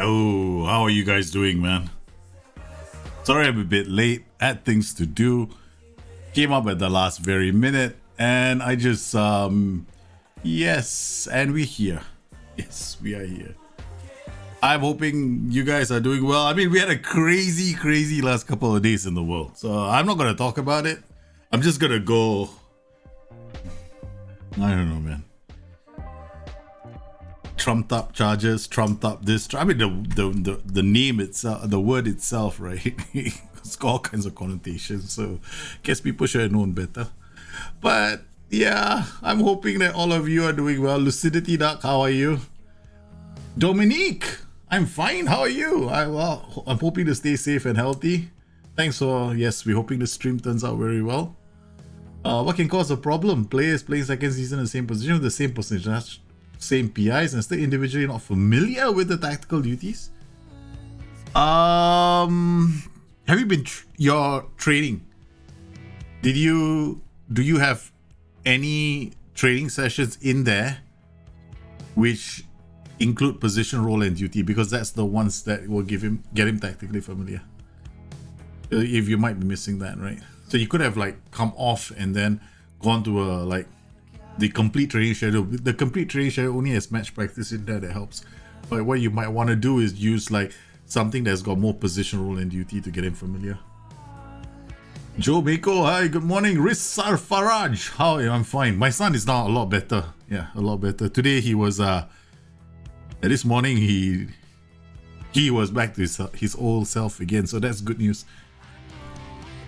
Oh, how are you guys doing, man? Sorry I'm a bit late, had things to do, came up at the last very minute, and I just, yes, and we're here. Yes, we are here. I'm hoping you guys are doing well. I mean, we had a crazy last couple of days in the world, so I'm not going to talk about it. I'm just going to go, I don't know, man. Trumped up charges, trumped up this. I mean, the name itself, the word itself, right? It's got all kinds of connotations. So, guess people should have known better. But yeah, I'm hoping that all of you are doing well. Lucidity Duck, how are you? Dominique, I'm fine. How are you? I'm hoping to stay safe and healthy. Thanks for we're hoping the stream turns out very well. What can cause a problem? Players playing second season in the same position with the same position. Same PIs and still individually not familiar with the tactical duties. Have you been your training? Do you have any training sessions in there which include position, role, and duty? Because that's the ones that will get him tactically familiar. If you might be missing that, right? So you could have like come off and then gone to a the complete training schedule. The complete training schedule only has match practice in there that helps. But what you might want to do is use like something that's got more position, role, and duty to get him familiar. Joe Mako, hi, good morning. Rissar Faraj, how? I'm fine. My son is now a lot better. Yeah, a lot better. Today he was this morning he was back to his old self again. So that's good news.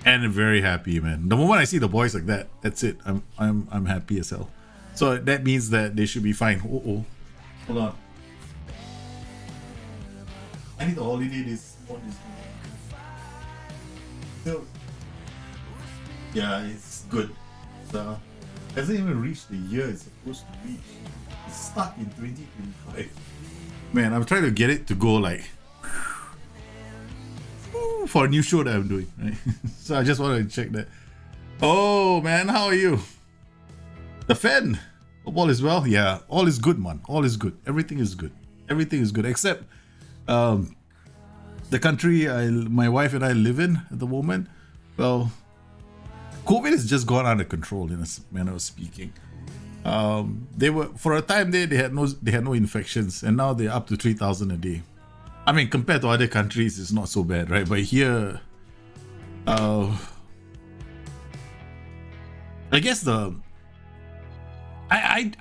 And I'm very happy, man. The moment I see the boys like that, that's it. I'm happy as hell. So that means that they should be fine. Hold on. I need to holiday this. So, yeah, it's good. So hasn't even reached the year it's supposed to reach. It's stuck in 2025. Man, I'm trying to get it to go like for a new show that I'm doing, right? So I just wanted to check that. Oh man, how are you? The fan, all is well. Yeah, all is good, man. All is good. Everything is good. Everything is good except the country my wife and I live in at the moment. Well, COVID has just gone out of control in a manner of speaking. They were for a time they had no infections, and now they're up to 3,000 a day. I mean, compared to other countries, it's not so bad, right? But here, I guess I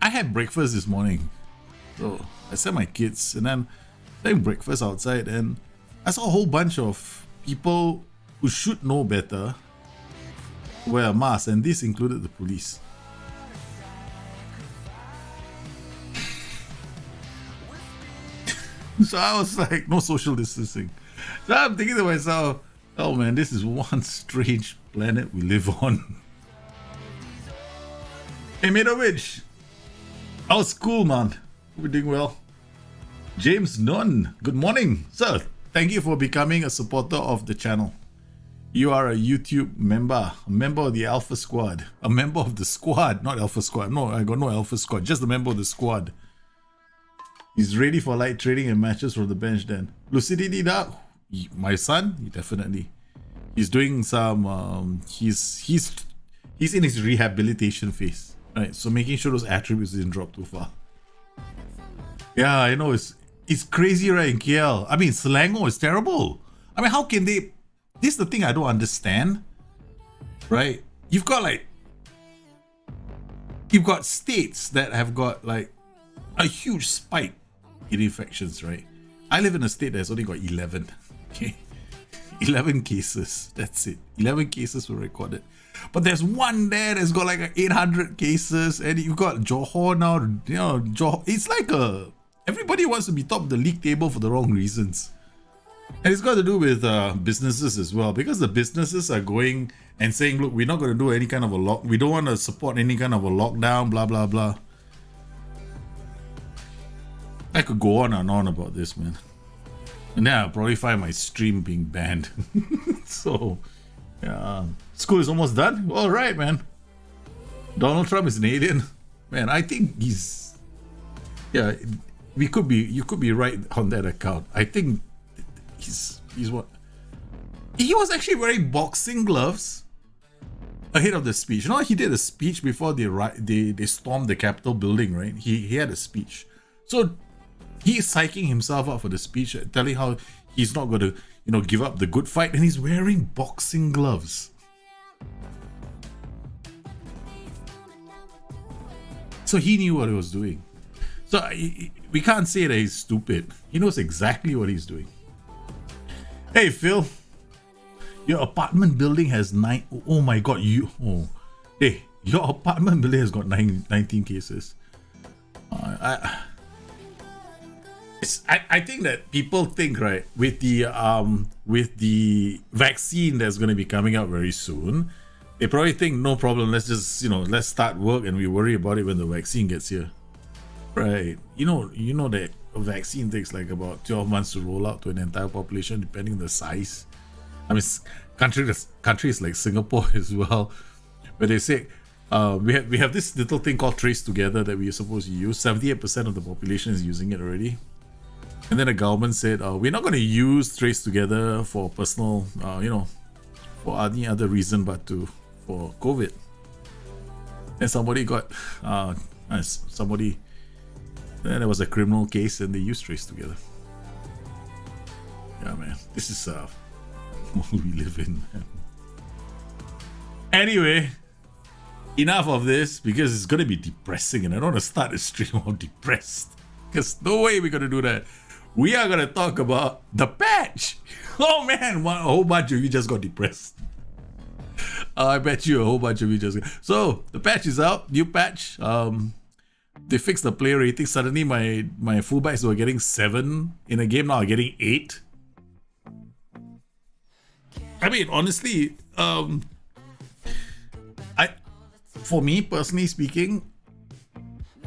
had breakfast this morning. So I sent my kids and then having breakfast outside, and I saw a whole bunch of people who should know better wear a mask, and this included the police. So I was like, no social distancing. So I'm thinking to myself, oh man, this is one strange planet we live on. Hey Midovic, how's school, man? We're doing well. James Nunn, good morning. Sir, thank you for becoming a supporter of the channel. You are a YouTube member, a member of the Alpha Squad, a member of the squad, not Alpha Squad. No, I got no Alpha Squad, just a member of the squad. He's ready for light training and matches from the bench then. Lucidity Dark, my son, definitely. He's doing some, he's in his rehabilitation phase, right? So making sure those attributes didn't drop too far. Yeah, I know, it's crazy, right, in KL. I mean, Selangor is terrible. I mean, how can they, this is the thing I don't understand, right? You've got states that have got like a huge spike in infections, right? I live in a state that's only got 11. Okay, 11 cases. That's it. 11 cases were recorded. But there's one there that's got like 800 cases, and you've got Johor now. You know, Johor. It's like everybody wants to be top of the league table for the wrong reasons, and it's got to do with businesses as well, because the businesses are going and saying, look, we're not going to do any kind of a we don't want to support any kind of a lockdown, blah blah blah. I could go on and on about this, man. And then I'll probably find my stream being banned. So, yeah. School is almost done? All right, man. Donald Trump is an alien. Man, I think he's... Yeah, you could be right on that account. I think he's what he was actually wearing boxing gloves ahead of the speech. You know, he did a speech before they stormed the Capitol building, right? He had a speech, so he's psyching himself up for the speech, telling how he's not going to give up the good fight, and he's wearing boxing gloves. So he knew what he was doing. So we can't say that he's stupid. He knows exactly what he's doing. Hey Phil, your apartment building has 9. Oh my god, hey, your apartment building has got 19 cases. I think that people think, right, with the vaccine that's going to be coming out very soon, they probably think no problem. Let's just let's start work and we worry about it when the vaccine gets here. Right, you know that a vaccine takes like about 12 months to roll out to an entire population, depending on the size. I mean, countries like Singapore as well, where they say we have this little thing called Trace Together that we're supposed to use. 78% of the population is using it already, and then the government said we're not going to use Trace Together for personal, for any other reason but for COVID. And somebody got then there was a criminal case and they used Trace Together. Yeah, man, this is what we live in, man. Anyway, enough of this, because it's going to be depressing and I don't want to start a stream all depressed, because no way we're going to do that. We are going to talk about the patch. Oh man, a whole bunch of you just got depressed. I bet you a whole bunch of you just got... So the patch is out, new patch. They fixed the player rating. Suddenly my fullbacks were getting 7 in a game, now are getting 8. I mean, honestly, for me personally speaking,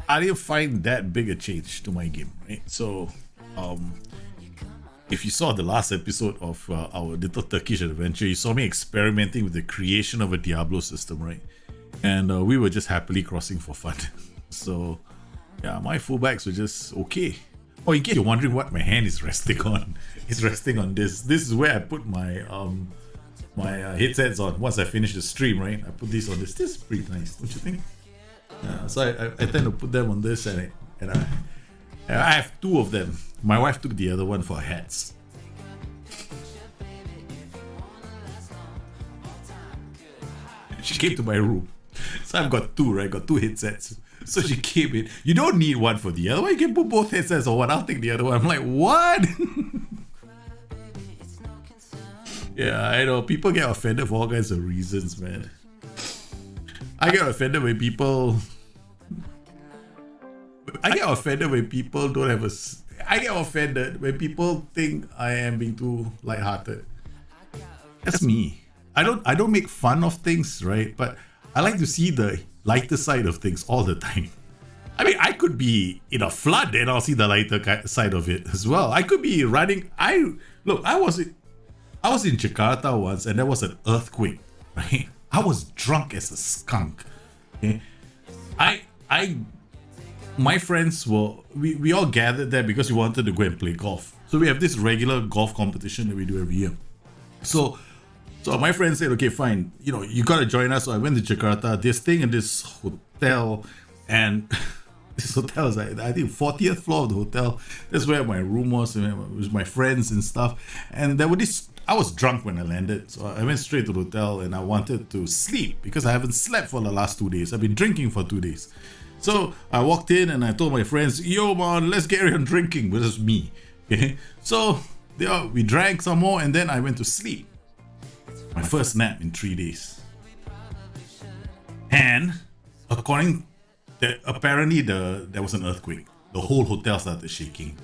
I didn't find that big a change to my game, right? So if you saw the last episode of our little Turkish adventure, you saw me experimenting with the creation of a Diablo system, right? And we were just happily crossing for fun. So yeah, my fullbacks were just okay. Oh, in case you're wondering what my hand is resting on, it's resting on this. This is where I put my headsets on once I finish the stream, right? I put this on this. This is pretty nice, don't you think? So I tend to put them on this, and I have 2 of them. My wife took the other one for hats. She came to my room. So I've got 2, right? Got 2 headsets. So she came in. You don't need one for the other one. You can put both headsets on one. I'll take the other one. I'm like, what? Yeah, I know. People get offended for all kinds of reasons, man. I get offended when people don't have a... I get offended when people think I am being too lighthearted. That's me. I don't make fun of things, right? But I like to see the lighter side of things all the time. I mean, I could be in a flood and I'll see the lighter side of it as well. I could be running. I was in Jakarta once and there was an earthquake, right? I was drunk as a skunk. Okay? My friends we all gathered there because we wanted to go and play golf. So we have this regular golf competition that we do every year. So my friend said, okay, fine, you gotta join us. So I went to Jakarta. They're staying in this hotel, and this hotel is like, I think 40th floor of the hotel. That's where my room was with my friends and stuff. And there were I was drunk when I landed, so I went straight to the hotel and I wanted to sleep because I haven't slept for the last 2 days. I've been drinking for 2 days. So I walked in and I told my friends, yo man, let's get on drinking. But it's me. Okay? So we drank some more and then I went to sleep. My first nap in 3 days. And apparently there was an earthquake. The whole hotel started shaking.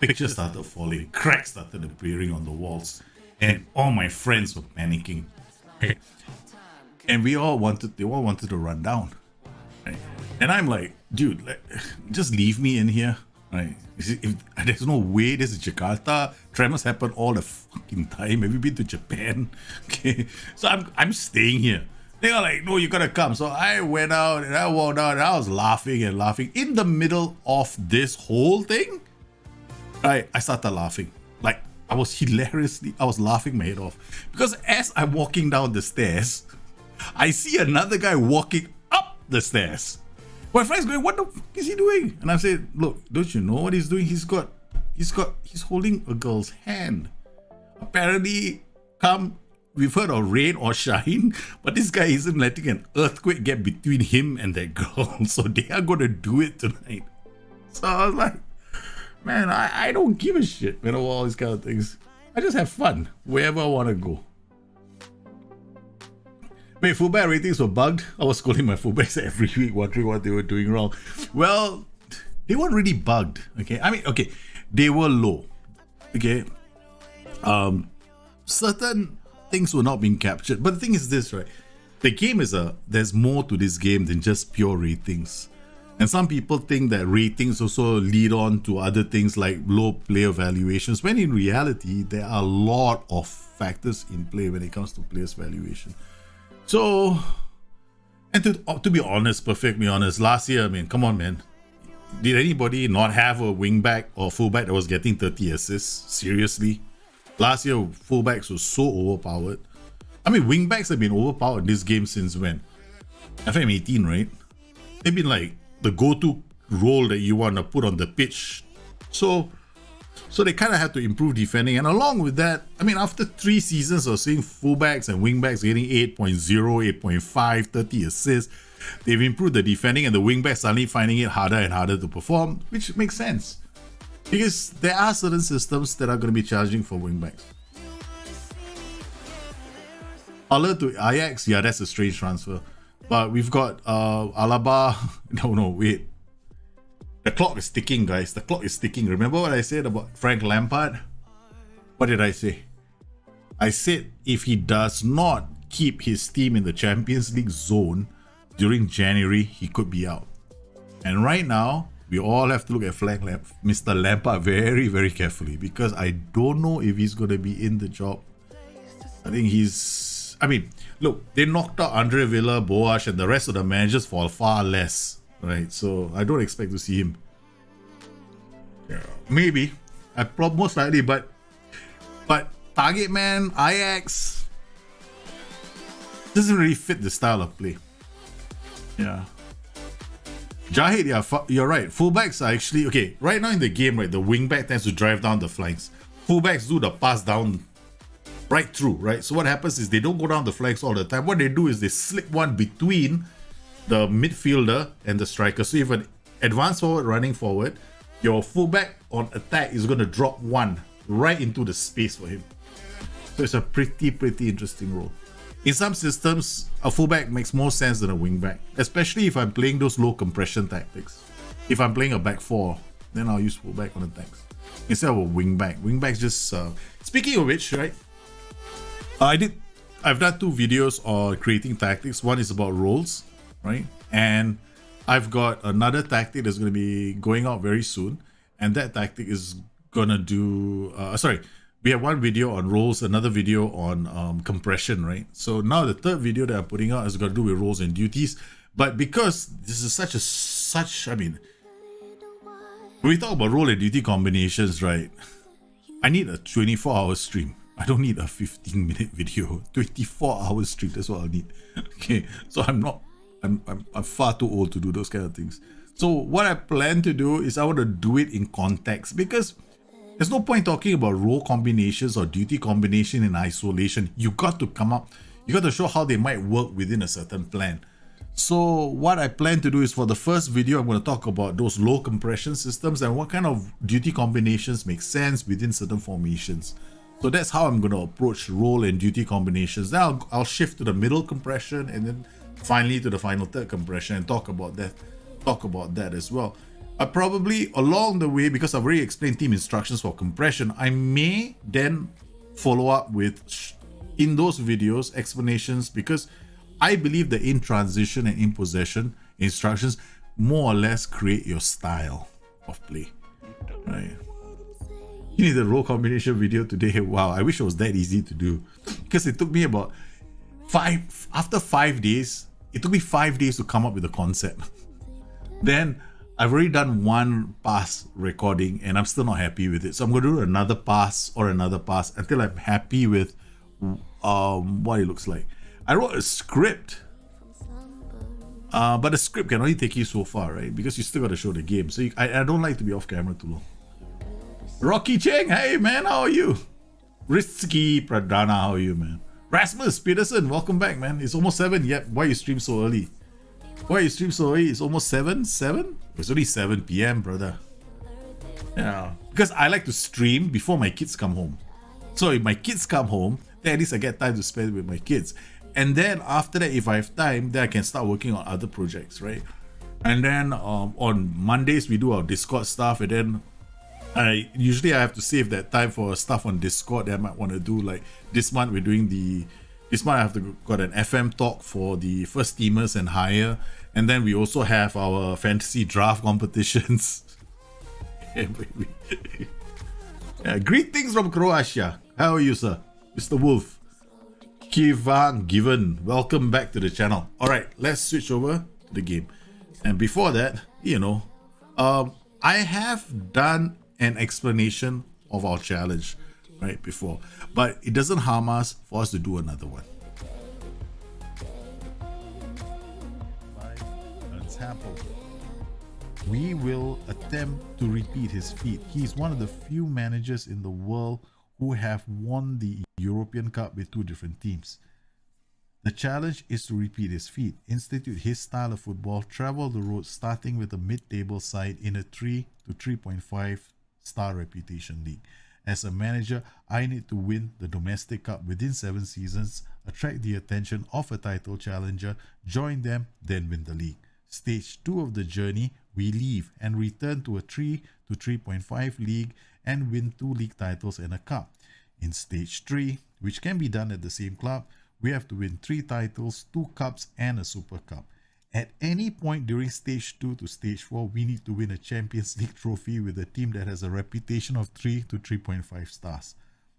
Pictures started falling. Cracks started appearing on the walls. And all my friends were panicking. Right? And they all wanted to run down. Right? And I'm like, dude, just leave me in here. Right? If there's no way, this is Jakarta. Tremors happen all the fucking time. Have you been to Japan? Okay, so I'm staying here. They are like, no, you gotta come. So I went out and I walked out and I was laughing and laughing. In the middle of this whole thing, right, I started laughing. Like, I was laughing my head off. Because as I'm walking down the stairs, I see another guy walking up the stairs. My friend's going, what the fuck is he doing? And I said, look, don't you know what he's doing? He's holding a girl's hand. Apparently, we've heard of rain or shine, but this guy isn't letting an earthquake get between him and that girl. So they are going to do it tonight. So I was like, man, I don't give a shit, you know, all these kind of things. I just have fun wherever I want to go. Wait, fullback ratings were bugged? I was calling my fullbacks every week, wondering what they were doing wrong. Well, they weren't really bugged, okay? I mean, okay, they were low, okay? Certain things were not being captured. But the thing is this, right? The game there's more to this game than just pure ratings. And some people think that ratings also lead on to other things like low player valuations, when in reality, there are a lot of factors in play when it comes to players' valuation. So, and to be honest, perfectly honest, last year, I mean, come on, man. Did anybody not have a wingback or fullback that was getting 30 assists? Seriously? Last year, fullbacks were so overpowered. I mean, wingbacks have been overpowered in this game since when? FM18, right? They've been like the go-to role that you want to put on the pitch. So they kind of had to improve defending. And along with that, I mean, after 3 seasons of seeing fullbacks and wingbacks getting 8.0, 8.5, 30 assists, they've improved the defending and the wingbacks suddenly finding it harder and harder to perform, which makes sense. Because there are certain systems that are going to be charging for wingbacks. Haller to Ajax, yeah, that's a strange transfer. But we've got Alaba. No, wait. The clock is ticking, guys. The clock is ticking. Remember what I said about Frank Lampard? What did I say? I said if he does not keep his team in the Champions League zone during January, he could be out. And right now, we all have to look at Mr. Lampard very, very carefully, because I don't know if he's going to be in the job. I think I mean, look, they knocked out Andre Villa, Boas, and the rest of the managers for far less, right? So I don't expect to see him. Yeah. Maybe, most likely, but target man, Ajax, doesn't really fit the style of play. Yeah. Jahid, yeah, you're right. Fullbacks are actually, okay, right now in the game, right, the wingback tends to drive down the flanks. Fullbacks do the pass down right through, right? So what happens is they don't go down the flanks all the time. What they do is they slip one between the midfielder and the striker. So if an advanced forward running forward, your fullback on attack is going to drop one right into the space for him. So it's a pretty interesting role. In some systems, a fullback makes more sense than a wingback, especially if I'm playing those low compression tactics. If I'm playing a back four, then I'll use fullback on attacks instead of a wingback. Wingback's just... Speaking of which, right? I've done 2 videos on creating tactics. One is about roles, right? And I've got another tactic that's going to be going out very soon. And that tactic is going to do... we have one video on roles, another video on compression, right? So now the third video that I'm putting out is got to do with roles and duties. But because this is I mean, when we talk about role and duty combinations, right? I need a 24-hour stream. I don't need a 15-minute video. 24-hour stream, that's what I need. Okay, so I'm far too old to do those kind of things. So what I plan to do is I want to do it in context, because there's no point talking about role combinations or duty combination in isolation. You got to show how they might work within a certain plan. So what I plan to do is, for the first video, I'm going to talk about those low compression systems and what kind of duty combinations make sense within certain formations. So that's how I'm going to approach role and duty combinations. Then I'll shift to the middle compression, and then finally to the final third compression, and talk about that as well. Probably along the way, because I've already explained team instructions for compression, I may then follow up with, in those videos, explanations, because I believe that in transition and in possession instructions more or less create your style of play, right? You need a role combination video today. Wow, I wish it was that easy to do, because it took me about 5 days. It took me 5 days to come up with a concept. Then I've already done one pass recording and I'm still not happy with it. So I'm going to do another pass until I'm happy with what it looks like. I wrote a script, but the script can only take you so far, right? Because you still got to show the game. So I don't like to be off camera too long. Rocky Cheng, hey man, how are you? Risky Pradana, how are you, man? Rasmus Peterson, welcome back, man. It's almost 7 yet. Why you stream so early? Why you stream so early? It's almost 7? 7? It's only 7 p.m, brother. Yeah. Because I like to stream before my kids come home. So if my kids come home, then at least I get time to spend with my kids. And then after that, if I have time, then I can start working on other projects, right? And then on Mondays, we do our Discord stuff. And then I have to save that time for stuff on Discord that I might want to do. Like this month, this month I have got an FM talk for the first teamers and higher. And then we also have our fantasy draft competitions. Yeah, greetings from Croatia. How are you, sir? Mr. Wolf. Kivang Given. Welcome back to the channel. Alright, let's switch over to the game. And before that, I have done an explanation of our challenge right before, but it doesn't harm us for us to do another one. For example, we will attempt to repeat his feat. He's one of the few managers in the world who have won the European Cup with 2 different teams. The challenge is to repeat his feat, institute his style of football, travel the road starting with a mid-table side in a 3 to 3.5 star reputation league. As a manager, I need to win the domestic cup within 7 seasons, attract the attention of a title challenger, join them, then win the league. Stage 2 of the journey, we leave and return to a 3 to 3.5 league and win 2 league titles and a cup. In stage 3, which can be done at the same club, we have to win 3 titles, 2 cups and a super cup. At any point during stage 2 to stage 4, we need to win a Champions League trophy with a team that has a reputation of 3 to 3.5 stars.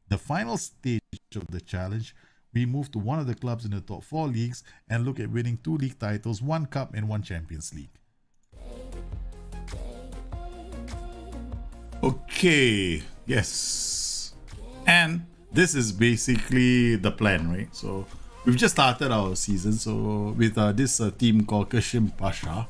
The final stage of the challenge, we move to one of the clubs in the top 4 leagues and look at winning 2 league titles, 1 cup and 1 Champions League. Okay, yes. And this is basically the plan, right? So we've just started our season, so with this team called Kasympasha.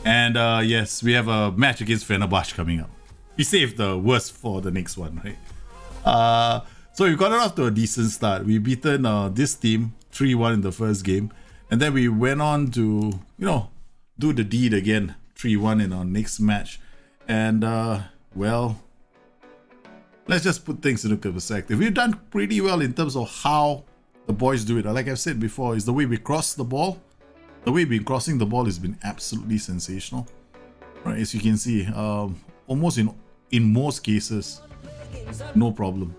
And yes, we have a match against Fenerbahce coming up. We saved the worst for the next one, right? So we've gotten off to a decent start. We've beaten this team 3-1 in the first game. And then we went on to, do the deed again, 3-1 in our next match. And, well, let's just put things into perspective. We've done pretty well in terms of how the boys do it. Like I've said before, is the way we cross the ball. The way we've been crossing the ball has been absolutely sensational. Right, as you can see, almost in most cases, no problem.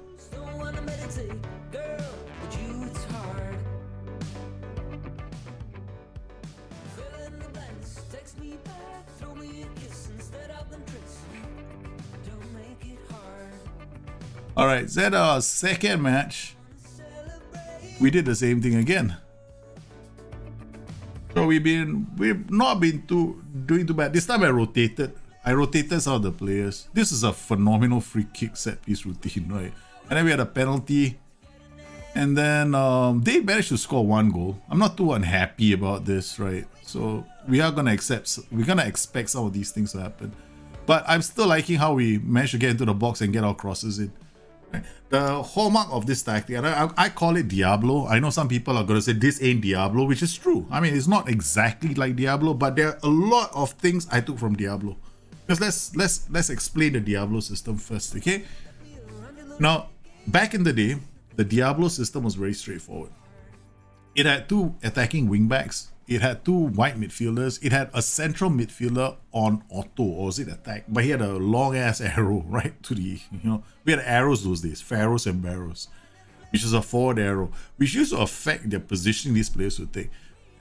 Alright, so at our second match, we did the same thing again. So we've not been doing too bad. This time I rotated some of the players. This is a phenomenal free kick set piece routine, right? And then we had a penalty. And then they managed to score 1 goal. I'm not too unhappy about this, right? So we're gonna expect some of these things to happen. But I'm still liking how we managed to get into the box and get our crosses in. The hallmark of this tactic, and I call it Diablo. I know some people are going to say this ain't Diablo, which is true. I mean, it's not exactly like Diablo, but there are a lot of things I took from Diablo. Because let's explain the Diablo system first, okay? Now, back in the day, the Diablo system was very straightforward. It had 2 attacking wingbacks. It had 2 wide midfielders. It had a central midfielder on auto, or was it attack? But he had a long ass arrow right to the, we had arrows those days, pharaohs and barrows, which is a forward arrow, which used to affect the positioning these players would take.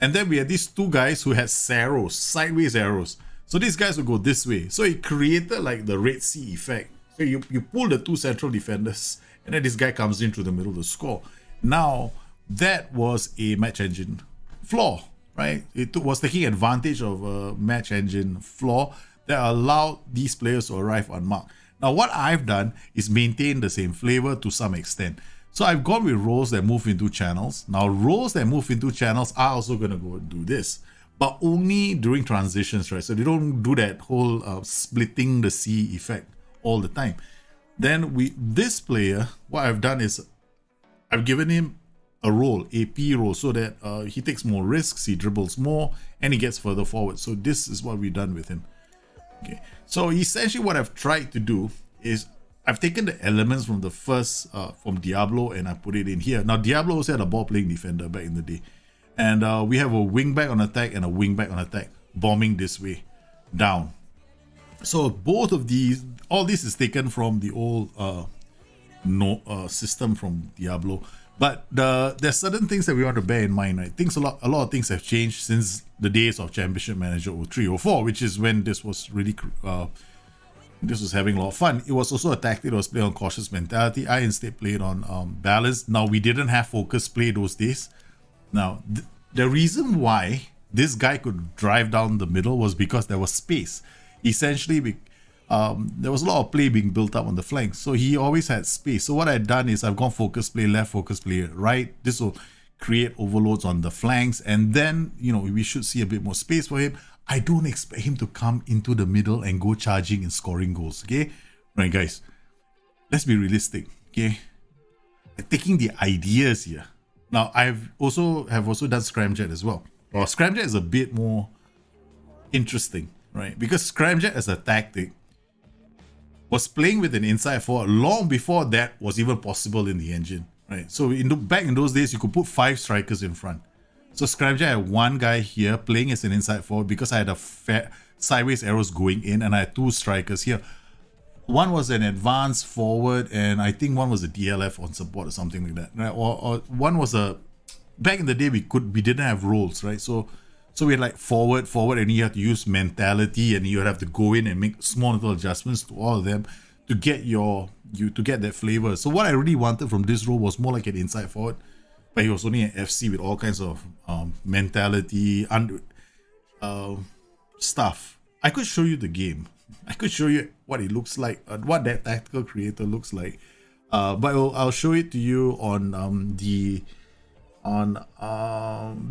And then we had these 2 guys who had arrows, sideways arrows. So these guys would go this way. So it created like the Red Sea effect. So you pull the 2 central defenders, and then this guy comes in through the middle to score. Now, that was a match engine flaw. Right, it was taking advantage of a match engine flaw, that allowed these players to arrive unmarked. Now, what I've done is maintain the same flavor to some extent. So I've gone with roles that move into channels. Now, roles that move into channels are also going to go and do this, but only during transitions, right? So they don't do that whole splitting the sea effect all the time. Then this player, what I've done is I've given him a role, a P role, so that he takes more risks, he dribbles more, and he gets further forward. So this is what we've done with him. Okay, so essentially what I've tried to do is I've taken the elements from the first, from Diablo, and I put it in here. Now, Diablo also had a ball-playing defender back in the day. And we have a wingback on attack and a wingback on attack, bombing this way, down. So both of these, all this is taken from the old system from Diablo. But there's certain things that we want to bear in mind, right? A lot of things have changed since the days of Championship Manager 03, 04, which is when this was really this was having a lot of fun. It was also a tactic that was played on cautious mentality. I instead played on balance. Now, we didn't have focus play those days. Now, the reason why this guy could drive down the middle was because there was space. Essentially, there was a lot of play being built up on the flanks, so he always had space. So what I've done is I've gone focus play left, focus play right. This will create overloads on the flanks, and then, you know, we should see a bit more space for him. I don't expect him to come into the middle and go charging and scoring goals, okay? Right, guys, let's be realistic, okay? Taking the ideas here. Now, have also done Scramjet as well. Well, Scramjet is a bit more interesting, right? Because Scramjet as a tactic was playing with an inside forward long before that was even possible in the engine, right? So back in those days, you could put 5 strikers in front. So Scramjet had one guy here playing as an inside forward because I had a sideways arrows going in, and I had 2 strikers here. One was an advanced forward, and I think one was a DLF on support or something like that, right? Or one was a, back in the day we didn't have roles, right? So we had like forward, and you have to use mentality, and you have to go in and make small little adjustments to all of them to get to get that flavor. So what I really wanted from this role was more like an inside forward, but he was only an FC with all kinds of mentality and stuff. I could show you the game. I could show you what it looks like, what that tactical creator looks like. But I'll show it to you on the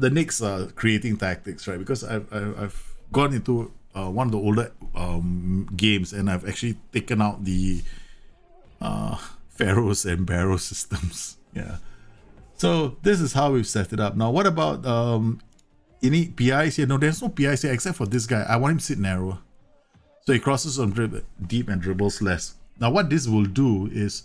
next creating tactics, right? Because I've gone into one of the older games, and I've actually taken out the Pharaohs and Barrows systems. Yeah. So this is how we've set it up. Now, what about any PIs here? No, there's no PIs here except for this guy. I want him to sit narrower, so he crosses on deep and dribbles less. Now, what this will do is,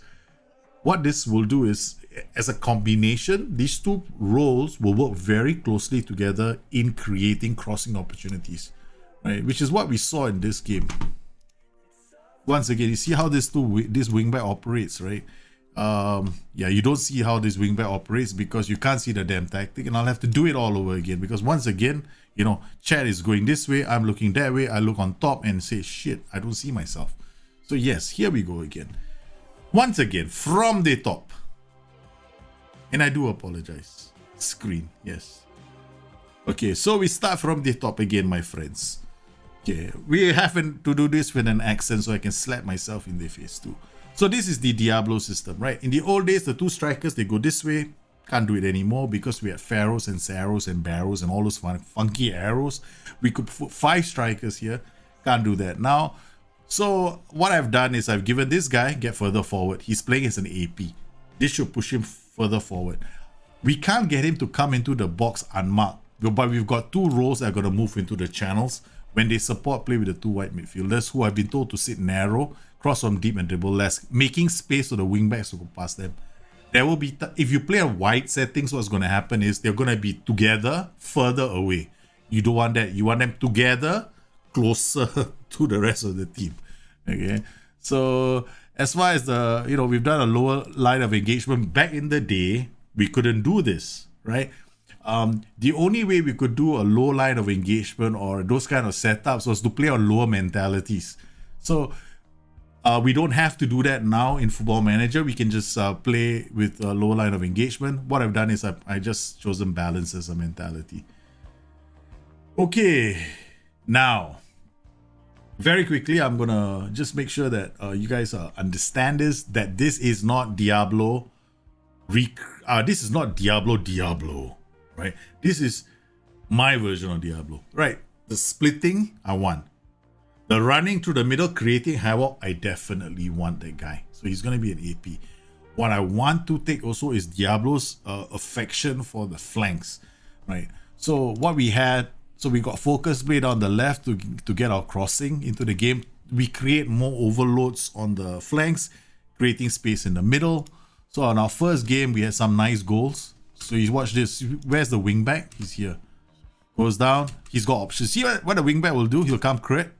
as a combination, these 2 roles will work very closely together in creating crossing opportunities, right? Which is what we saw in this game. Once again, you see how this wingback operates, right? Yeah, you don't see how this wingback operates because you can't see the damn tactic, and I'll have to do it all over again because once again, you know, chat is going this way, I'm looking that way, I look on top and say, shit, I don't see myself. So yes, here we go again. Once again, from the top. And I do apologize. Screen, yes. Okay, so we start from the top again, my friends. Okay, we happen to do this with an accent so I can slap myself in the face too. So this is the Diablo system, right? In the old days, the 2 strikers, they go this way. Can't do it anymore because we had Pharaohs and Saros and Barrows and all those funky arrows. We could put 5 strikers here. Can't do that now. So what I've done is I've given this guy get further forward. He's playing as an AP. This should push him further forward. We can't get him to come into the box unmarked, but we've got 2 roles that are going to move into the channels when they support play with the 2 white midfielders who have been told to sit narrow, cross from deep and dribble less, making space for the wingbacks to go past them. There will be, if you play a wide settings, what's going to happen is they're going to be together, further away. You don't want that. You want them together, closer to the rest of the team. Okay, so as far as we've done a lower line of engagement. Back in the day, we couldn't do this, right? The only way we could do a low line of engagement or those kind of setups was to play on lower mentalities. So we don't have to do that now in Football Manager. We can just play with a low line of engagement. What I've done is I just chosen balance as a mentality. Okay, now very quickly, I'm gonna just make sure that you guys understand this, that this is not Diablo. This is not Diablo, right? This is my version of Diablo, right? The splitting, I want. The running through the middle, creating havoc, I definitely want that guy. So he's gonna be an AP. What I want to take also is Diablo's affection for the flanks, right? So what we had, so we got Focus Blade on the left to get our crossing into the game. We create more overloads on the flanks, creating space in the middle. So on our first game, we had some nice goals. So you watch this. Where's the wingback? He's here. Goes down. He's got options. See what the wingback will do? He'll come crit.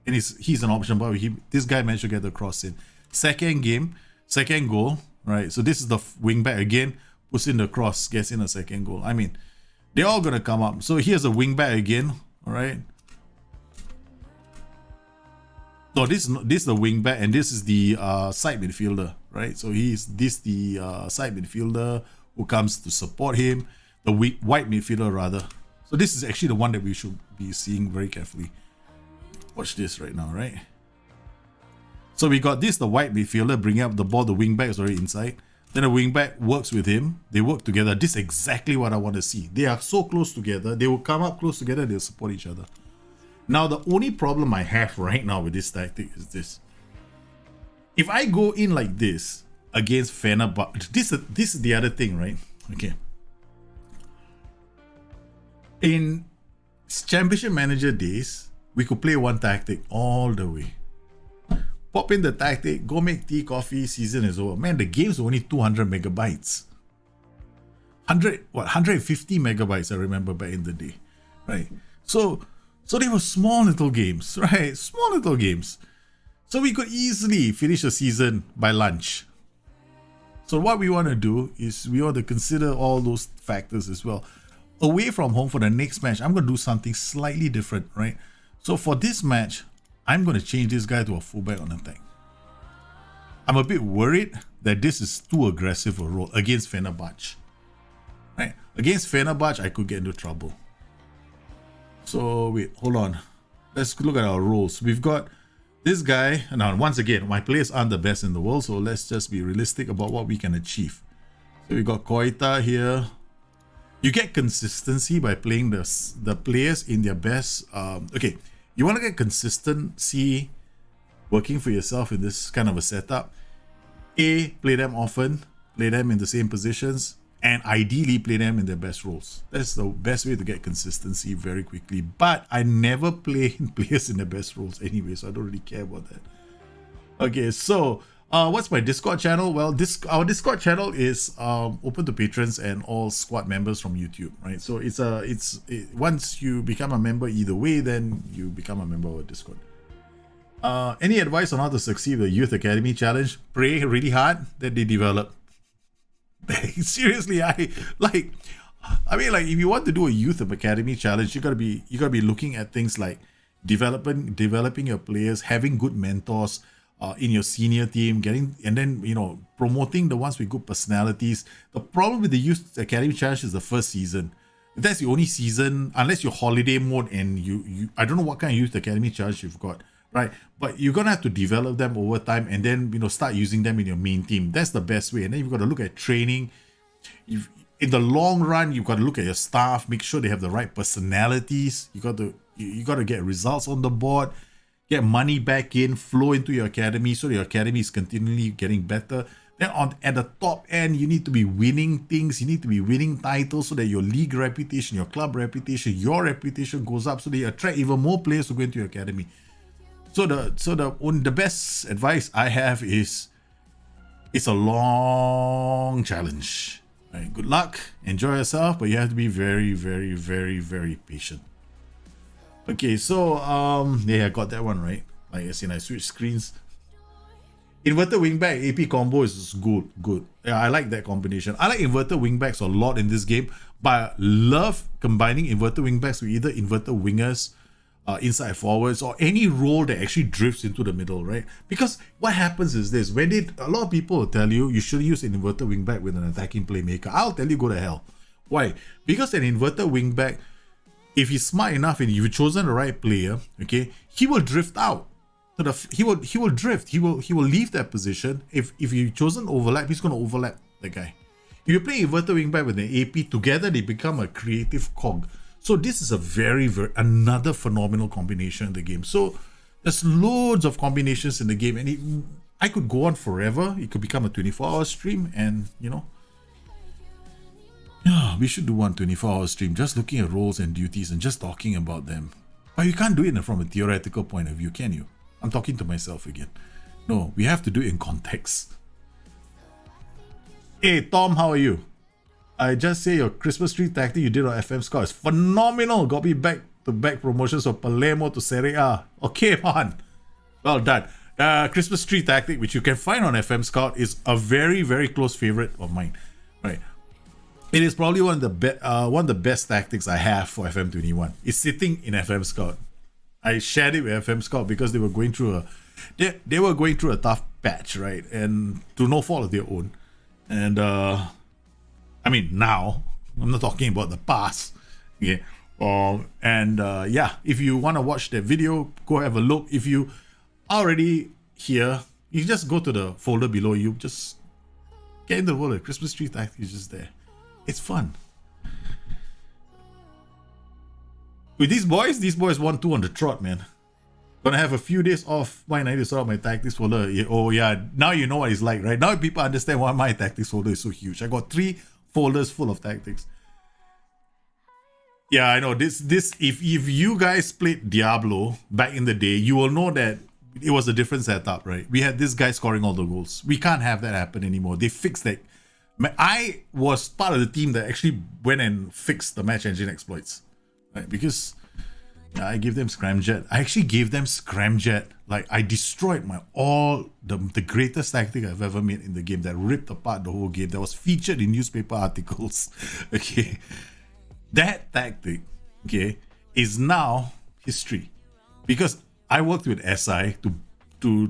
And he's an option, but this guy managed to get the cross in. Second game, second goal, right? So this is the wingback again, puts in the cross, gets in a second goal. I mean, they're all gonna come up. So here's a wingback again, all right? So this is the wingback, and this is the side midfielder, right? So the side midfielder who comes to support him, the white midfielder rather. So this is actually the one that we should be seeing very carefully. Watch this right now, right? So we got this, the white midfielder bringing up the ball, the wingback is already inside. Then the wingback works with him. They work together. This is exactly what I want to see. They are so close together. They will come up close together. They'll support each other. Now, the only problem I have right now with this tactic is this. If I go in like this against Fenerbahce, this is the other thing, right? Okay. In Championship Manager days, we could play one tactic all the way. Pop in the tactic, go make tea, coffee, season is over. Man, the game's only 200 megabytes. 150 megabytes, I remember back in the day, right? So they were small little games, right? Small little games. So we could easily finish the season by lunch. So what we want to do is we want to consider all those factors as well. Away from home for the next match, I'm going to do something slightly different, right? So for this match, I'm going to change this guy to a fullback on attack. I'm a bit worried that this is too aggressive a role against Fenerbahce. Right? Against Fenerbahce, I could get into trouble. So wait, hold on. Let's look at our roles. We've got this guy. Now, once again, my players aren't the best in the world, so let's just be realistic about what we can achieve. So we got Koita here. You get consistency by playing the players in their best. Okay, you want to get consistency working for yourself in this kind of a setup. Play them often, play them in the same positions, and ideally play them in their best roles. That's the best way to get consistency very quickly. But I never play players in their best roles anyway, so I don't really care about that. Okay, so what's my Discord channel? Well, our Discord channel is open to patrons and all squad members from YouTube, right? So once you become a member either way, then you become a member of Discord. Any advice on how to succeed with the Youth Academy Challenge? Pray really hard that they develop. Seriously, if you want to do a Youth Academy Challenge, you gotta be looking at things like developing your players, having good mentors in your senior team, and then promoting the ones with good personalities. The problem with the Youth Academy Challenge is the first season. That's the only season, unless you're holiday mode and you I don't know what kind of Youth Academy Challenge you've got, right? But you're gonna have to develop them over time and then start using them in your main team. That's the best way. And then you've got to look at training. In the long run, you've got to look at your staff, make sure they have the right personalities. You got to get results on the board, get money back in, flow into your academy so your academy is continually getting better. Then at the top end, you need to be winning things. You need to be winning titles so that your league reputation, your club reputation, your reputation goes up so that you attract even more players to go into your academy. So the best advice I have is it's a long challenge. Right, good luck, enjoy yourself, but you have to be very, very, very, very patient. Okay, so I got that one right. Like I said, I switched screens. Inverted wingback AP combo is good. Yeah, I like that combination. I like inverted wingbacks a lot in this game, but I love combining inverted wingbacks with either inverted wingers, inside forwards, or any role that actually drifts into the middle, right? Because what happens is this: a lot of people will tell you should use an inverted wingback with an attacking playmaker. I'll tell you, go to hell. Why? Because an inverted wingback if he's smart enough and you've chosen the right player, okay, he will drift out. So he will drift. He will leave that position. If you've chosen overlap, he's gonna overlap the guy. If you play inverted wingback with an AP together, they become a creative cog. So this is a very another phenomenal combination in the game. So there's loads of combinations in the game, and I could go on forever. It could become a 24-hour stream, and you know, yeah, we should do one 24-hour stream just looking at roles and duties and just talking about them. But you can't do it from a theoretical point of view, can you? I'm talking to myself again. No, we have to do it in context. Hey Tom, how are you? I just say your Christmas tree tactic you did on FM Scout is phenomenal. Got me back-to-back promotions of Palermo to Serie A. Okay, man. Well done. Christmas tree tactic, which you can find on FM Scout, is a very close favorite of mine. Right. It is probably one of the best tactics I have for FM21. It's sitting in FM Scout. I shared it with FM Scout because they were going through a tough patch, right? And to no fault of their own. And I mean now, I'm not talking about the past. Okay. Yeah, if you want to watch that video, go have a look. If you are already here, you just go to the folder below. You just get in the folder. Christmas tree tactic is just there. It's fun. With these boys 1-2 on the trot, man. Gonna have a few days off. Why I need to sort out my tactics folder. Oh yeah, now you know what it's like, right? Now people understand why my tactics folder is so huge. I got 3 folders full of tactics. Yeah, I know this. If you guys played Diablo back in the day, you will know that it was a different setup, right? We had this guy scoring all the goals. We can't have that happen anymore. They fixed that. I was part of the team that actually went and fixed the match engine exploits, right? Because I gave them Scramjet. I actually gave them Scramjet. Like I destroyed the greatest tactic I've ever made in the game that ripped apart the whole game. That was featured in newspaper articles. Okay, that tactic, okay, is now history because I worked with SI to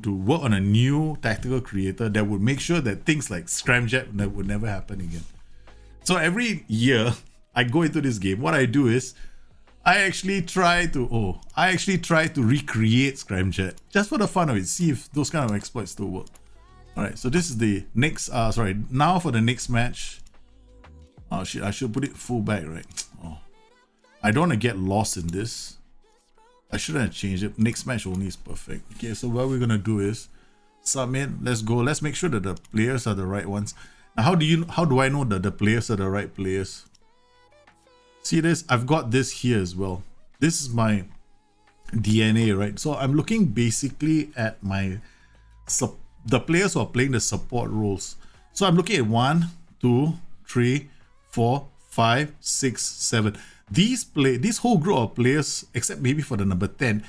work on a new tactical creator that would make sure that things like Scramjet would never happen again. So every year I go into this game, what I do is I actually try to recreate Scramjet just for the fun of it, see if those kind of exploits still work. Alright, so this is the next now for the next match. Oh shit, I should put it fullback, right? Oh, I don't want to get lost in this. I shouldn't have changed it. Next match only is perfect. Okay, so what we're gonna do is submit. Let's go. Let's make sure that the players are the right ones. Now, how do I know that the players are the right players? See this? I've got this here as well. This is my DNA, right? So I'm looking basically at the players who are playing the support roles. So I'm looking at 1, 2, 3, 4, 5, 6, 7. This whole group of players, except maybe for the number 10,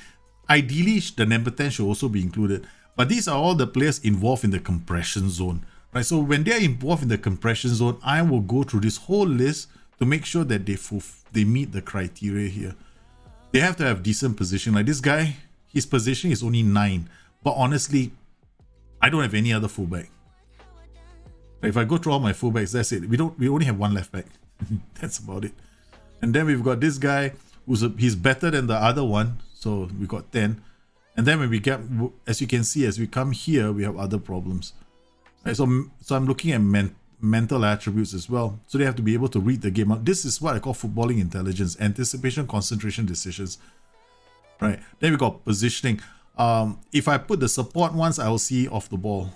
ideally the number 10 should also be included. But these are all the players involved in the compression zone, right? So when they're involved in the compression zone, I will go through this whole list to make sure that they meet the criteria here. They have to have decent position. Like this guy, his position is only 9. But honestly, I don't have any other fullback. If I go through all my fullbacks, that's it. We only have 1 left back. That's about it. And then we've got this guy he's better than the other one, so we got 10. And then when we get, as you can see, as we come here, we have other problems. Right, so I'm looking at mental attributes as well. So they have to be able to read the game out. This is what I call footballing intelligence: anticipation, concentration, decisions. Right. Then we got positioning. If I put the support ones, I will see off the ball.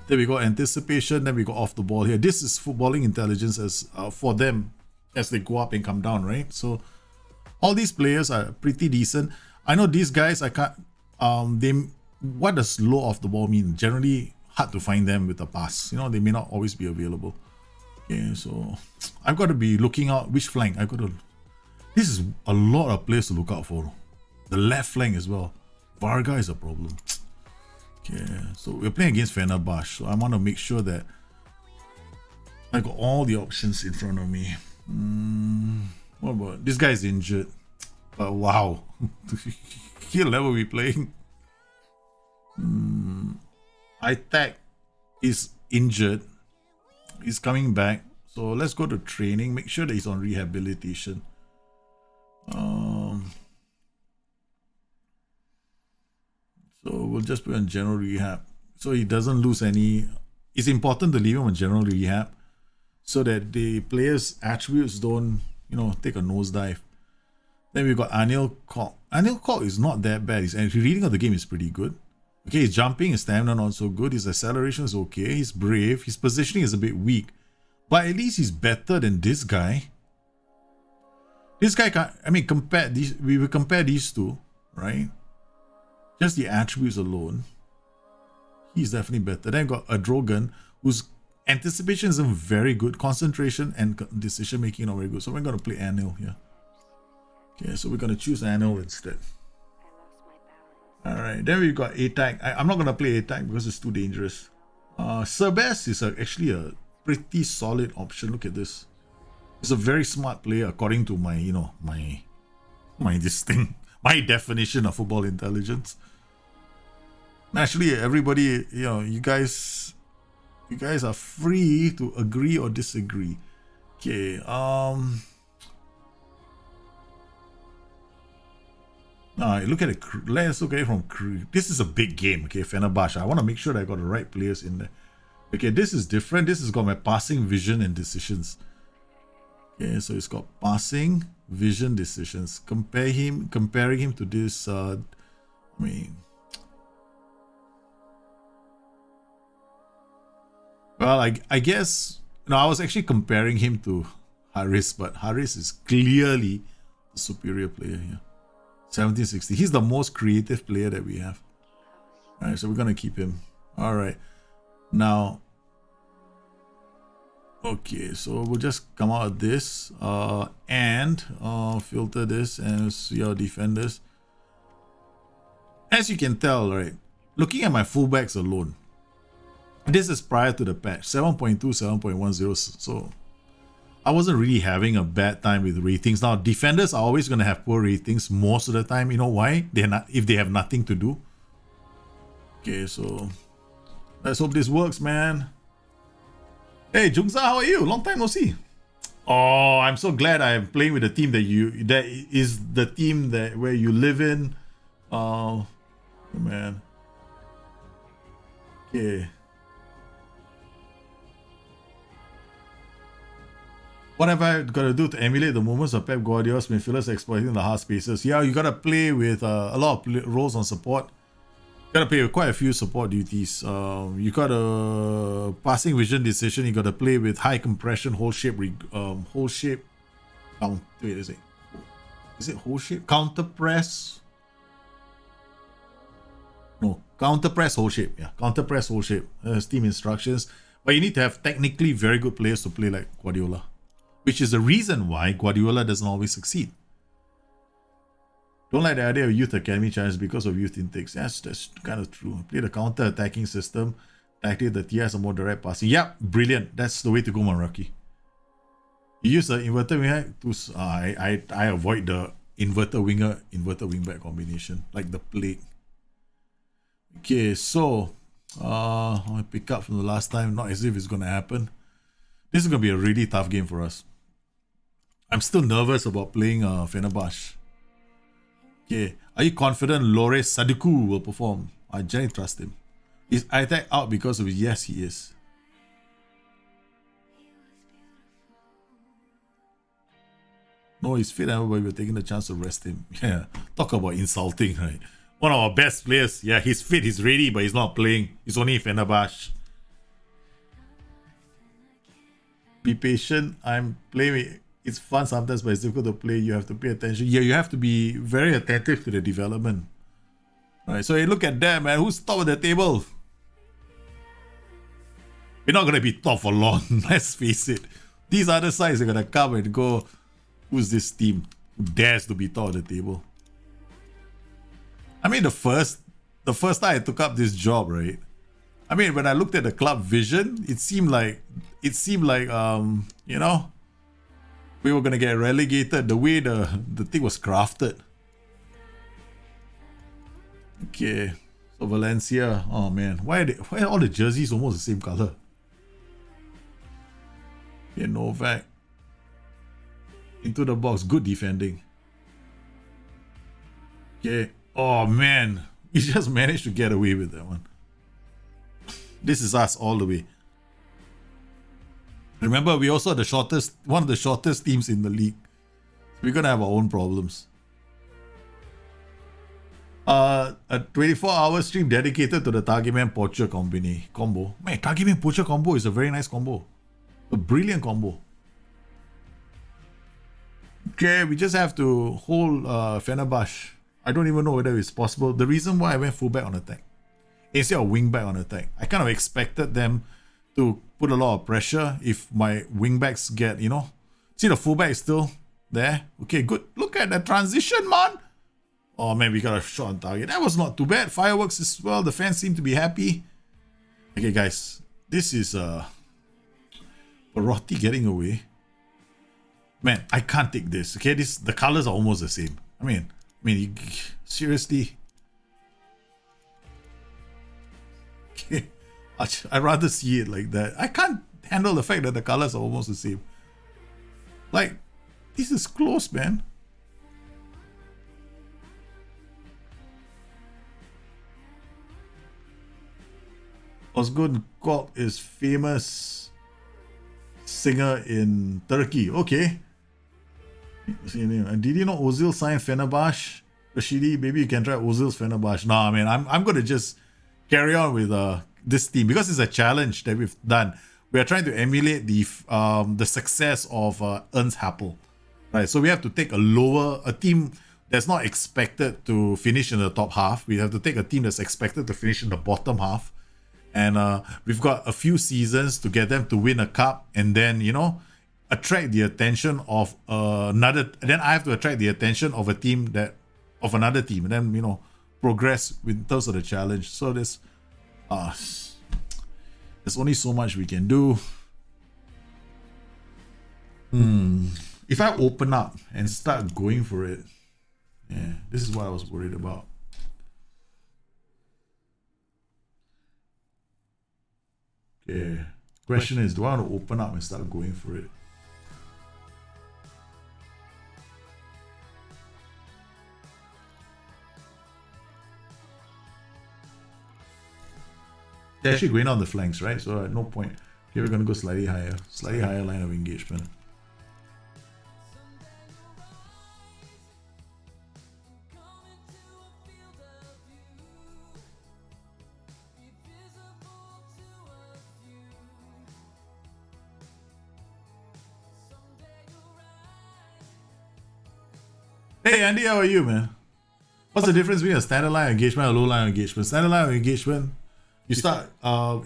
Then we got anticipation, then we got off the ball here. This is footballing intelligence as for them as they go up and come down, right? So all these players are pretty decent. I know these guys, I can't, what does low off the ball mean? Generally hard to find them with a pass. You know, they may not always be available. Okay, so I've got to be looking out which flank. This is a lot of players to look out for. The left flank as well. Varga is a problem. Okay, so we're playing against Fenerbahce, so I want to make sure that I got all the options in front of me. What about this guy's injured? But wow, what level we playing? Itak is injured. He's coming back, So let's go to training. Make sure that he's on rehabilitation. So we'll just put on general rehab. So he doesn't lose any. It's important to leave him on general rehab so that the player's attributes don't, take a nosedive. Then we've got Anil Kok. Anil Kok is not that bad. His reading of the game is pretty good. Okay, his jumping, his stamina not so good. His acceleration is okay. He's brave. His positioning is a bit weak. But at least he's better than this guy. This guy can't, we will compare these two, right? Just the attributes alone. He's definitely better. Then we've got a Drogon, whose anticipation isn't very good. Concentration and decision making not very good. So we're going to play Anil here. Okay, so we're going to choose Anil instead. Alright, then we've got A-Tag. I'm not going to play A-Tag because it's too dangerous. Serbest is actually a pretty solid option. Look at this. He's a very smart player according to my, my definition of football intelligence. Actually, everybody, you guys are free to agree or disagree. Okay, look at it. Let's look at it from this is a big game. Okay, Fenerbahce. I want to make sure that I got the right players in there. Okay, this is different. This has got my passing, vision, and decisions. Okay, so it's got passing, vision, decisions. Comparing him to this. Well, I guess I was actually comparing him to Haris, but Haris is clearly the superior player here. 1760. He's the most creative player that we have. All right, so we're gonna keep him. All right, now. Okay, so we'll just come out of this and filter this and see our defenders. As you can tell, right, looking at my fullbacks alone, this is prior to the patch 7.2, 7.10. So I wasn't really having a bad time with ratings. Now, defenders are always going to have poor ratings most of the time. You know why? They're not, if they have nothing to do. Okay, so let's hope this works, man. Hey, Jungza, how are you? Long time no see. Oh, I'm so glad I am playing with a team that is the team where you live in. Oh, man. Okay. What have I got to do to emulate the movements of Pep Guardiola's midfielders exploiting the hard spaces? Yeah, you got to play with a lot of roles on support. You got to play with quite a few support duties. You got a passing vision decision. You got to play with high compression, whole shape. Wait, is it whole shape? Counter press. No, counter press, whole shape. Yeah, counter press, whole shape. Team instructions. But you need to have technically very good players to play like Guardiola, which is the reason why Guardiola doesn't always succeed. Don't like the idea of youth academy challenge because of youth intakes. Yes, that's kind of true. Play the counter-attacking system. Activate the TS and more direct passing. Yep, brilliant. That's the way to go, Maraki. You use the inverted winger to... I avoid the inverted winger, inverted wingback combination. Like the plague. Okay, so... I'll pick up from the last time. Not as if it's going to happen. This is going to be a really tough game for us. I'm still nervous about playing Fenerbahce. Okay, are you confident Lore Saduku will perform? I generally trust him. Is Itek out because of his? Yes, he is. No, he's fit, but we're taking the chance to rest him. Yeah, talk about insulting, right? One of our best players. Yeah, he's fit, he's ready, but he's not playing. He's only Fenerbahce. Be patient. I'm playing. It's fun sometimes, but it's difficult to play. You have to pay attention. Yeah, you have to be very attentive to the development. All right, so hey, look at that, man. Who's top of the table? We're not going to be top for long. Let's face it. These other sides are going to come and go. Who's this team who dares to be top of the table? I mean, the first time I took up this job, right? I mean, when I looked at the club vision, it seemed like, you know, we were gonna get relegated the way the thing was crafted. Okay, so Valencia. Oh man, why are all the jerseys almost the same color? Okay, Novak. Into the box. Good defending. Okay. Oh, man. We just managed to get away with that one. This is us all the way. Remember, we also are the shortest, one of the shortest teams in the league. We're going to have our own problems. A 24-hour stream dedicated to the Targetman Poacher combo. Man, Targetman Poacher combo is a very nice combo. A brilliant combo. Okay, we just have to hold Fenerbahce. I don't even know whether it's possible. The reason why I went fullback on attack instead of wingback on attack, I kind of expected them to put a lot of pressure if my wingbacks get, you know. See, the fullback is still there. Okay, good. Look at the transition, man. Oh man, we got a shot on target. That was not too bad. Fireworks as well. The fans seem to be happy. Okay, guys. This is Perotti getting away. Man, I can't take this. Okay, the colors are almost the same. I mean, seriously. Okay. I'd rather see it like that. I can't handle the fact that the colors are almost the same. Like, this is close, man. Ozgun Kok is famous singer in Turkey. Okay. Did you know Ozil signed Fenerbahce? Rashidi, maybe you can try Ozil's Fenerbahce. Nah, man, I'm going to just carry on with this team because it's a challenge that we've done. We are trying to emulate the success of Ernst Happel. Right, so we have to take a team that's not expected to finish in the top half. We have to take a team that's expected to finish in the bottom half. And we've got a few seasons to get them to win a cup and then, you know, attract the attention of another. Then I have to attract the attention of another team and then, you know, progress in terms of the challenge. So there's only so much we can do. If I open up and start going for it, yeah, this is what I was worried about. Okay. Question is, do I want to open up and start going for it? They're actually going on the flanks, right? So at no point. Okay, we're going to go slightly higher line of engagement. Hey Andy, how are you, man? What's the difference between a standard line of engagement and a low line of engagement? Standard line of engagement, you start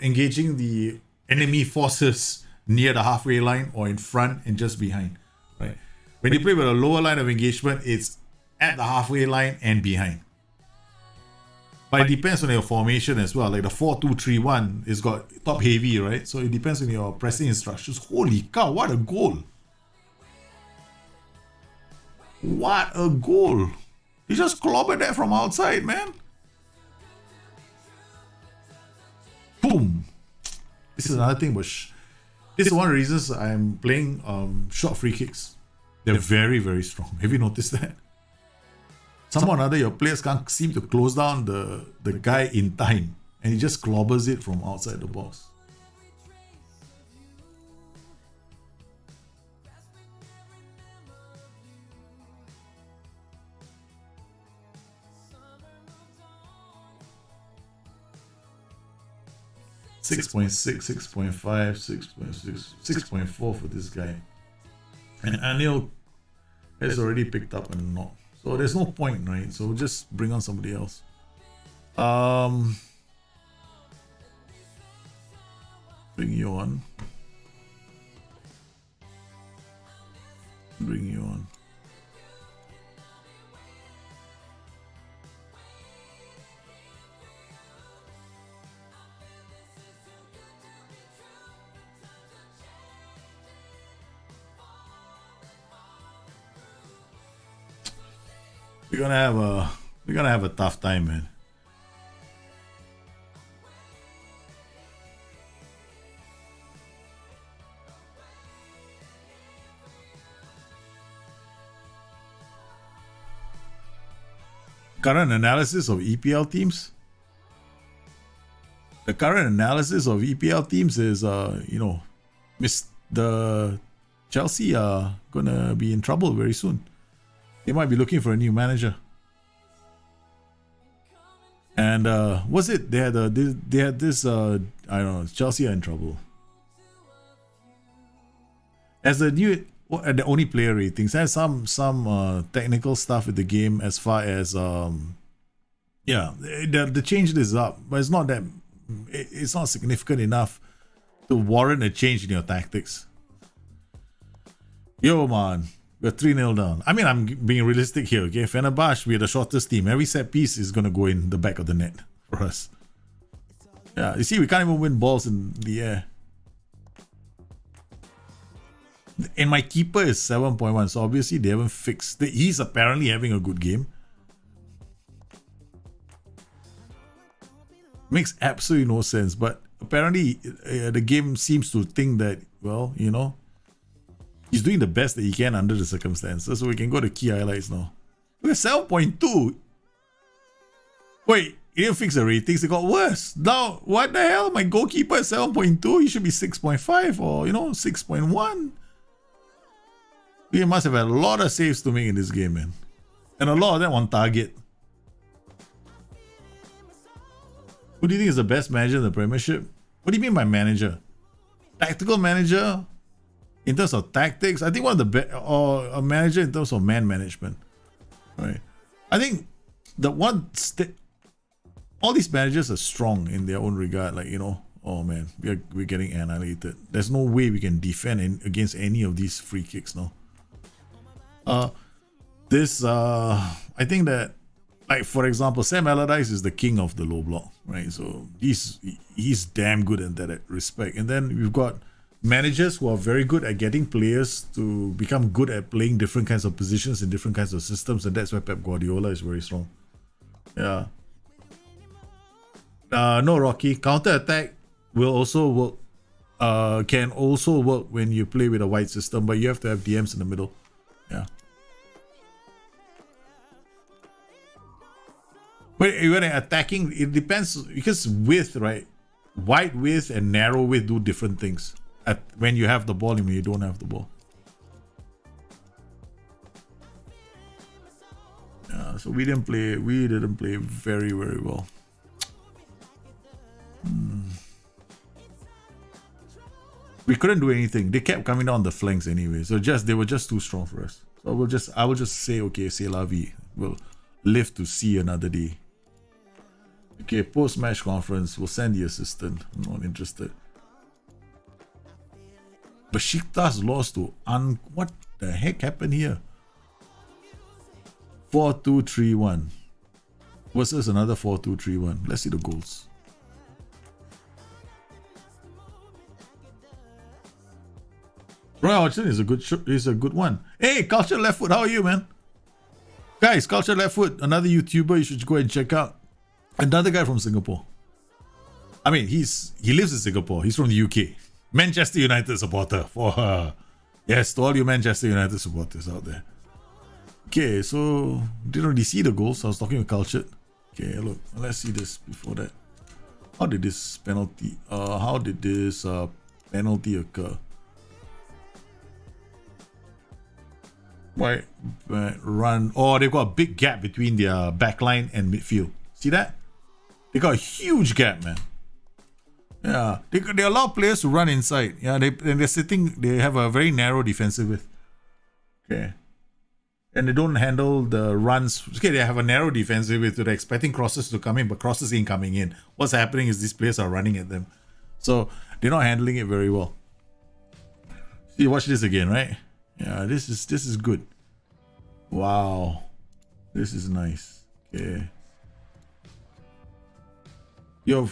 engaging the enemy forces near the halfway line or in front and just behind, right? When you play with a lower line of engagement, it's at the halfway line and behind. But it depends on your formation as well. Like the 4-2-3-1 is got top heavy, right? So it depends on your pressing instructions. Holy cow, what a goal! What a goal! He just clobbered that from outside, man. Boom! This is another thing, but this is one of the reasons I'm playing short free kicks. They're very, very strong. Have you noticed that? Somehow or another, your players can't seem to close down the guy in time, and he just clobbers it from outside the box. Six 6.5, 6.6, 6.4 for this guy. And Anil has already picked up a knock. So there's no point, right? So just bring on somebody else. Bring you on. Bring you on. We're gonna have a tough time, man. current analysis of EPL teams. The current analysis of EPL teams is, the Chelsea are gonna be in trouble very soon. They might be looking for a new manager. And was it they had this I don't know, Chelsea are in trouble. As the only player ratings, there's some technical stuff with the game as far as the change is up, but it's not significant enough to warrant a change in your tactics. Yo man, we're 3-0 down. I mean, I'm being realistic here, okay? Fenerbahce, we're the shortest team. Every set piece is gonna go in the back of the net for us. Yeah, you see, we can't even win balls in the air. And my keeper is 7.1, so obviously they haven't fixed. He's apparently having a good game. Makes absolutely no sense, but apparently the game seems to think that, well, he's doing the best that he can under the circumstances. So we can go to key highlights now. Look at 7.2. Wait, he didn't fix the ratings. It got worse. Now, what the hell? My goalkeeper is 7.2. He should be 6.5 or, 6.1. We must have had a lot of saves to make in this game, man. And a lot of them on target. Who do you think is the best manager in the Premiership? What do you mean by manager? Tactical manager? In terms of tactics? I think one of the best, or a manager in terms of man management. Right? I think all these managers are strong in their own regard. Like, oh man, we're getting annihilated. There's no way we can defend against any of these free kicks now. I think that, like, for example, Sam Allardyce is the king of the low block, right? So he's damn good in that respect. And then we've got managers who are very good at getting players to become good at playing different kinds of positions in different kinds of systems, and that's why Pep Guardiola is very strong. Yeah. No, Rocky. Counter-attack will also work. Can also work when you play with a wide system, but you have to have DMs in the middle. Yeah. But when attacking, it depends, because width, right? Wide width and narrow width do different things. When you have the ball and when you don't have the ball. Yeah, so we didn't play very, very well. We couldn't do anything. They kept coming down the flanks anyway. So they were just too strong for us. So I will just say, okay, c'est la vie. We'll live to see another day. Okay, post-match conference. We'll send the assistant. I'm not interested. Besiktas lost to what the heck happened here? 4-2-3-1 versus another 4-2-3-1. Let's see the goals. Roy Hodgson is a good one. Hey, Culture Left Foot, how are you, man? Guys, Culture Left Foot, another YouTuber you should go and check out. Another guy from Singapore. I mean, he lives in Singapore. He's from the UK. Manchester United supporter. Yes, to all you Manchester United supporters out there. Okay, so didn't really see the goals. I was talking with Culture. Okay, look, let's see this before that. How did this penalty occur? Why run? Oh, they've got a big gap between their backline and midfield. See that? They got a huge gap, man. Yeah, they allow players to run inside. Yeah, they have a very narrow defensive width. Okay. And they don't handle the runs. Okay, they have a narrow defensive width. They're expecting crosses to come in, but crosses ain't coming in. What's happening is these players are running at them. So they're not handling it very well. See, watch this again, right? Yeah, this is good. Wow. This is nice. Okay. You have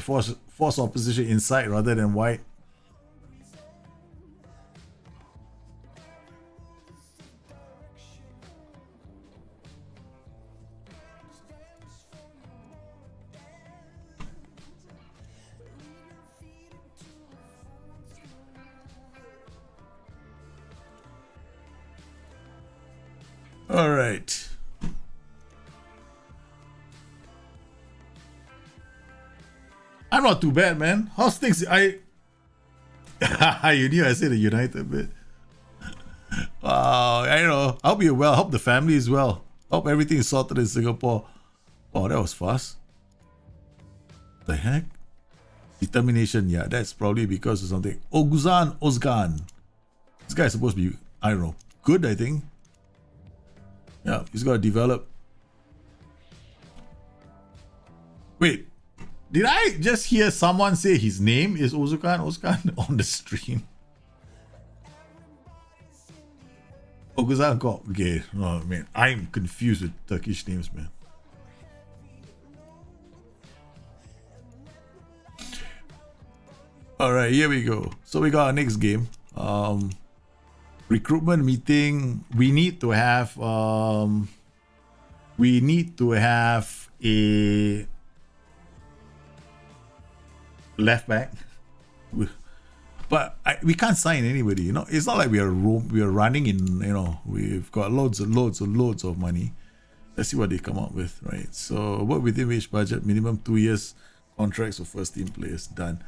force opposition inside rather than wide. All right. not too bad, man. How's things? You knew I said the United bit. I don't know. I hope you're well. Hope the family is well. Hope everything is sorted in Singapore. Oh, that was fast. The heck? Determination, yeah, that's probably because of something. Ozgan. This guy is supposed to be, I don't know, good, I think. Yeah, he's got to develop. Wait, did I just hear someone say his name is Ozgan on the stream? Ozgan, okay. Oh, man, I'm confused with Turkish names, man. All right, here we go. So we got our next game. Recruitment meeting. We need to have a left back. But we can't sign anybody, you know. It's not like we are running in, you know, we've got loads of money. Let's see what they come up with, right? So work within which budget, minimum 2 years contracts for first team players, done.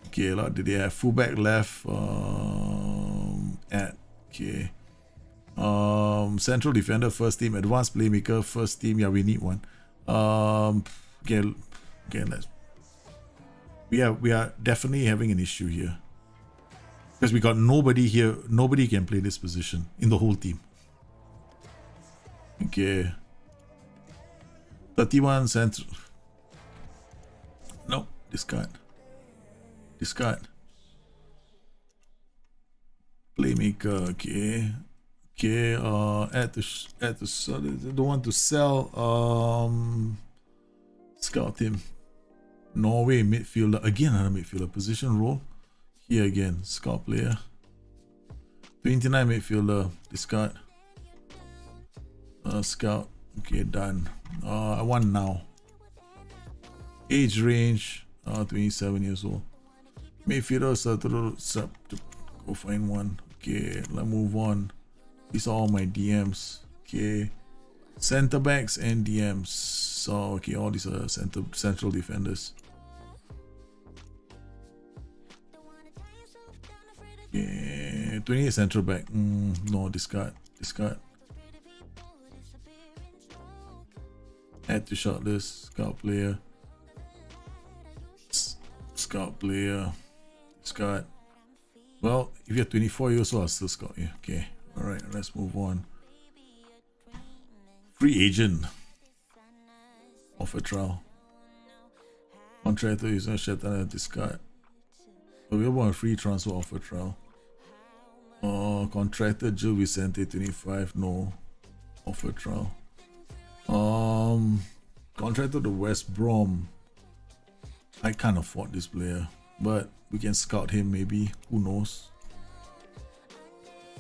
Okay, did they have fullback left? Central defender first team, advanced playmaker first team. Yeah, we need one. Okay, let's. We are definitely having an issue here because we got nobody here. Nobody can play this position in the whole team. Okay, 31 central. No, discard. Playmaker, okay. Add to sell. Don't want to sell. Scout him. Norway midfielder, again another midfielder. Position role here again. Scout player. 29 midfielder. Discard. Scout. Okay, done. I want now. Age range. 27 years old. Midfielder, go find one. Okay, let's move on. These are all my DMs. Okay, center backs and DMs. So okay, all these are central defenders. Okay, 28 central back. No, discard. Add to shortlist. Scout player. Scout. Well, if you're 24 years old, I'll still scout you. Okay. Alright, let's move on. Free agent. Offer trial. Contractor is not shut down, discard. Available on free transfer offer trial. Contractor Joe Vicente 25, no. Offer trial. Contractor to West Brom. I can't afford this player, but we can scout him maybe. Who knows?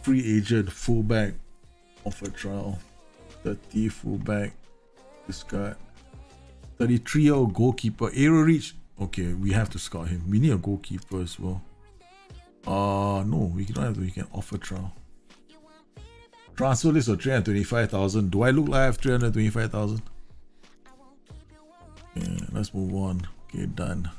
Free agent, fullback, offer trial. 30 fullback, discard. 33-year-old goalkeeper, aerial reach. Okay, we have to scout him. We need a goalkeeper as well. No, we don't have to. We can offer trial. Transfer list of 325,000. Do I look like I have 325,000? Yeah, let's move on. Okay, done.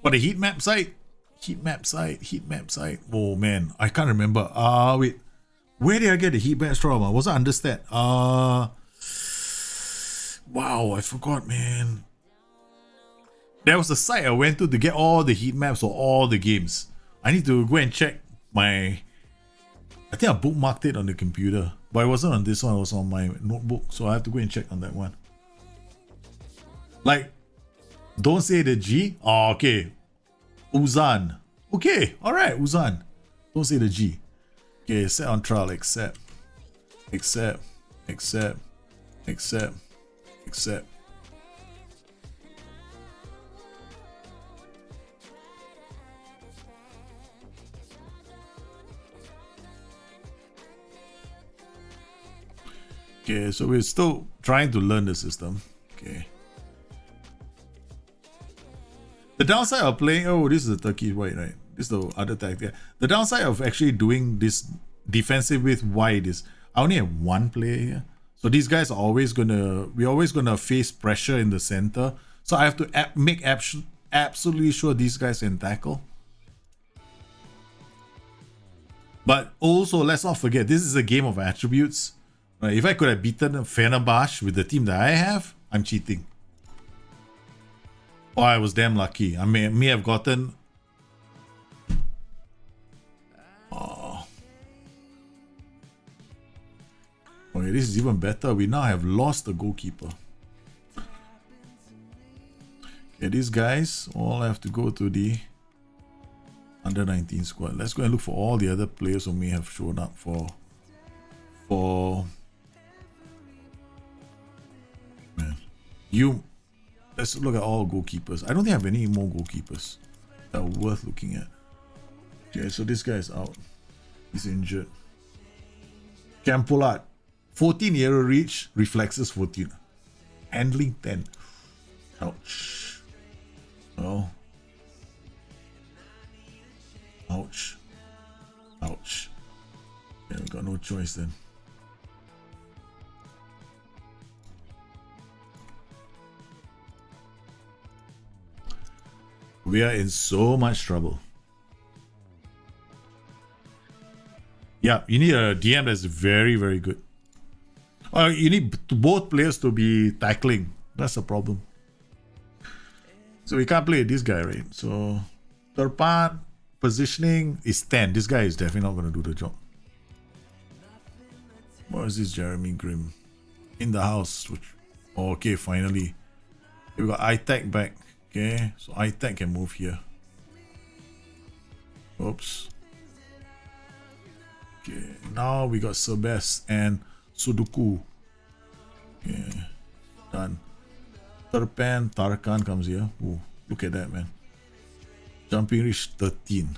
For the heat map site? Heat map site. Oh man, I can't remember. Wait. Where did I get the heat maps from? Was I understat? Wow, I forgot, man. There was a site I went to get all the heat maps for all the games. I need to go and check my... I think I bookmarked it on the computer, but it wasn't on this one, it was on my notebook, so I have to go and check on that one. Like, don't say the G. Oh, okay. Uzan. Okay, alright, Uzan. Don't say the G. Okay, set on trial, accept. Okay, so we're still trying to learn the system. Okay. The downside of playing, oh, this is the Turkey white, right? This is the other tactic. The downside of actually doing this defensive width wide is I only have one player here. So these guys are always we're always gonna face pressure in the center. So I have to make absolutely sure these guys can tackle. But also, let's not forget, this is a game of attributes. Right? If I could have beaten Fenerbahce with the team that I have, I'm cheating. Or I was damn lucky. I may have gotten... Oh. Okay, this is even better. We now have lost the goalkeeper. Okay, these guys all have to go to the under 19 squad. Let's go and look for all the other players who may have shown up for man. Let's look at all goalkeepers. I don't think I have any more goalkeepers that are worth looking at. Okay, so this guy is out. He's injured. Campolat, 14 error reach, reflexes 14. Handling 10. Ouch. Oh. Ouch. Ouch. Yeah, we got no choice then. We are in so much trouble. Yeah, you need a DM that's very, very good. Or you need both players to be tackling. That's the problem. So we can't play this guy, right? So Terpan positioning is 10. This guy is definitely not going to do the job. What is this Jeremy Grimm? In the house. Oh, okay, finally. We got iTech back. Okay, so iTech can move here. Oops. Okay, now we got Sebes and Sudoku. Okay, done. Terpan, Tarkan comes here. Ooh, look at that, man. Jumping reach 13.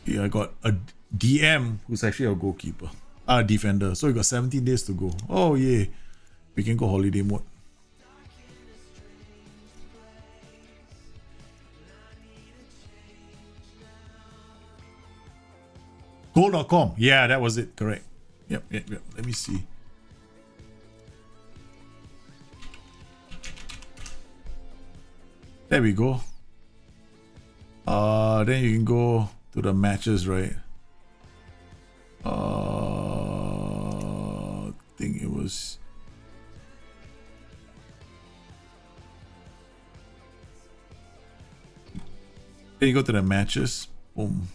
Okay, I got a DM who's actually a goalkeeper. Defender. So we got 17 days to go. Oh, yeah. We can go holiday mode. Goal.com. Yeah, that was it. Correct. Yep. Let me see. There we go. Then you can go to the matches, right? I think it was... Then you go to the matches. Boom.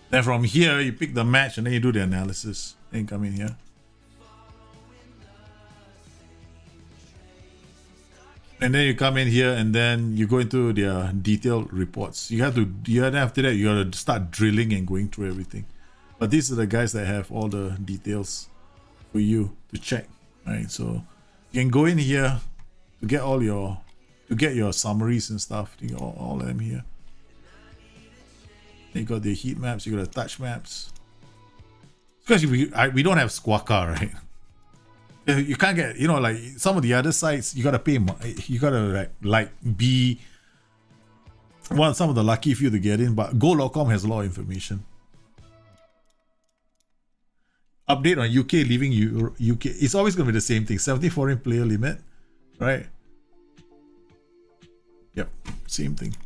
Then from here, you pick the match and then you do the analysis. Then you come in here. And then you come in here and then you go into their detailed reports. After that, you gotta start drilling and going through everything. But these are the guys that have all the details for you to check. Right? So you can go in here to get all your summaries and stuff. You got all of them here. You got the heat maps, you got the touch maps. Because we don't have Squawka, right? You can't get, like some of the other sites, you gotta pay. You gotta be some of the lucky few to get in. But Go.com has a lot of information. Update on UK leaving UK. It's always gonna be the same thing. 70 foreign player limit, right? Yep, same thing.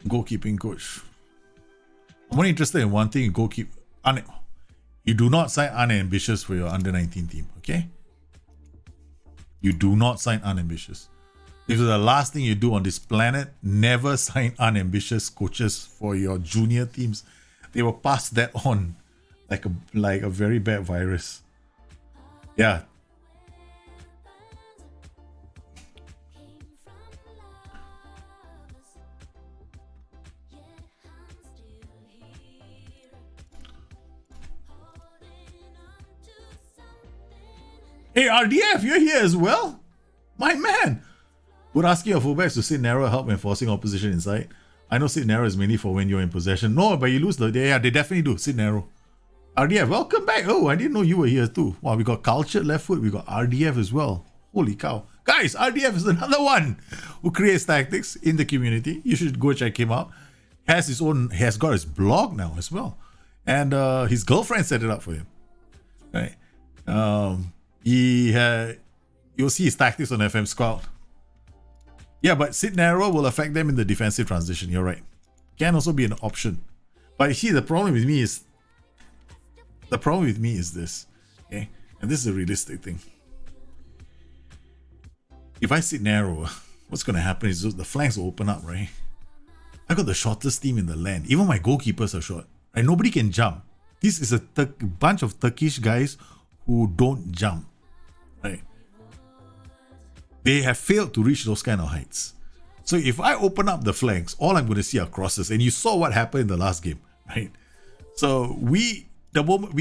Goalkeeping coach. I'm only interested in one thing. You do not sign unambitious for your under 19 team, okay? You do not sign unambitious. If it's the last thing you do on this planet, never sign unambitious coaches for your junior teams. They will pass that on like a very bad virus. Yeah. Hey, RDF, you're here as well? My man! Would asking your fullbacks to sit narrow help when forcing opposition inside? I know sit narrow is mainly for when you're in possession. No, but you lose the... Yeah, they definitely do. Sit narrow. RDF, welcome back. Oh, I didn't know you were here too. Wow, we got cultured left foot. We got RDF as well. Holy cow. Guys, RDF is another one who creates tactics in the community. You should go check him out. He has got his blog now as well. And his girlfriend set it up for him. Right. You'll see his tactics on FM Scout. Yeah, but sit narrow will affect them in the defensive transition. You're right. Can also be an option. But see, the problem with me is this. Okay. And this is a realistic thing. If I sit narrow, what's going to happen is the flanks will open up, right? I got the shortest team in the land. Even my goalkeepers are short. Right? Nobody can jump. This is a bunch of Turkish guys who don't jump. Right? They have failed to reach those kind of heights. So if I open up the flanks, all I'm going to see are crosses. And you saw what happened in the last game, right? So we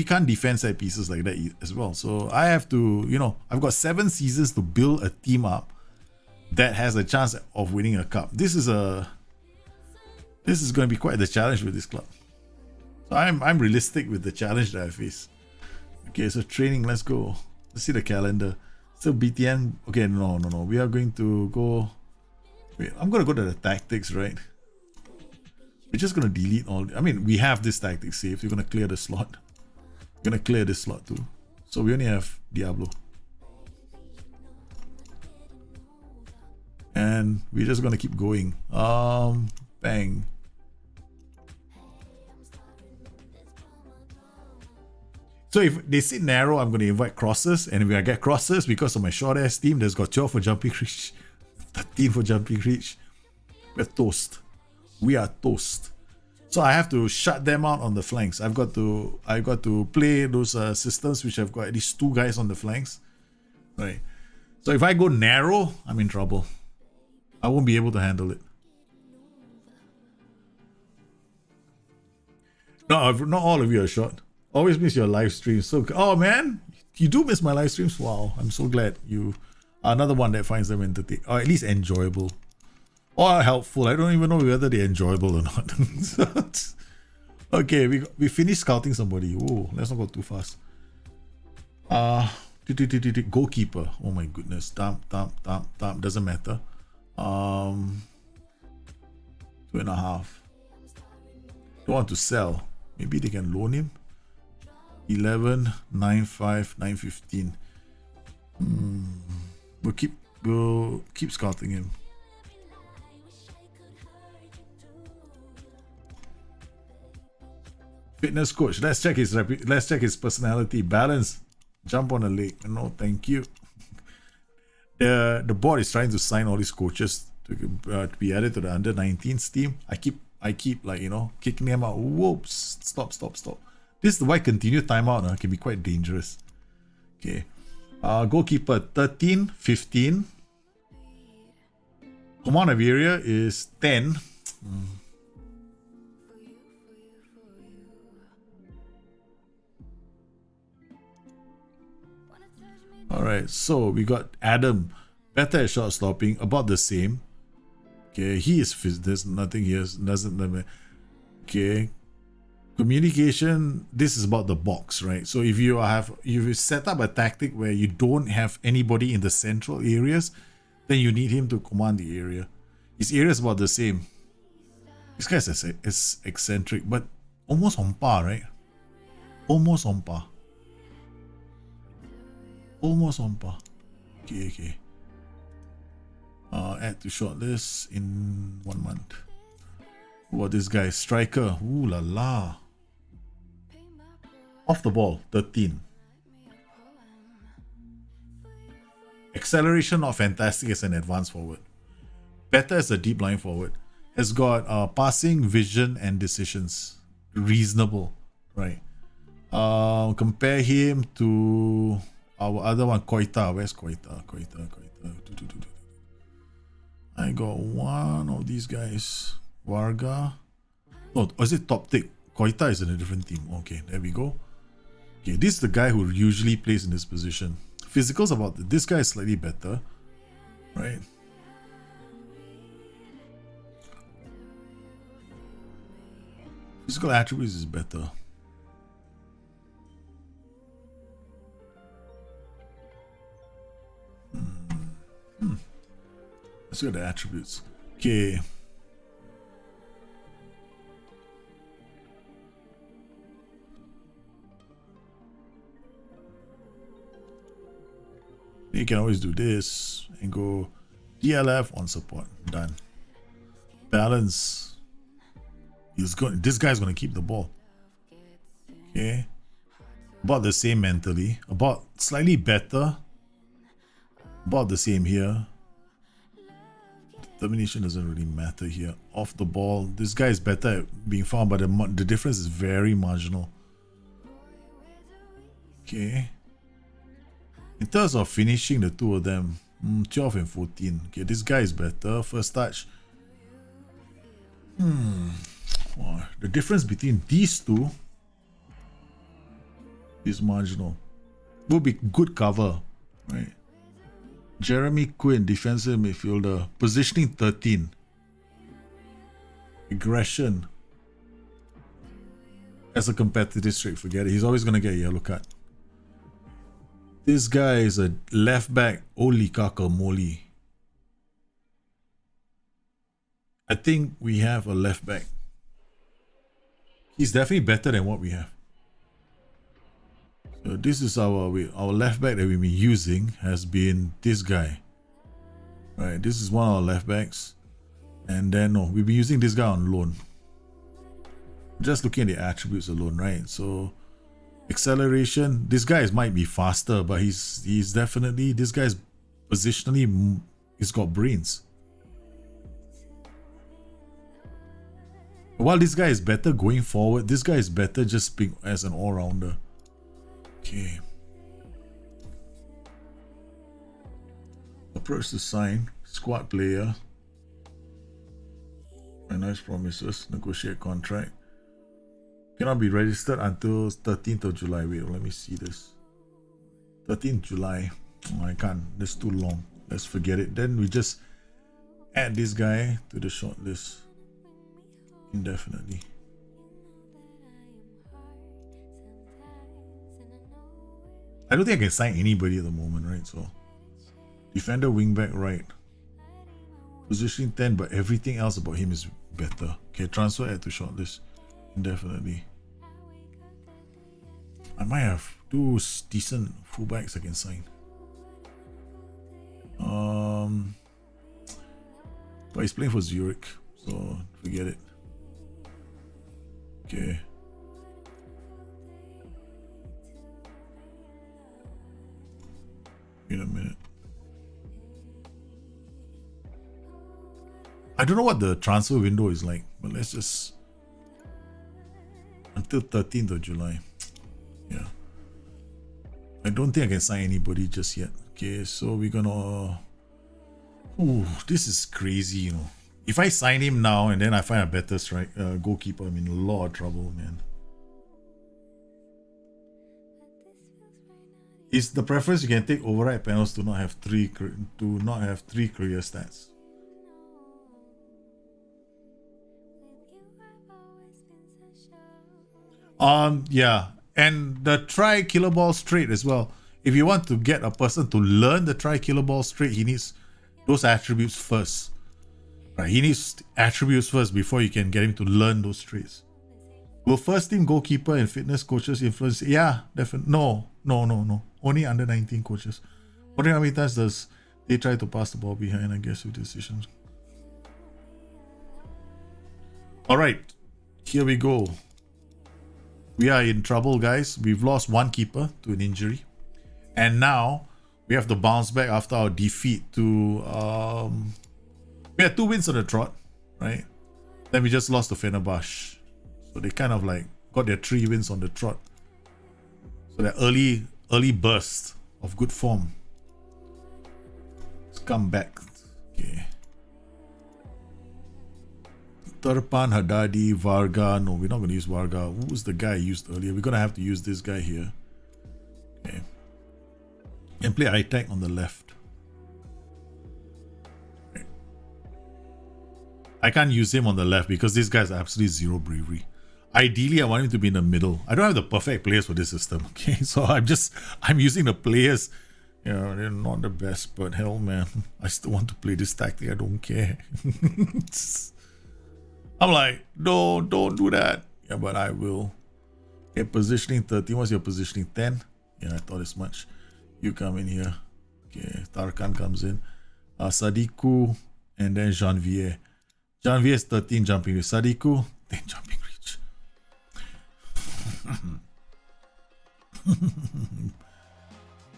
can't defend set pieces like that as well. So I have to, I've got 7 seasons to build a team up that has a chance of winning a cup. This is going to be quite the challenge with this club. So I'm realistic with the challenge that I face. Okay, so training, let's go. Let's see the calendar. So BTN, okay, no. We are going to go. Wait, I'm going to go to the tactics, right? We're just going to delete all. I mean, we have this tactic saved. We're going to clear the slot. We're going to clear this slot too. So we only have Diablo. And we're just going to keep going. Bang. So if they sit narrow, I'm going to invite crosses. And if I get crosses, because of my short ass team, there's got 12 for jumping reach, 13 for jumping reach. We're toast. We are toast. So I have to shut them out on the flanks. I've got to play those systems which have got at least 2 guys on the flanks. Right. So if I go narrow, I'm in trouble. I won't be able to handle it. No, not all of you are short. Always miss your live streams. So, oh man, you do miss my live streams? Wow, I'm so glad you are another one that finds them entertaining, or at least enjoyable, or helpful. I don't even know whether they're enjoyable or not. Okay, we finished scouting somebody. Whoa, let's not go too fast. Goalkeeper. Oh my goodness. Damp. Doesn't matter. 2.5. Don't want to sell. Maybe they can loan him. 11, 9, 5, 9, 15. We'll keep scouting him. Fitness coach. Let's check his personality. Balance. Jump on a leg. No, thank you. The board is trying to sign all these coaches to be added to the under 19s team. I keep kicking them out. Whoops! Stop. This is why continued timeout can be quite dangerous. Okay. Goalkeeper 13, 15. Command of area is 10. Alright, so we got Adam. Better at shot stopping, about the same. Okay, there's nothing here. Doesn't. Okay. Communication, this is about the box, right? So if you set up a tactic where you don't have anybody in the central areas, then you need him to command the area. His area is about the same. This guy is eccentric, but almost on par, right? Almost on par. Okay. Add to shortlist in 1 month. What this guy? Striker. Ooh la la. Off the ball, 13. Acceleration, not fantastic as an advanced forward. Better as a deep line forward. Has got passing, vision, and decisions. Reasonable, right? Compare him to our other one, Koita. Where's Koita? I got one of these guys. Varga. Oh, is it top tick? Koita is in a different team. Okay, there we go. Okay, this is the guy who usually plays in this position. Physicals this guy is slightly better, right? Physical attributes is better. Let's look at the attributes. Okay. You can always do this and go DLF on support. Done. Balance. This guy's gonna keep the ball. Okay. About the same mentally. About slightly better. About the same here. Determination doesn't really matter here. Off the ball. This guy is better at being found, but the difference is very marginal. Okay. In terms of finishing the two of them, 12 and 14. Okay, this guy is better. First touch. Wow. The difference between these two is marginal. Would be good cover, right? Jeremy Quinn, defensive midfielder, positioning 13. Aggression. As a competitive streak, forget it. He's always gonna get a yellow card. This guy is a left back. Holy guacamole. I think we have a left back. He's definitely better than what we have. So this is our left back that we've been using has been this guy. Right, this is one of our left backs. And then we've been using this guy on loan. Just looking at the attributes alone, right? So acceleration, this guy might be faster, but he's definitely, this guy's positionally, he's got brains. While this guy is better going forward, this guy is better just being as an all-rounder. Okay. Approach to sign, squad player. Nice promises, negotiate contract. Cannot be registered until 13th of July. Wait, let me see this. 13th July. Oh, I can't. That's too long. Let's forget it. Then we just add this guy to the short list indefinitely. I don't think I can sign anybody at the moment, right? So defender, wingback, right. Positioning 10, but everything else about him is better. Okay, transfer add to shortlist indefinitely. I might have two decent fullbacks I can sign. But he's playing for Zurich, so forget it. Okay. Wait a minute. I don't know what the transfer window is like, but let's just until 13th of July. Yeah. I don't think I can sign anybody just yet. Okay, so we're gonna. Ooh, this is crazy, you know. If I sign him now and then I find a better goalkeeper, I'm in a lot of trouble, man. Is the preference you can take override panels to not have three career stats? Yeah, and the try killer ball straight as well. If you want to get a person to learn the try killer ball straight, he needs those attributes first. Right, he needs attributes first before you can get him to learn those traits. Will first team goalkeeper and fitness coaches influence? Yeah, definitely. No. Only under 19 coaches. Wondering how many times does they try to pass the ball behind, I guess, with decisions. Alright, here we go. We are in trouble, guys. We've lost one keeper to an injury. And now we have to bounce back after our defeat to we had 2 wins on the trot, right? Then we just lost to Fenerbahce. So they kind of like got their 3 wins on the trot. So that early burst of good form. Let's come back. Okay. Turpan, Haddadi, Varga. No, we're not going to use Varga. Who was the guy I used earlier? We're going to have to use this guy here. Okay. And play I-Tech on the left. Okay. I can't use him on the left because this guy's absolutely zero bravery. Ideally, I want him to be in the middle. I don't have the perfect players for this system. Okay, so I'm using the players Yeah, they're not the best, but hell, man, I still want to play this tactic. I don't care. I'm like, no, don't do that. Yeah, but I will. Okay, positioning 13. What's your positioning? 10? Yeah, I thought as much. You come in here. Okay, Tarkan comes in. Sadiku and then Janvier. Janvier is 13 jumping reach. Sadiku, 10 jumping reach.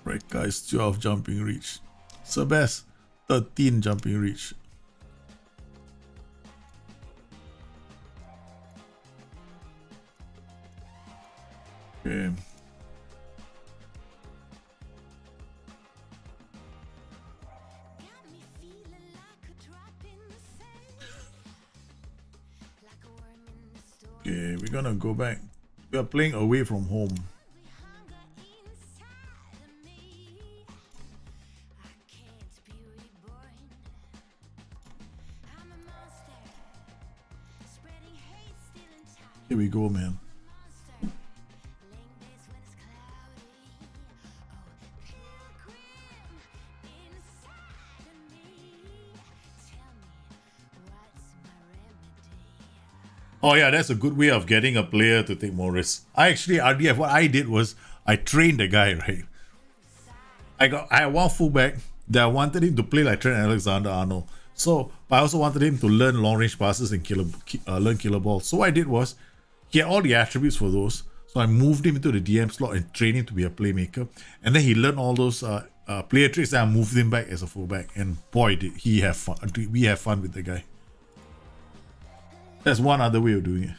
Right, guys, 12 jumping reach. Sebas, 13 jumping reach. Okay. Okay, we're gonna go back. We are playing away from home. Here we go, man. Oh yeah, that's a good way of getting a player to take more risks. I actually, RDF, what I did was I trained the guy, right? I had one fullback that I wanted him to play like Trent Alexander-Arnold. So, but I also wanted him to learn long range passes and learn killer balls. So what I did was, he had all the attributes for those. So I moved him into the DM slot and trained him to be a playmaker. And then he learned all those player traits, and I moved him back as a fullback. And boy, did he have fun. We have fun with the guy. That's one other way of doing it.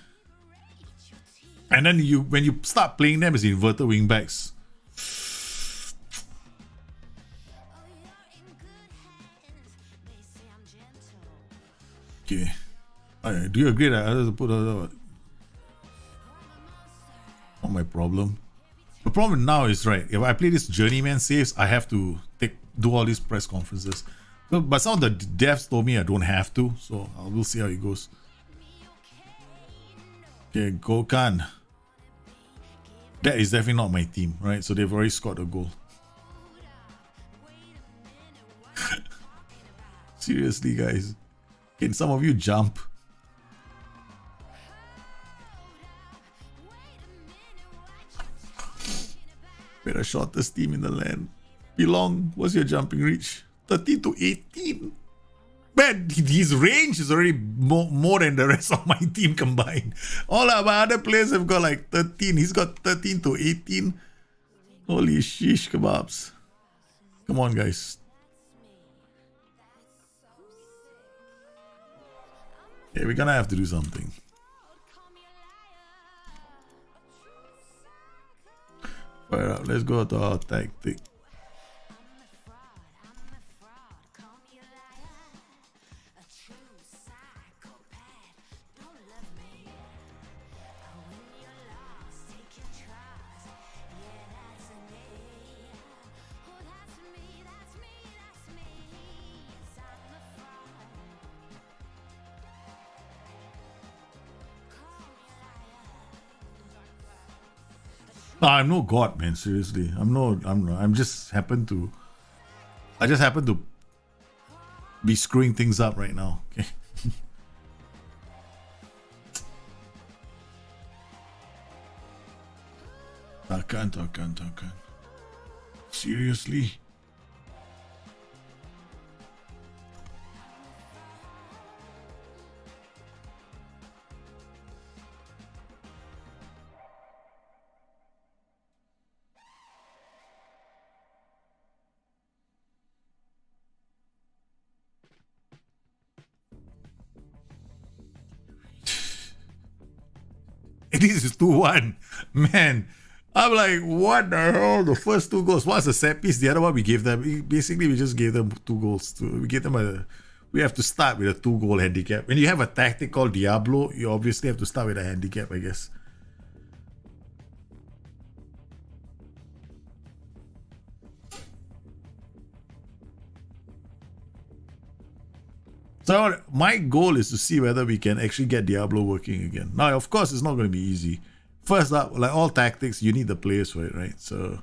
And then when you start playing them as inverted wingbacks, okay. Do you agree that I have to put not my problem? The problem now is, right, if I play this journeyman saves, I have to do all these press conferences. But some of the devs told me I don't have to, so we'll see how it goes. Okay, Gokhan. That is definitely not my team, right? So they've already scored a goal. Seriously, guys. Can some of you jump? We're the shortest team in the land. Belong, what's your jumping reach? 13 to 18. Man, his range is already more than the rest of my team combined. All of my other players have got like 13. He's got 13 to 18. Holy shish kebabs. Come on, guys. Yeah, we're gonna have to do something. Fire up. Let's go to our tactic. No, I'm no god, man. Seriously, I just happen to be screwing things up right now. Okay. Takan. Seriously. This is 2-1. Man, I'm like, what the hell? The first two goals. One's a set piece, the other one we gave them. Basically, we just gave them 2 goals. We have to start with a 2-goal handicap. When you have a tactic called Diablo, you obviously have to start with a handicap, I guess. So my goal is to see whether we can actually get Diablo working again. Now, of course, it's not going to be easy. First up, like all tactics, you need the players for it, right? So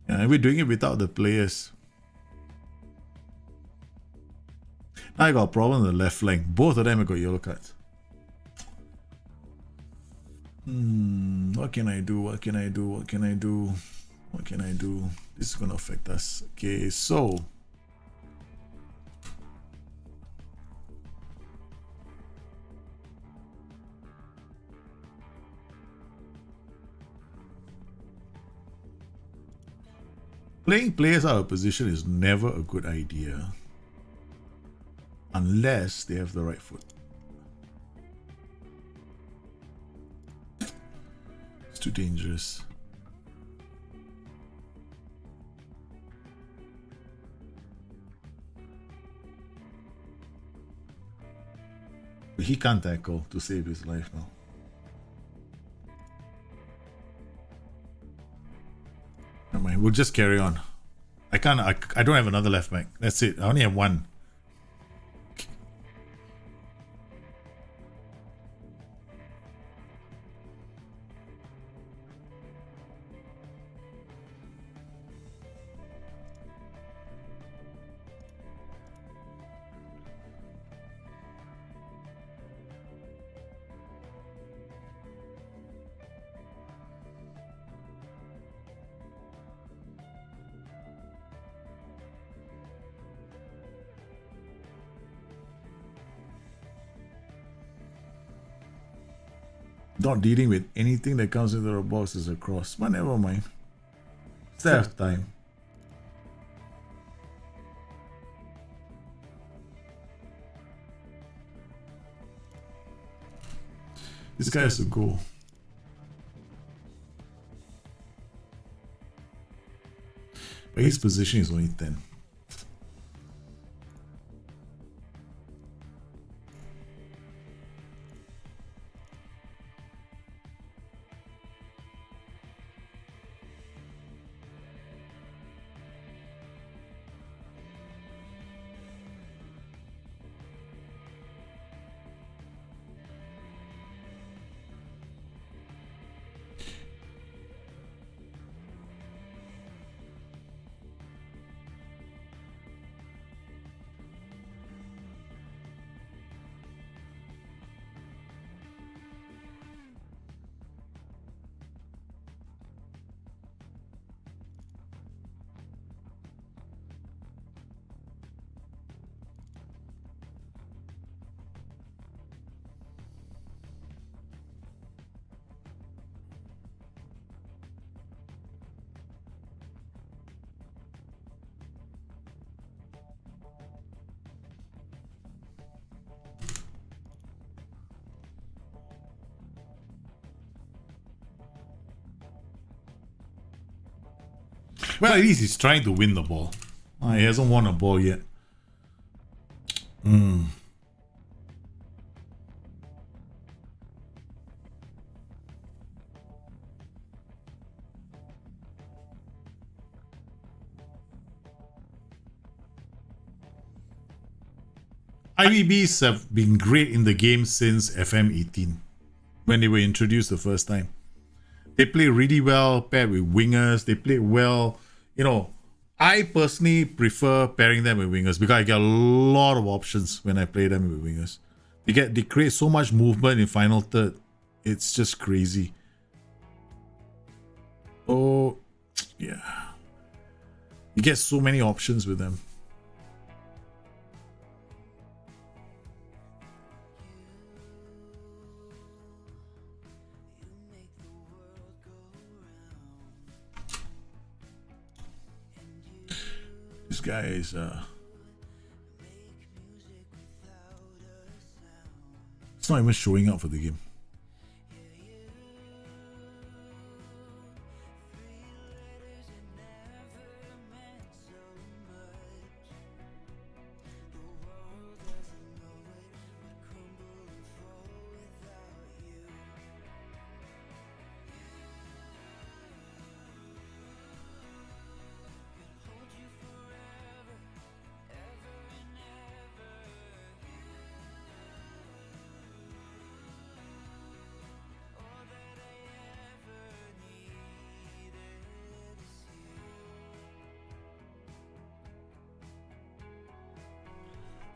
And we're doing it without the players. Now I got a problem with the left flank. Both of them have got yellow cards. What can I do? What can I do? What can I do? What can I do? This is going to affect us. Okay, so playing players out of position is never a good idea unless they have the right foot. It's too dangerous. He can't tackle to save his life now. Never mind, we'll just carry on. I don't have another left back. That's it. I only have one. Not dealing with anything that comes into the box is a cross, but never mind. Still have time. This guy has to go. But his position is only 10. Well, at least he's trying to win the ball. He hasn't won a ball yet. IVBs have been great in the game since FM18, when they were introduced the first time. They play really well paired with wingers. They play well. You know, I personally prefer pairing them with wingers because I get a lot of options when I play them with wingers. They create so much movement in final third. It's just crazy. Oh, yeah. You get so many options with them. This guy is it's not even showing up for the game.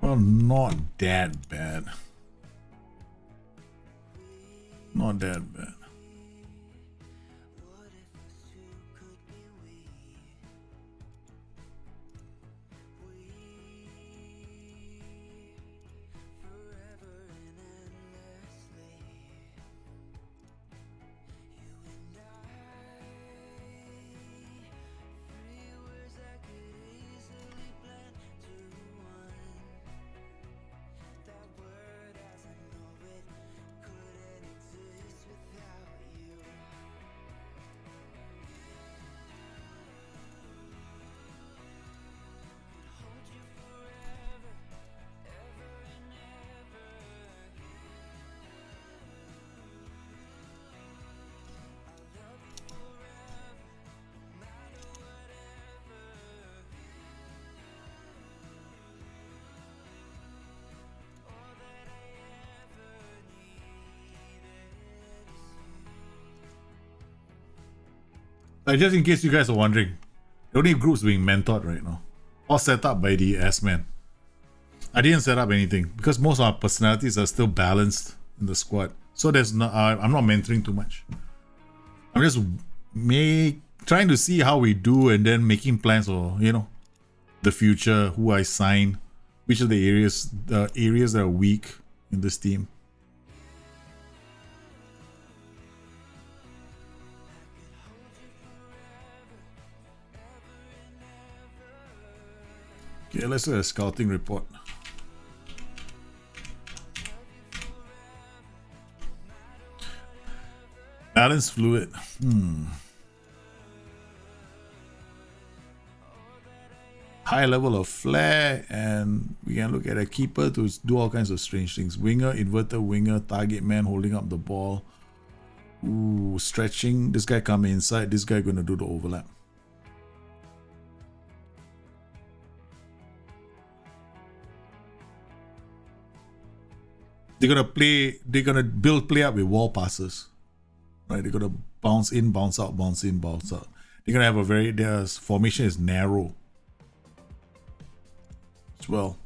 Well, not that bad. Not that bad. Just in case you guys are wondering, the only groups being mentored right now, all set up by the S-Man. I didn't set up anything because most of our personalities are still balanced in the squad. So there's no, I'm not mentoring too much. I'm just trying to see how we do and then making plans for, you know, the future, who I sign, which of the areas that are weak in this team. Okay, let's do a scouting report. Balance fluid. High level of flair, and we can look at a keeper to do all kinds of strange things. Winger, inverted winger, target man holding up the ball. Ooh, stretching. This guy coming inside. This guy gonna do the overlap. They're gonna build play up with wall passes. Right? They're gonna bounce in, bounce out, bounce in, bounce out. They're gonna have their formation is narrow as well.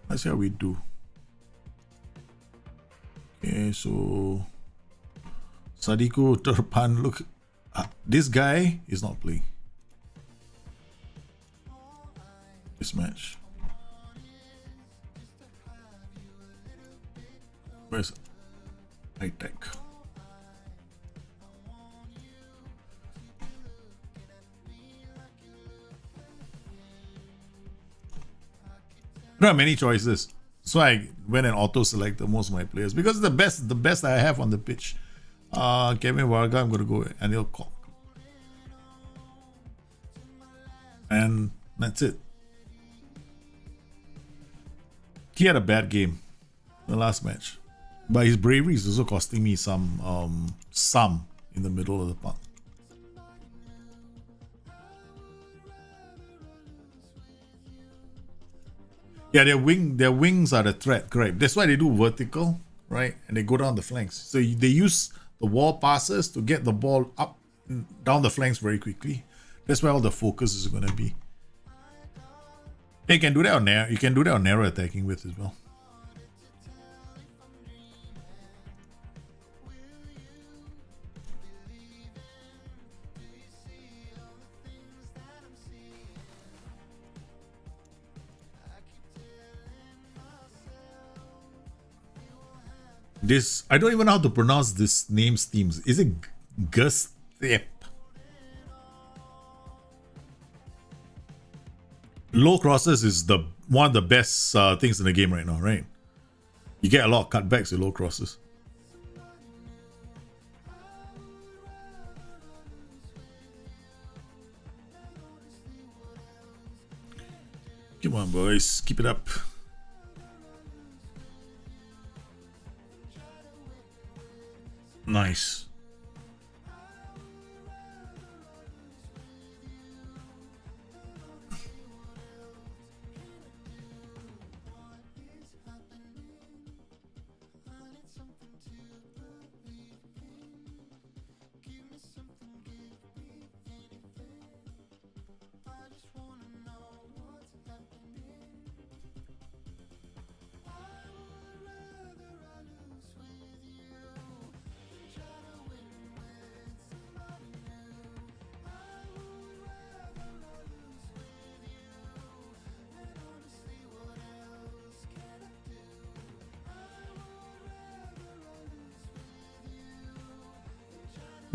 Let's see how we do. Okay, so Sadiku Turpan, look, this guy is not playing this match. Where's high tech? There are many choices, so I went and auto selected most of my players because it's the best I have on the pitch. Kevin Varga, I'm gonna go Anil Kok, and that's it. He had a bad game the last match, but his bravery is also costing me some in the middle of the park. Yeah, their wings are the threat, correct. That's why they do vertical, right? And they go down the flanks. So they use the wall passes to get the ball up down the flanks very quickly. That's where all the focus is going to be. You can do that on narrow. You can do that on narrow attacking with as well. This, I don't even know how to pronounce this name's teams. Is it Gustep? Low crosses is one of the best things in the game right now, right? You get a lot of cutbacks with low crosses. Come on, boys, keep it up. Nice.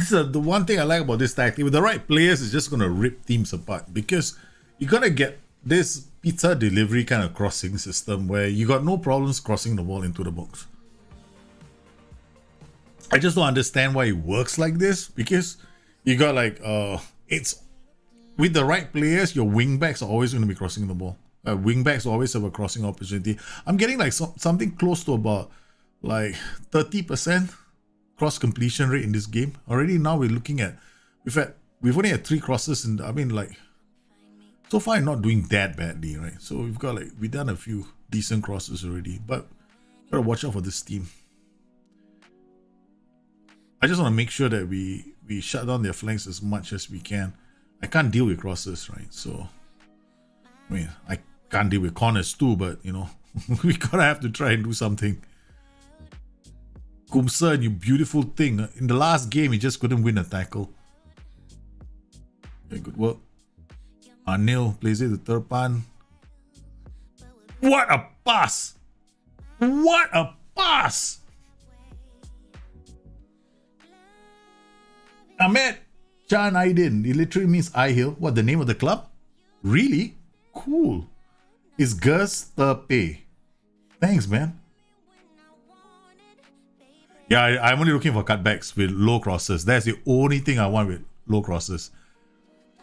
This is the one thing I like about this tactic. With the right players, it's just going to rip teams apart because you're going to get this pizza delivery kind of crossing system where you got no problems crossing the ball into the box. I just don't understand why it works like this, because you got like it's with the right players, your wingbacks are always going to be crossing the ball. Wingbacks always have a crossing opportunity. I'm getting like something close to about like 30% cross completion rate in this game. Already now we're looking at we've only had 3 crosses, and I mean, like, so far I'm not doing that badly, right? So we've done a few decent crosses already, but gotta watch out for this team. I just want to make sure that we shut down their flanks as much as we can. I can't deal with crosses, right? So, I mean, I can't deal with corners too, but, you know, we gotta have to try and do something. Kumsan, you beautiful thing. In the last game, he just couldn't win a tackle. Very good work. Anil plays it to Turpan. What a pass! What a pass! Ahmed Chan Aidin. It literally means I Hill. What, the name of the club? Really? Cool. It's Gus Tepe. Thanks, man. Yeah, I'm only looking for cutbacks with low crosses. That's the only thing I want with low crosses.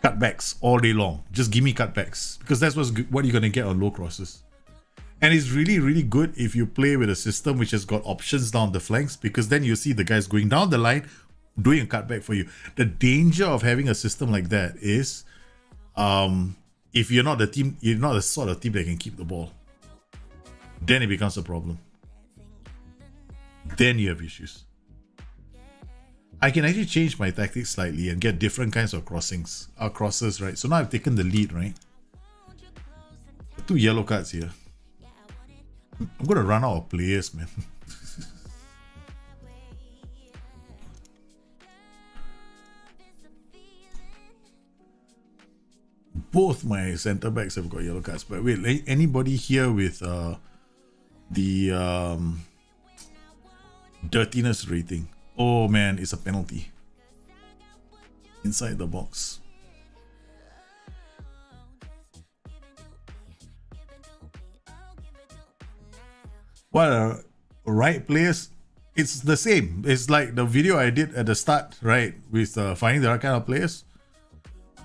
Cutbacks all day long. Just give me cutbacks, because that's what you're going to get on low crosses. And it's really, really good if you play with a system which has got options down the flanks, because then you see the guys going down the line doing a cutback for you. The danger of having a system like that is if you're not the sort of team that can keep the ball, then it becomes a problem. Then you have issues. I can actually change my tactics slightly and get different kinds of crosses, right? So now I've taken the lead, right? 2 yellow cards here. I'm gonna run out of players, man. Both my center backs have got yellow cards, but wait, anybody here with the dirtiness rating? Oh man, it's a penalty. Inside the box. What are right players? It's the same. It's like the video I did at the start, right? With finding the right kind of players.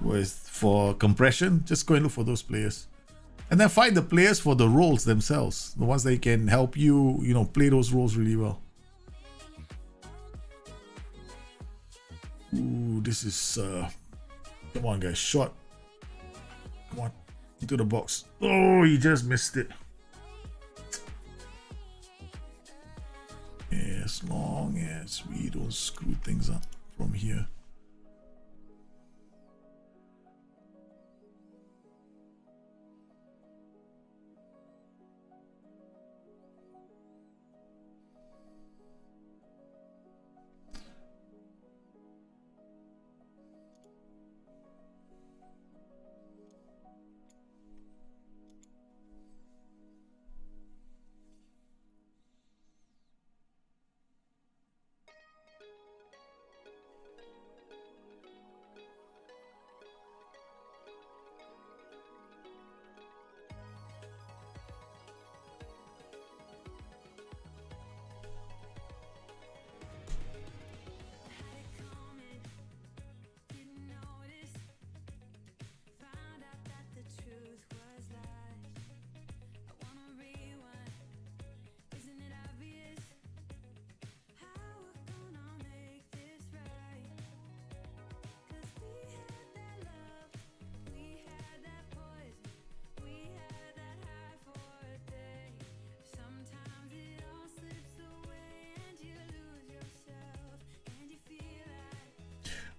With for compression, just go and look for those players. And then find the players for the roles themselves. The ones that can help you, you know, play those roles really well. Ooh, this is come on guys, shot. Come on, into the box. Oh, he just missed it. Yeah, as long as we don't screw things up from here.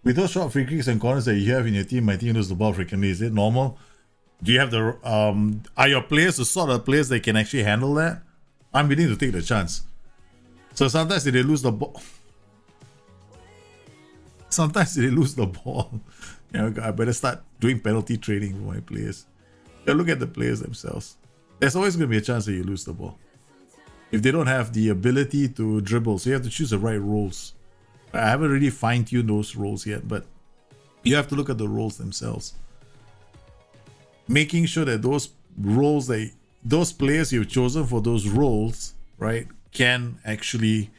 With those short free kicks and corners that you have in your team, my team loses the ball frequently. Is it normal? Do you have the are your players the sort of players that can actually handle that? I'm willing to take the chance. So sometimes if they lose the ball, you know, I better start doing penalty training for my players. Yeah, look at the players themselves. There's always going to be a chance that you lose the ball if they don't have the ability to dribble. So you have to choose the right roles. I haven't really fine-tuned those roles yet, but you have to look at the roles themselves. Making sure that those roles, those players you've chosen for those roles, right, can actually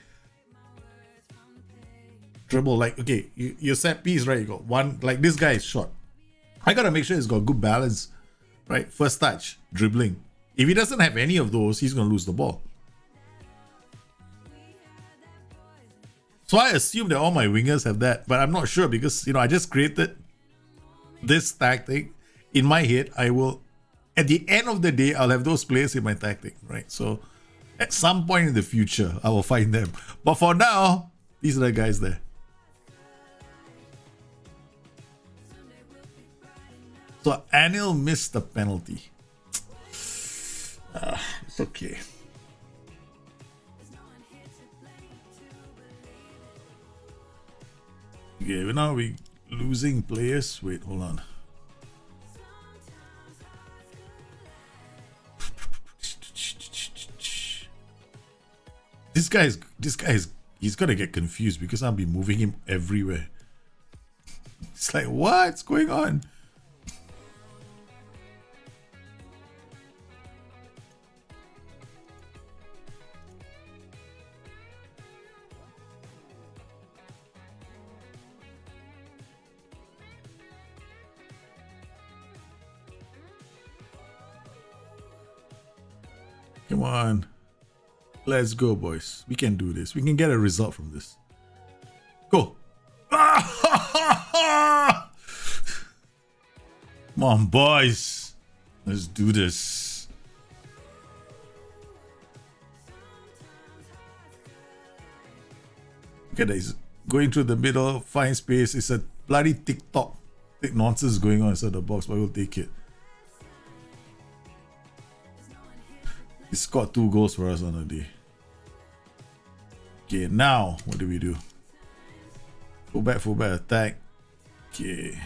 dribble. Like, okay, your set piece, right, you got one, like this guy is short. I gotta make sure he's got good balance, right? First touch, dribbling. If he doesn't have any of those, he's gonna lose the ball. So I assume that all my wingers have that, but I'm not sure because, I just created this tactic. In my head, I will, at the end of the day, I'll have those players in my tactic, right? So at some point in the future, I will find them. But for now, these are the guys there. So Anil missed the penalty. It's okay. Okay, now we losing players. Wait, hold on. This guy is, he's gonna get confused because I'll be moving him everywhere. It's like, what's going on? Come on. Let's go, boys. We can do this. We can get a result from this. Go. Come on, boys. Let's do this. Look at that. He's going through the middle, find space. It's a bloody TikTok nonsense going on inside the box, but we'll take it. He scored 2 goals for us on the day. Okay, now what do we do? Fullback attack. Okay.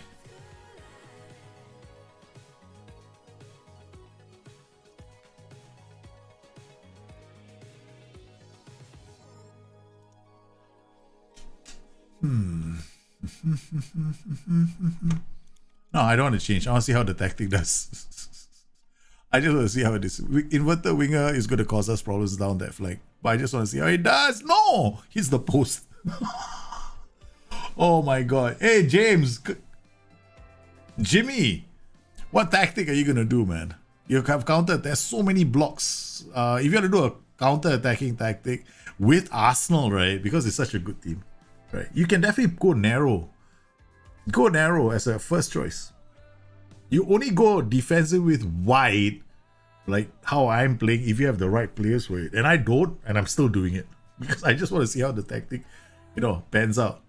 No, I don't want to change. I want to see how the tactic does. I just want to see how it is. Inverted winger is going to cause us problems down that flank. But I just want to see how it does. No! Hits the post. Oh my god. Hey, James. Jimmy. What tactic are you going to do, man? You have countered. There's so many blocks. If you want to do a counter-attacking tactic with Arsenal, right? Because it's such a good team, right? You can definitely go narrow. Go narrow as a first choice. You only go defensive with wide, like how I'm playing, if you have the right players for it. And I don't, and I'm still doing it. Because I just want to see how the tactic, pans out.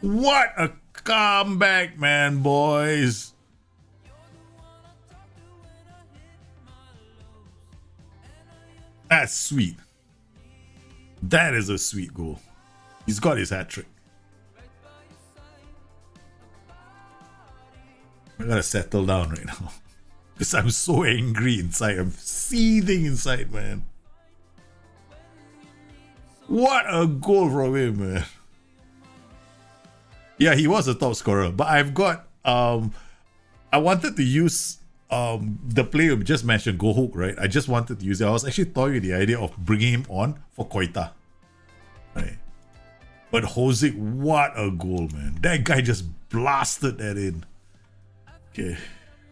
What a comeback, man, boys. That's sweet. That is a sweet goal. He's got his hat trick. I gotta settle down right now. Because I'm so angry inside. I'm seething inside, man. What a goal from him, man. Yeah, he was a top scorer. But I've got... I wanted to use the player we just mentioned, Go Hook, right? I just wanted to use it. I was actually toying with the idea of bringing him on for Koita. Right. But Hozik, what a goal, man. That guy just blasted that in. Okay.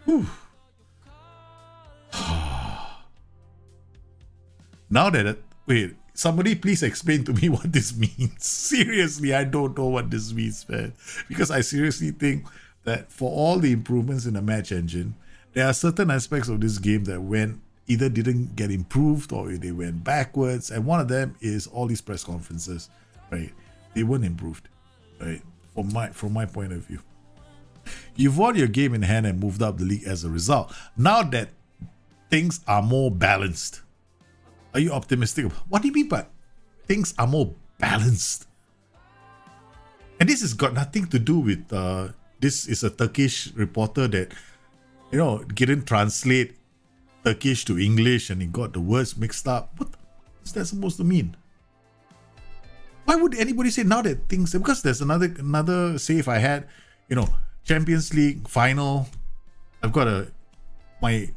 Whew. Now that... Wait, somebody please explain to me what this means. Seriously, I don't know what this means, man. Because I seriously think that for all the improvements in the match engine, there are certain aspects of this game that either didn't get improved or they went backwards. And one of them is all these press conferences, right? They weren't improved, right? From my point of view. You've won your game in hand and moved up the league as a result. Now that things are more balanced, are you optimistic? What do you mean by things are more balanced? And this has got nothing to do with, this is a Turkish reporter that, didn't translate Turkish to English and he got the words mixed up. What is that supposed to mean? Why would anybody say now that things, because there's another save I had, Champions League final. I've got my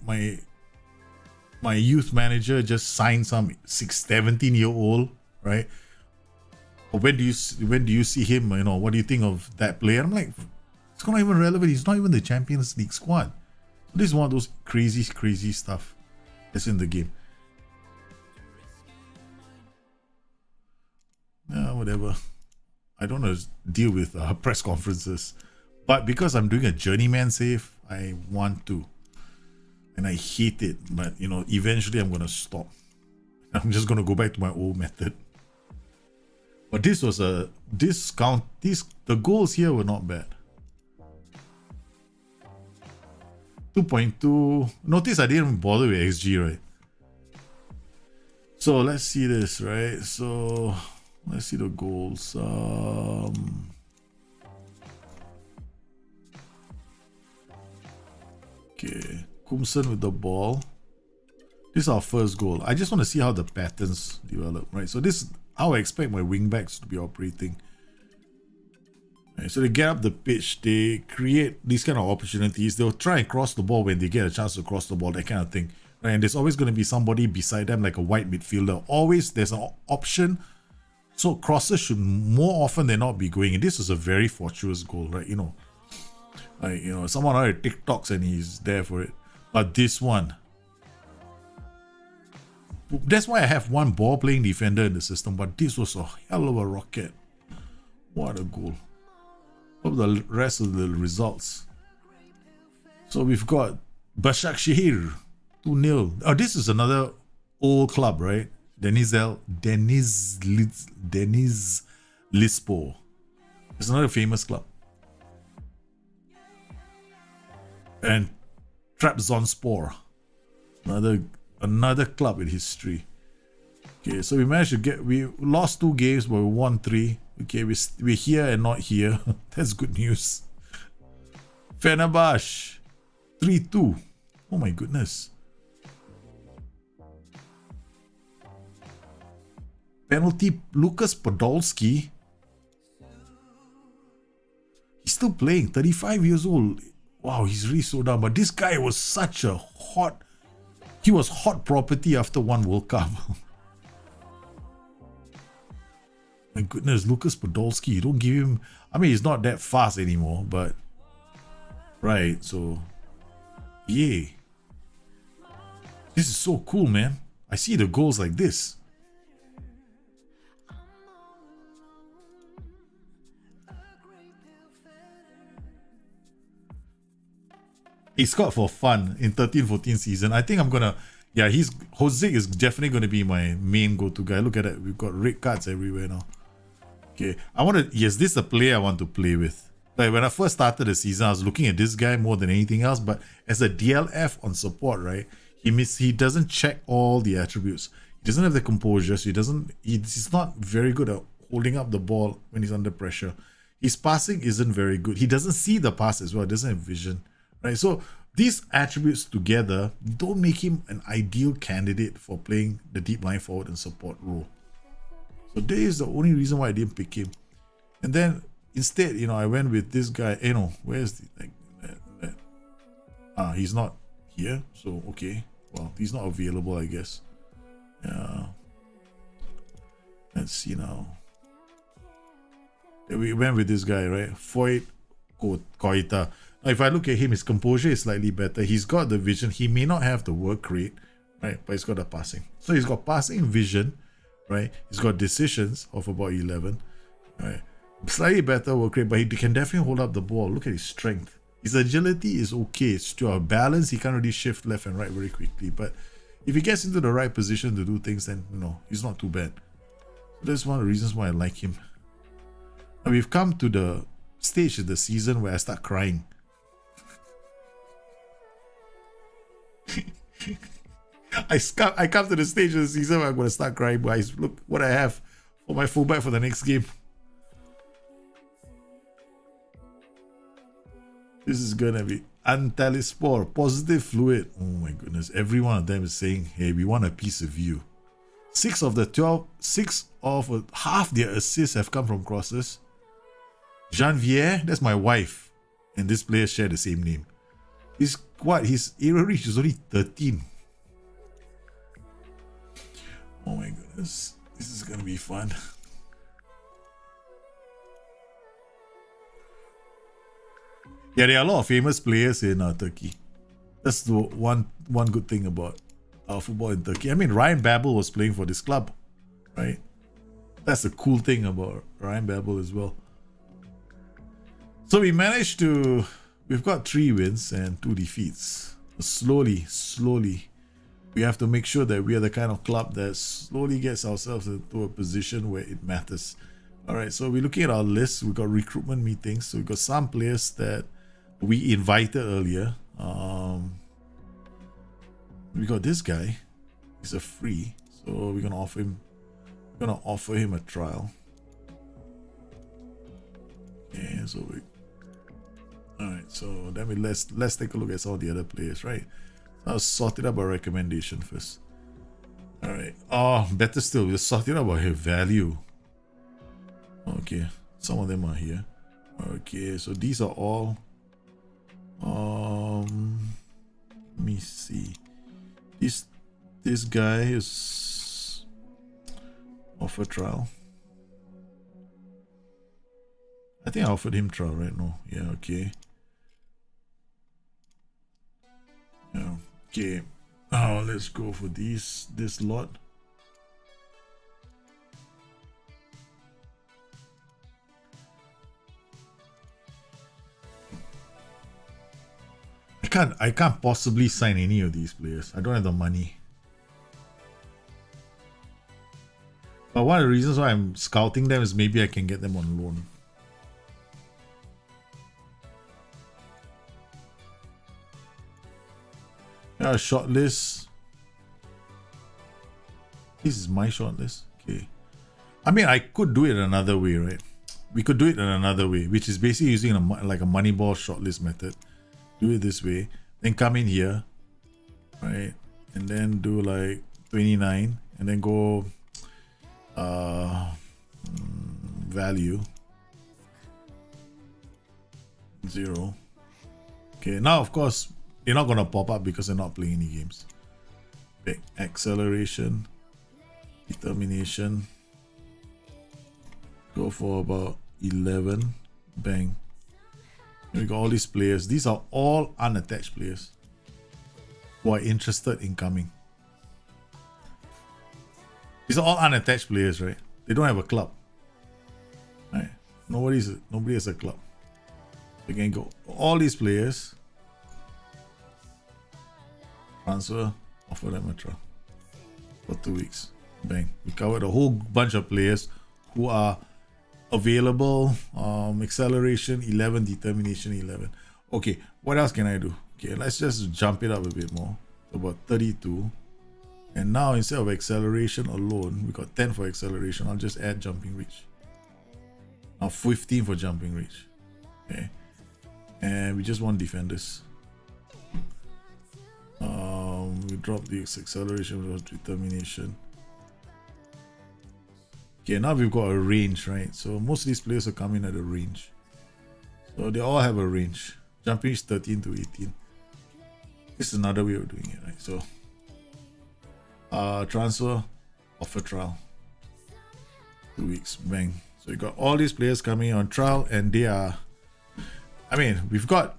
youth manager just signed some 17-year-old, right? When do you see him? What do you think of that player? I'm like, it's not even relevant. He's not even the Champions League squad. This is one of those crazy stuff that's in the game. Whatever. I don't know, deal with press conferences. But because I'm doing a journeyman save, I want to. And I hate it. But, eventually I'm going to stop. I'm just going to go back to my old method. But this was the goals here were not bad. 2.2. Notice I didn't even bother with XG, right? So let's see this, right? So let's see the goals. Okay, Kumsen with the ball. This is our first goal. I just want to see how the patterns develop, right? So this is how I expect my wingbacks to be operating. Right, so they get up the pitch, they create these kind of opportunities. They'll try and cross the ball when they get a chance to cross the ball, that kind of thing. Right? And there's always going to be somebody beside them, like a wide midfielder. Always there's an option. So crosses should more often than not be going. And this is a very fortuitous goal, right? Someone already TikToks and he's there for it. But this one, that's why I have one ball playing defender in the system. But this was a hell of a rocket. What a goal. What are the rest of the results? So we've got Başakşehir 2-0. Oh, this is another old club, right? Denizlispor. It's another famous club. And Trabzonspor, another club with history. Okay, so we lost 2 games, but we won 3. Okay, we're here and not here. That's good news. Fenerbahce 3-2. Oh my goodness. Penalty, Lucas Podolski. He's still playing, 35 years old. Wow, he's really so down. But this guy was he was hot property after one World Cup. My goodness, Lucas Podolski, you don't give him, he's not that fast anymore, but right, so yay. This is so cool, man. I see the goals like this. He scored for fun in 13-14 season. I think I'm gonna, Jose is definitely gonna be my main go-to guy. Look at that, we've got red cards everywhere now. Okay, this is a player I want to play with. Like when I first started the season, I was looking at this guy more than anything else. But as a DLF on support, right, he doesn't check all the attributes. He doesn't have the composure, so he's not very good at holding up the ball when he's under pressure. His passing isn't very good. He doesn't see the pass as well. He doesn't have vision, right? So these attributes together don't make him an ideal candidate for playing the deep line forward and support role. So that is the only reason why I didn't pick him. And then instead, I went with this guy. Where's he's not here. So okay, well, he's not available, I guess. Yeah. Let's see now. We went with this guy, right? Foyt Koita. Now, if I look at him, his composure is slightly better. He's got the vision. He may not have the work rate, right? But he's got the passing. So he's got passing, vision, right? He's got decisions of about 11, right? Slightly better work rate, but he can definitely hold up the ball. Look at his strength. His agility is okay. It's to our balance. He can't really shift left and right very quickly. But if he gets into the right position to do things, then he's not too bad. That's one of the reasons why I like him. And we've come to the stage of the season where I start crying. I come to the stage of the season where I'm going to start crying, guys. Look what I have for my fullback for the next game. This is gonna be Antalispor, positive fluid. Oh my goodness. Every one of them is saying, hey, we want a piece of you. 6 of the 12, 6 of half their assists have come from crosses. Janvier, that's my wife. And this player share the same name. His era reach is only 13. Oh my goodness. This is gonna be fun. Yeah, there are a lot of famous players in Turkey. That's the one good thing about football in Turkey. I mean, Ryan Babel was playing for this club, right? That's the cool thing about Ryan Babel as well. So we've got 3 wins and 2 defeats. Slowly, we have to make sure that we are the kind of club that slowly gets ourselves into a position where it matters. All right, so we're looking at our list. We've got recruitment meetings. So we've got some players that we invited earlier. We got this guy. He's a free, so we're gonna offer him a trial. Yeah, so alright, so then let's take a look at some of the other players, right? I'll sort it up by recommendation first. Alright. Oh, better still, we'll sort it up by value. Okay, some of them are here. Okay, so these are all let me see. This guy is offer trial. I think I offered him trial, right? No. Yeah, okay. Yeah, okay. Oh, let's go for this lot. I can't possibly sign any of these players. I don't have the money. But one of the reasons why I'm scouting them is maybe I can get them on loan. Yeah, shortlist. This is my shortlist. Okay. I mean, I could do it another way, right? We could do it in another way, which is basically using like a Moneyball shortlist method. Do it this way, then come in here, right, and then do like 29, and then go value 0. Okay, now of course they're not gonna pop up because they're not playing any games. Okay, acceleration, determination, go for about 11, bang. We got all these players. These are all unattached players who are interested in coming. These are all unattached players, right? They don't have a club. Right? Nobody has a club. We can go all these players. Transfer, offer them a trial for 2 weeks. Bang. We covered a whole bunch of players who are available. Acceleration 11, determination 11. Okay, what else can I do? Okay, let's just jump it up a bit more. About 32. And now instead of acceleration alone, we got 10 for acceleration. I'll just add jumping reach. Now 15 for jumping reach. Okay. And we just want defenders. We drop the acceleration with determination. Okay, now we've got a range, right? So most of these players are coming at a range. So they all have a range. Jumping is 13 to 18. This is another way of doing it, right? So transfer, offer trial. 2 weeks, bang. So you got all these players coming on trial, and they are, I mean, we've got,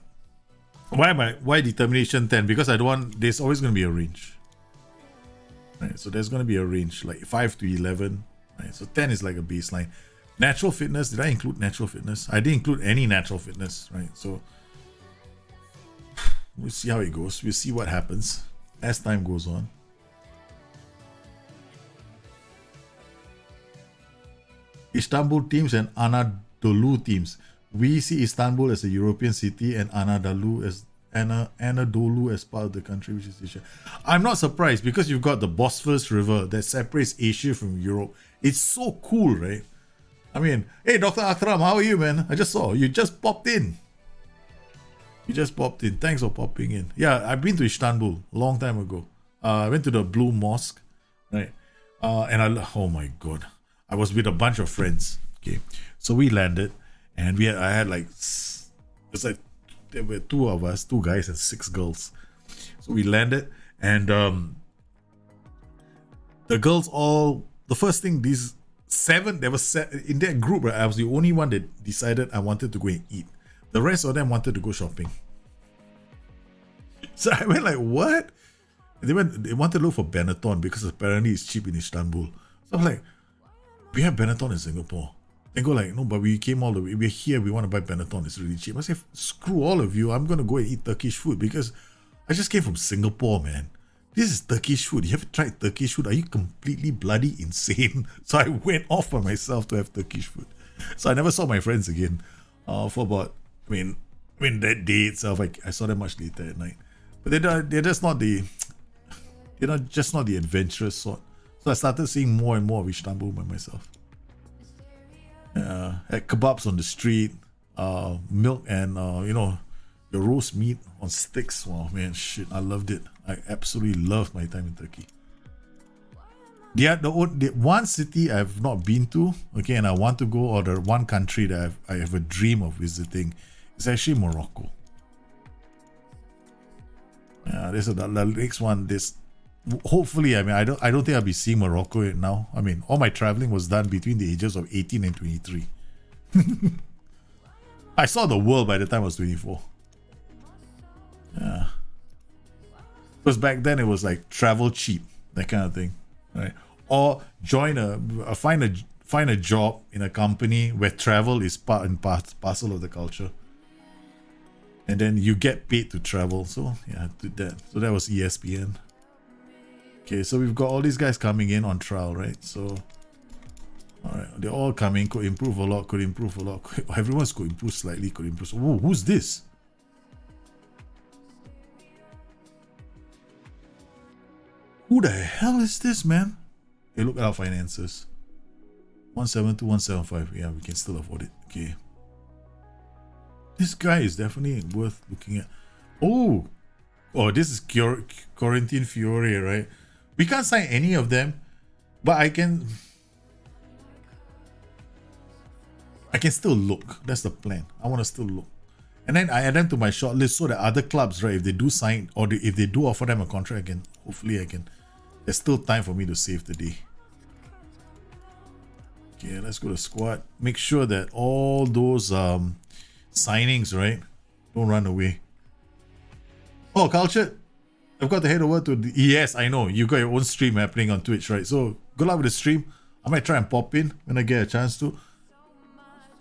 why determination 10? Because I don't want, there's always going to be a range. Right, so there's going to be a range, like 5 to 11. Right, so 10 is like a baseline. Natural fitness, did I include natural fitness? I didn't include any natural fitness, right? So we'll see how it goes. We'll see what happens as time goes on. Istanbul teams and Anadolu teams. We see Istanbul as a European city and Anadolu as part of the country, which is Asia. I'm not surprised because you've got the Bosphorus River that separates Asia from Europe. It's so cool, right? I mean, hey, Dr. Akram, how are you, man? I just saw you just popped in. You just popped in. Thanks for popping in. Yeah, I've been to Istanbul a long time ago. I went to the Blue Mosque, right? Oh my god, I was with a bunch of friends. Okay, so we landed, and I had like, it's like there were two of us, two guys and 6 girls. So we landed, and the girls all, the first thing, these 7, there was in that group, right? I was the only one that decided I wanted to go and eat. The rest of them wanted to go shopping. So I went like, what? They wanted to look for Benetton because apparently it's cheap in Istanbul. So I'm like, we have Benetton in Singapore. They go like, no, but we came all the way. We're here. We want to buy Benetton. It's really cheap. I say, screw all of you. I'm going to go and eat Turkish food because I just came from Singapore, man. This is Turkish food. You haven't tried Turkish food? Are you completely bloody insane? So I went off by myself to have Turkish food. So I never saw my friends again for about, I mean that day itself, I saw them much later at night. But they're just not the, just not the adventurous sort. So I started seeing more and more of Istanbul by myself. At kebabs on the street, milk and your roast meat on sticks. Wow, man, shit, I loved it. I absolutely loved my time in Turkey. The one city I've not been to, okay, and I want to go, or the one country that I have a dream of visiting, is actually Morocco. Yeah, this is the next one. Hopefully, I don't think I'll be seeing Morocco now. I mean, all my traveling was done between the ages of 18 and 23. I saw the world by the time I was 24. Yeah. Because back then it was like travel cheap, that kind of thing, right? Or find a job in a company where travel is part and parcel of the culture. And then you get paid to travel. So yeah, I did that. So that was ESPN. Okay, so we've got all these guys coming in on trial, right? So, all right, they're all coming. Could improve a lot. Could improve a lot. Everyone's could improve slightly. Could improve. Whoa, who's this? Who the hell is this, man? Hey, look at our finances. 172, 175. Yeah, we can still afford it. Okay. This guy is definitely worth looking at. Oh, this is Quarantine Fiore, right? We can't sign any of them, but I can still look. That's the plan. I want to still look. And then I add them to my short list so that other clubs, right, if they do sign or if they do offer them a contract again, hopefully I can. There's still time for me to save the day. Okay, let's go to squad. Make sure that all those signings, right, don't run away. Oh, Culture, I've got to head over to yes, I know you got your own stream happening on Twitch, right? So good luck with the stream. I might try and pop in when I get a chance to.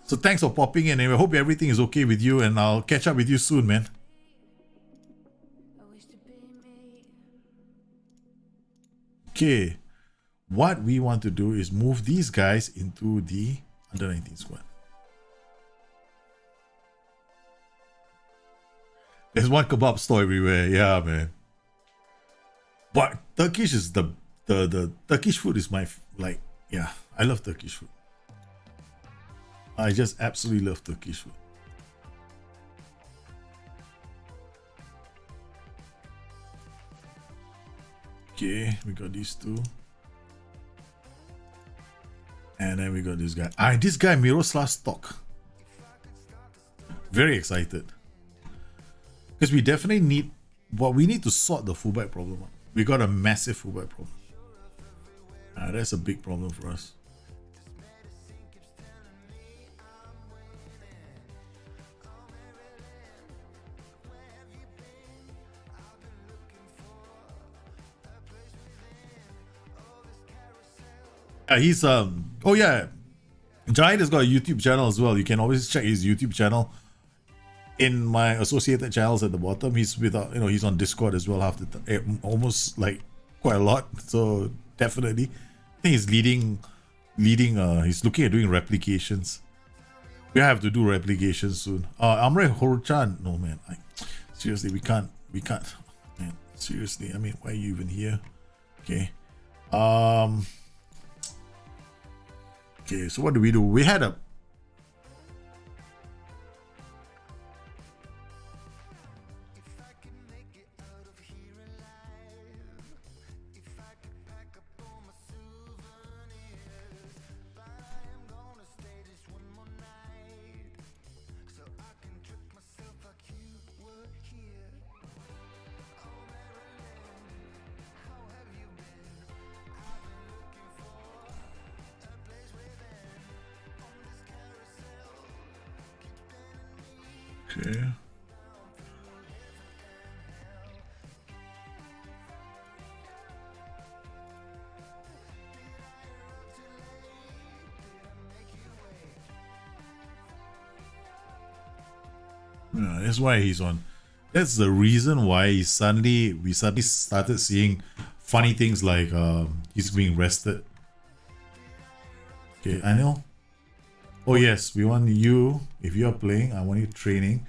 So thanks for popping in, and I hope everything is okay with you, and I'll catch up with you soon, man. Okay, what we want to do is move these guys into the under 19 squad. There's one kebab store everywhere, yeah, man. But Turkish is the Turkish food is my yeah, I love Turkish food. I just absolutely love Turkish food. Okay, we got these two. And then we got this guy. This guy, Miroslav Stock. Very excited. Because we definitely need, we need to sort the fullback problem out. We got a massive fullback problem. That's a big problem for us. He's oh yeah, Giant has got a YouTube channel as well. You can always check his YouTube channel in my associated channels at the bottom. He's with he's on Discord as well, half the time, almost like quite a lot. So definitely, I think he's leading. He's looking at doing replications. We have to do replications soon. Amre Horchan, no man, seriously, we can't, man. Seriously, I mean, why are you even here? Okay. Okay, so what do? We had a Okay. Yeah, that's why he's on. That's the reason why we suddenly started seeing funny things like he's being rested. Okay, I know. Oh yes, we want you, if you are playing, I want you training,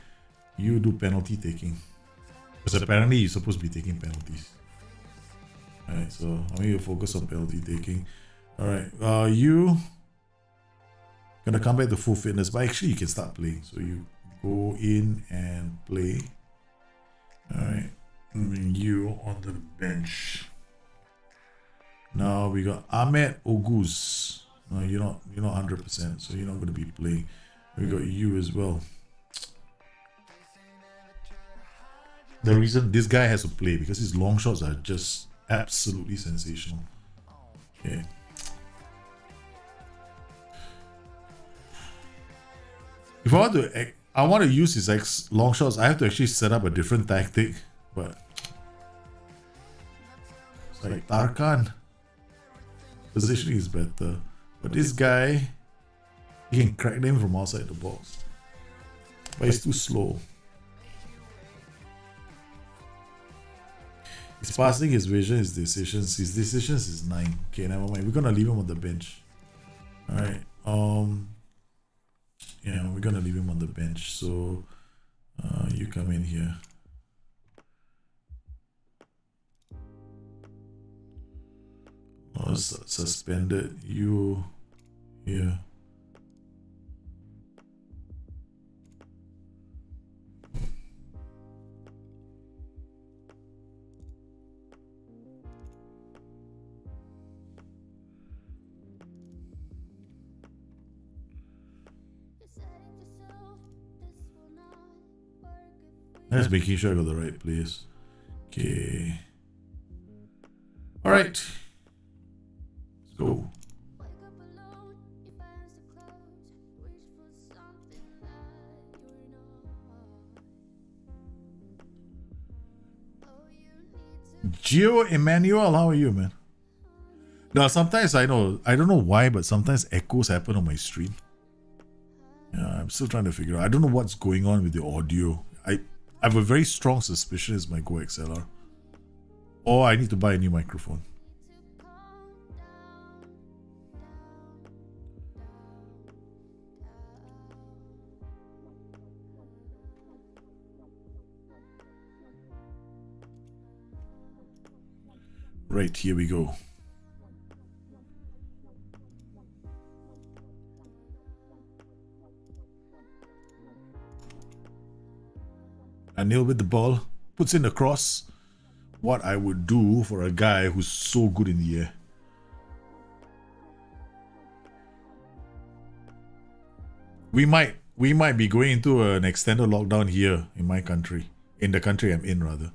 you do penalty taking. Because apparently you're supposed to be taking penalties. Alright, so I want you to focus on penalty taking. Alright, you gonna come back to full fitness, but actually you can start playing. So you go in and play. Alright, you on the bench. Now we got Ahmed Oguz. No, you're not 100%, so you're not gonna be playing. We got you as well. The reason this guy has to play because his long shots are just absolutely sensational. Okay. If I want to use his long shots, I have to actually set up a different tactic, but it's like Tarkan. Positioning is better. But this guy, he can crack them from outside the box. But he's too slow. His passing, his vision, his decisions. His decisions is 9. Okay, never mind. We're gonna leave him on the bench. Alright. Yeah, we're gonna leave him on the bench. So you come in here. Suspended you here. Just making sure I got the right place. Okay. All right. Let's go. Gio Emmanuel, how are you, man? Now, sometimes I don't know why, but sometimes echoes happen on my stream. Yeah, I'm still trying to figure out. I don't know what's going on with the audio. I have a very strong suspicion it's my Go XLR. Or I need to buy a new microphone. Right, here we go. Anil with the ball, puts in the cross. What I would do for a guy who's so good in the air. We might be going into an extended lockdown here in my country. In the country I'm in, rather.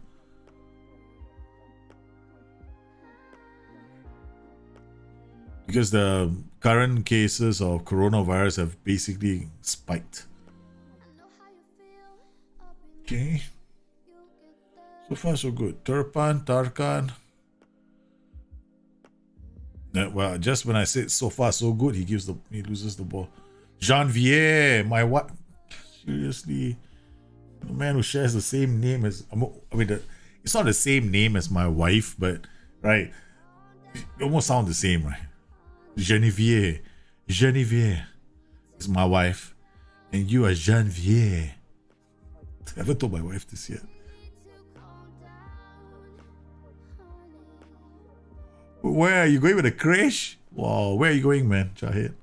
Because the current cases of coronavirus have basically spiked. Okay. So far so good. Tarkan. Well, just when I said so far so good, he loses the ball. Janvier, my what? Seriously, the man who shares the same name as it's not the same name as my wife, but right, it almost sound the same, right? Genevieve is my wife, and you are Janvier. I haven't told my wife this yet. Where are you going with a crash? Wow, where are you going, man? Shahid.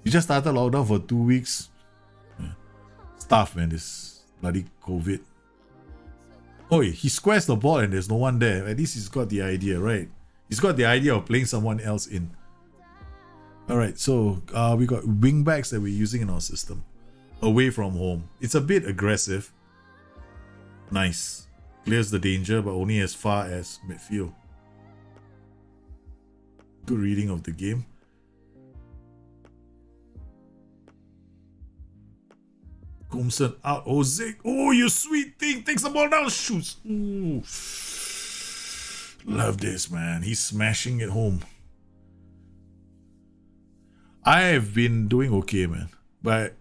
You just started lockdown for 2 weeks. Yeah. Stuff, man, this bloody COVID. Oh, he squares the ball and there's no one there. At least he's got the idea, right? He's got the idea of playing someone else in. Alright, so we got wingbacks that we're using in our system. Away from home. It's a bit aggressive. Nice. Clears the danger, but only as far as midfield. Good reading of the game. Kumsen out. Zik. Oh, you sweet thing. Takes the ball down. Shoots. Ooh. Love this, man. He's smashing it home. I've been doing okay, man. But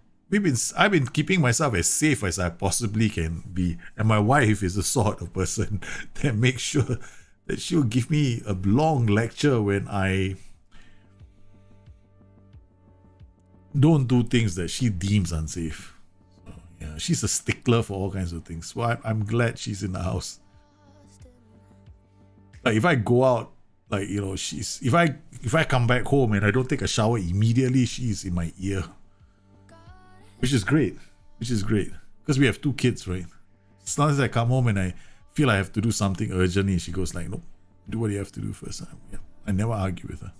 I've been keeping myself as safe as I possibly can be. And my wife is the sort of person that makes sure that she'll give me a long lecture when I don't do things that she deems unsafe. So, yeah, she's a stickler for all kinds of things. So I'm glad she's in the house. Like if I go out, like, you know, if I come back home and I don't take a shower immediately, she's in my ear. Which is great. Because we have 2 kids, right? As long as I come home and I feel I have to do something urgently, she goes like, nope, do what you have to do first. Yeah, I never argue with her.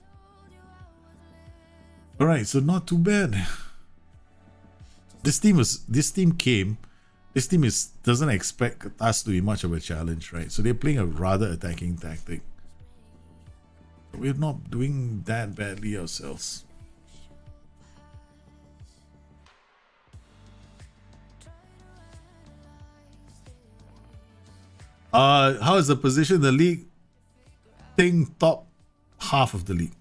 Alright, so not too bad. This team doesn't expect us to be much of a challenge, right? So they're playing a rather attacking tactic. We're not doing that badly ourselves. How is the position in the league? Think top half of the league.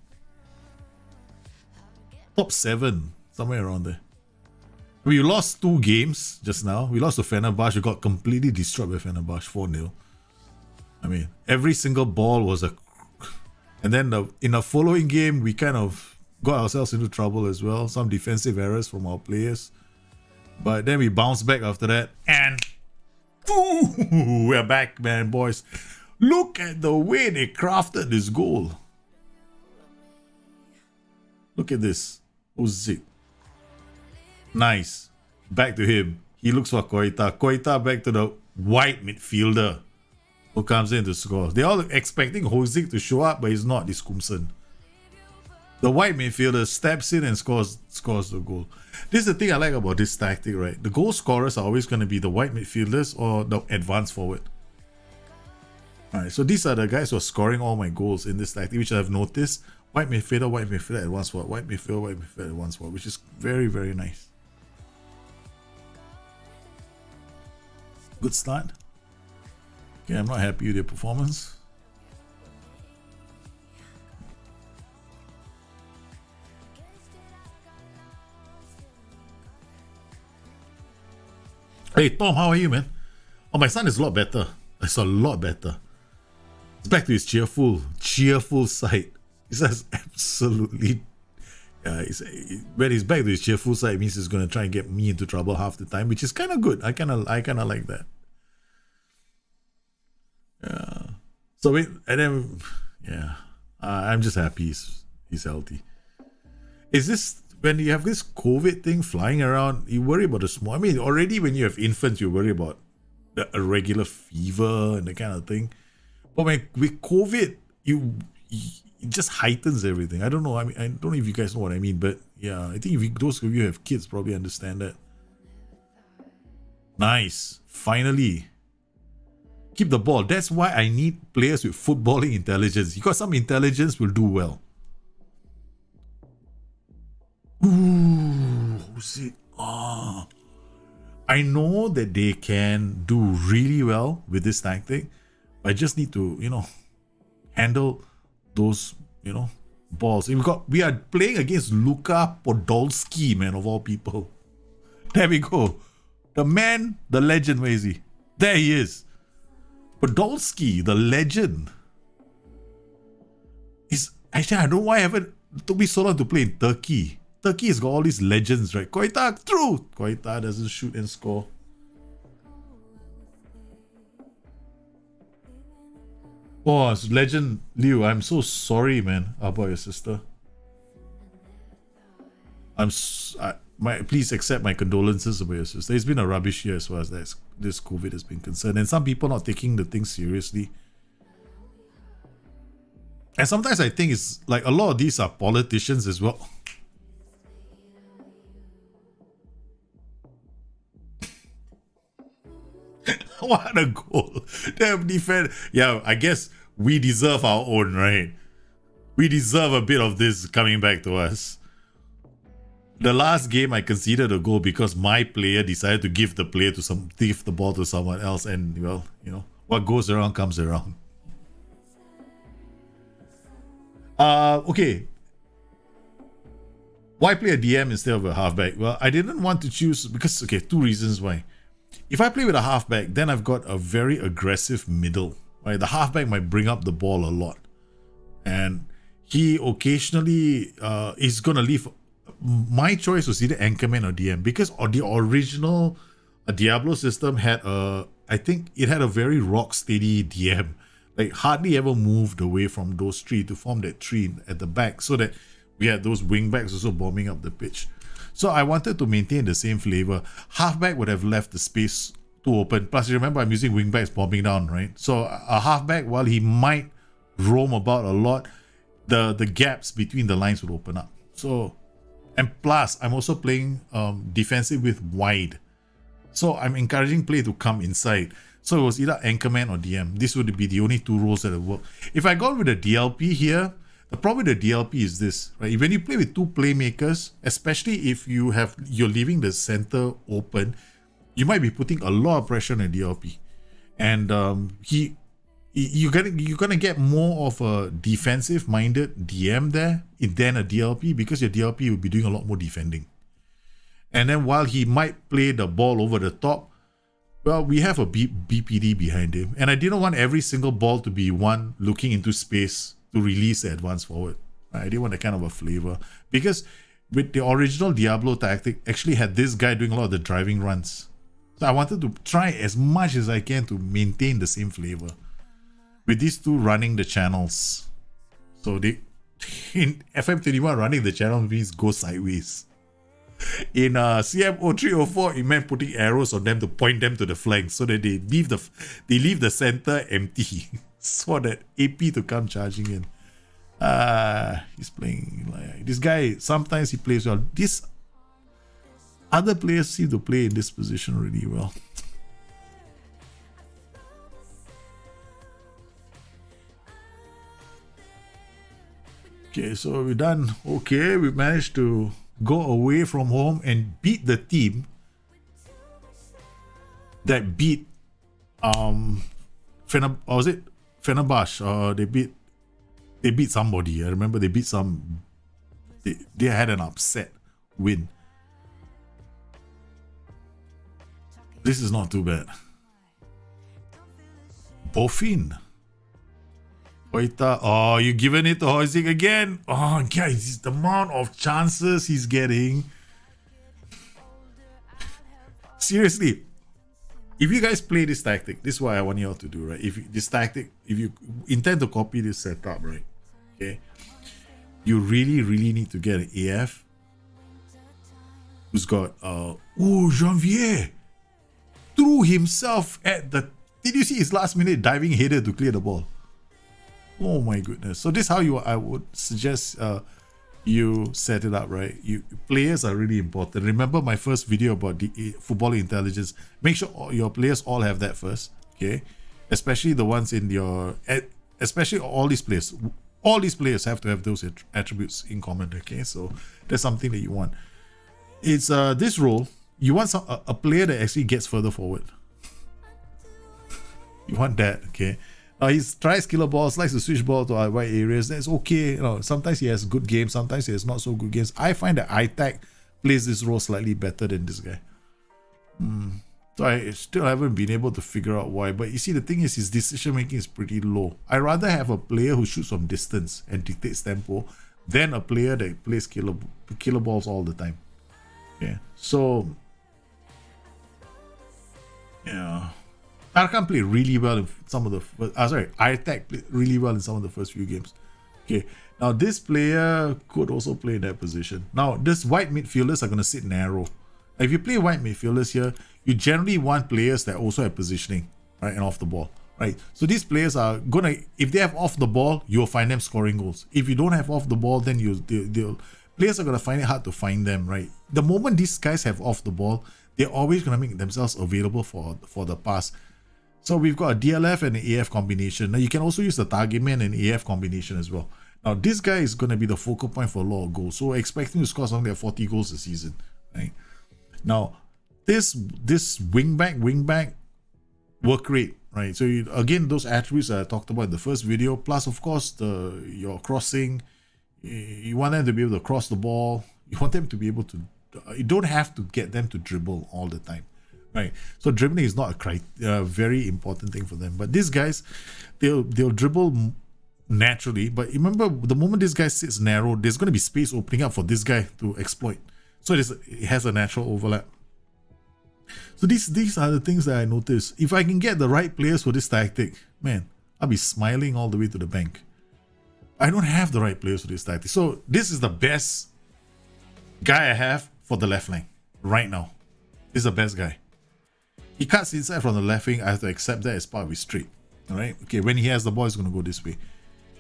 Top 7, somewhere around there. We lost 2 games just now. We lost to Fenerbahce. We got completely destroyed by Fenerbahce, 4-0. I mean, every single ball was a... And then in the following game, we kind of got ourselves into trouble as well. Some defensive errors from our players. But then we bounced back after that. And... Ooh, we're back, man, boys. Look at the way they crafted this goal. Look at this. Zik. Nice. Back to him. He looks for Koita. Koita back to the white midfielder who comes in to score. They're all expecting Hozik to show up, but he's not. It's Kumsen. The white midfielder steps in and scores the goal. This is the thing I like about this tactic, right? The goal scorers are always going to be the white midfielders or the advanced forward. Alright, so these are the guys who are scoring all my goals in this tactic, which I've noticed. White midfielder, advanced forward. White midfielder, advanced forward, which is very, very nice. Good start. Okay, I'm not happy with your performance. Hey Tom, how are you, man? Oh, my son is a lot better. It's a lot better. It's back to his cheerful side. He says absolutely. When he's back to his cheerful side, it means he's gonna try and get me into trouble half the time, which is kind of good. I kind of like that. Yeah. So I'm just happy he's healthy. Is this when you have this COVID thing flying around? You worry about the small. I mean, already when you have infants, you worry about a regular fever and that kind of thing. But with COVID, it just heightens everything. I don't know. I mean, I don't know if you guys know what I mean, but yeah, I think those of you who have kids probably understand that. Nice. Finally. Keep the ball. That's why I need players with footballing intelligence. Because some intelligence will do well. Ooh, who's it? Oh. I know that they can do really well with this tactic. I just need to, handle those, balls. We are playing against Luka Podolski, man, of all people. There we go. The man, the legend, where is he? There he is. Podolski, the legend. Actually, I don't know why it took me so long to play in Turkey. Turkey has got all these legends, right? Koita, true. Koita doesn't shoot and score. Oh, it's legend Liu. I'm so sorry, man, about your sister. Please accept my condolences about your sister. It's been a rubbish year as far as this COVID has been concerned, and some people not taking the thing seriously. And sometimes I think it's like a lot of these are politicians as well. What a goal. Damn defense. Yeah, I guess we deserve our own, right? We deserve a bit of this coming back to us. The last game I conceded a goal because my player decided to give the ball to someone else, and well, what goes around comes around. Okay. Why play a DM instead of a halfback? Well, I didn't want to choose because, two reasons why. If I play with a halfback, then I've got a very aggressive middle. Right? The halfback might bring up the ball a lot. And he occasionally is going to leave. My choice was either Anchorman or DM because the original Diablo system had I think it had a very rock steady DM. Like hardly ever moved away from those three to form that tree at the back so that we had those wingbacks also bombing up the pitch. So I wanted to maintain the same flavor. Halfback would have left the space too open. Plus, you remember I'm using wingbacks bombing down, right? So a halfback, while he might roam about a lot, the gaps between the lines would open up. So, and plus, I'm also playing defensive with wide. So I'm encouraging play to come inside. So it was either Anchorman or DM. This would be the only two roles that would work. If I go with a DLP here, the problem with the DLP is this, right? When you play with two playmakers, especially if you're leaving the center open, you might be putting a lot of pressure on a DLP. And you're gonna get more of a defensive-minded DM there than a DLP because your DLP will be doing a lot more defending. And then while he might play the ball over the top, well, we have a BPD behind him. And I didn't want every single ball to be one looking into space to release the advance forward. I didn't want that kind of a flavor. Because with the original Diablo tactic, actually had this guy doing a lot of the driving runs. So I wanted to try as much as I can to maintain the same flavor. With these two running the channels. So they in FM21 running the channel means go sideways. In CM0304, it meant putting arrows on them to point them to the flanks so that they leave the center empty so that AP to come charging in. He's playing like this guy. Sometimes he plays well. These other players seem to play in this position really well. Okay, so we're done. Okay, we managed to go away from home and beat the team that beat Fenerbahce. They beat somebody. I remember they beat they had an upset win. This is not too bad. Bofin. Oita. Oh, you giving it to Hoising again? Oh, guys, the amount of chances he's getting. Seriously, if you guys play this tactic, this is what I want you all to do, right? If you intend to copy this setup, right? Okay, you really need to get an AF who's got Janvier threw himself at the. Did you see his last minute diving header to clear the ball? Oh my goodness. So this is how I would suggest you set it up, right? Players are really important. Remember my first video about the football intelligence. Make sure your players all have that first, okay? Especially the ones in your, especially all these players. All these players have to have those attributes in common, okay? So that's something that you want. It's this role, you want a player that actually gets further forward. You want that, okay? He tries killer balls, likes to switch ball to wide areas. That's okay. Sometimes he has good games, sometimes he has not so good games. I find that ITAC plays this role slightly better than this guy. So I still haven't been able to figure out why. But you see, the thing is, his decision making is pretty low. I rather have a player who shoots from distance and dictates tempo than a player that plays killer balls all the time. Yeah. So yeah. Arkan played really well in some of the ITAC played really well in some of the first few games. Okay, now this player could also play in that position. Now, this wide midfielders are going to sit narrow. If you play wide midfielders here, you generally want players that also have positioning, right, and off the ball, right? So these players are going to, if they have off the ball, you'll find them scoring goals. If you don't have off the ball, then players are going to find it hard to find them, right? The moment these guys have off the ball, they're always going to make themselves available for the pass. So we've got a DLF and an AF combination. Now you can also use the target man and AF combination as well. Now, this guy is going to be the focal point for a lot of goals. So we're expecting to score something like 40 goals a season, right? Now, this wingback work rate, right? So again, those attributes that I talked about in the first video, plus of course your crossing. You want them to be able to cross the ball. You want them to be able to. You don't have to get them to dribble all the time, right? So dribbling is not a very important thing for them. But these guys, they'll dribble naturally. But remember, the moment this guy sits narrow, there's going to be space opening up for this guy to exploit. So it has a natural overlap. So these are the things that I noticed. If I can get the right players for this tactic, man, I'll be smiling all the way to the bank. I don't have the right players for this tactic. So this is the best guy I have for the left flank right now. This is the best guy. He cuts inside from the left wing. I have to accept that as part of his trait. All right. Okay. When he has the ball, he's going to go this way.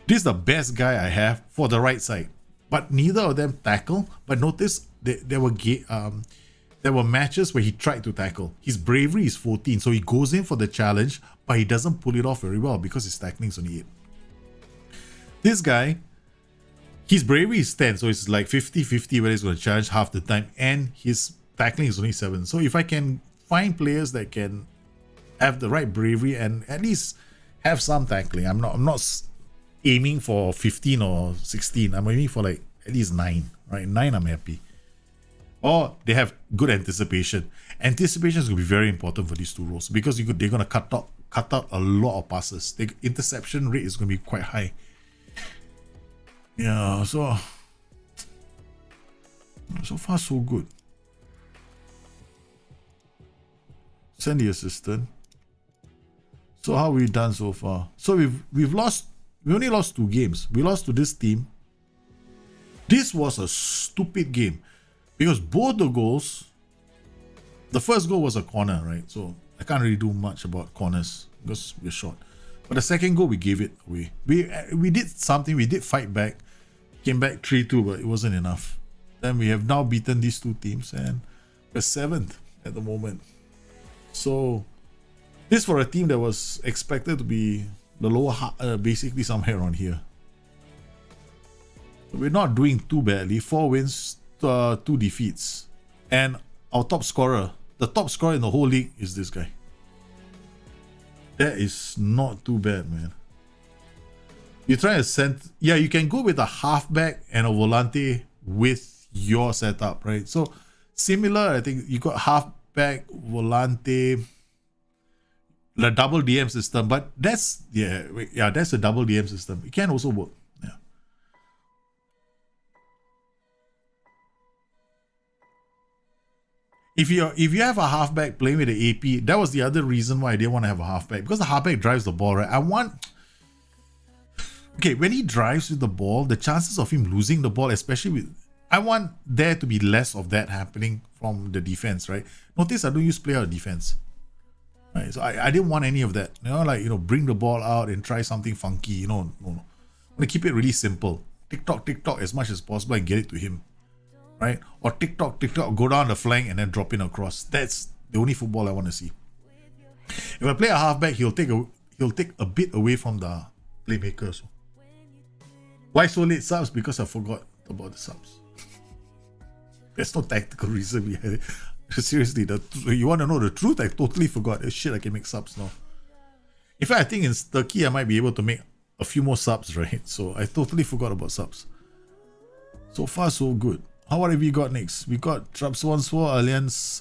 This is the best guy I have for the right side. But neither of them tackle. But notice there were matches where he tried to tackle. His bravery is 14, so he goes in for the challenge, but he doesn't pull it off very well because his tackling is only 8. This guy, his bravery is 10, so it's like 50-50 whether he's going to challenge half the time, and his tackling is only 7. So if I can find players that can have the right bravery and at least have some tackling, I'm not aiming for 15 or 16. I'm aiming for like at least 9. Right, 9 I'm happy. Or they have good anticipation. Anticipation is going to be very important for these two roles because they're going to cut out a lot of passes. The interception rate is going to be quite high. Yeah, so far so good. Send the assistant. So how have we done so far? So we only lost 2 games. We lost to this team. This was a stupid game because both the goals, the first goal was a corner, right? So I can't really do much about corners because we're short. But the second goal, we gave it away. We did something. We did fight back. Came back 3-2, but it wasn't enough. Then we have now beaten these 2 teams and we're 7th at the moment. So this for a team that was expected to be the lower, basically somewhere around here. We're not doing too badly. 4 wins, 2 defeats. And our top scorer, the top scorer in the whole league is this guy. That is not too bad, man. You try to send, yeah, you can go with a halfback and a volante with your setup, right? So similar, I think you got halfback, volante, the double DM system, but that's that's a double DM system. It can also work. Yeah. If you have a halfback playing with the AP, that was the other reason why I didn't want to have a halfback, because the halfback drives the ball, right? Okay, when he drives with the ball, the chances of him losing the ball, I want there to be less of that happening from the defense, right? Notice I don't use player defense, right? So I didn't want any of that, bring the ball out and try something funky, no. I want to keep it really simple. Tick tock as much as possible and get it to him, right? Or tick tock, go down the flank and then drop in across. That's the only football I want to see. If I play a halfback, he'll take a bit away from the playmakers. Why so late subs? Because I forgot about the subs. There's no tactical reason behind it. Seriously, you want to know the truth? I totally forgot. Shit, I can make subs now. In fact, I think in Turkey I might be able to make a few more subs, right? So I totally forgot about subs. So far, so good. What have we got next? We got Trabzonspor,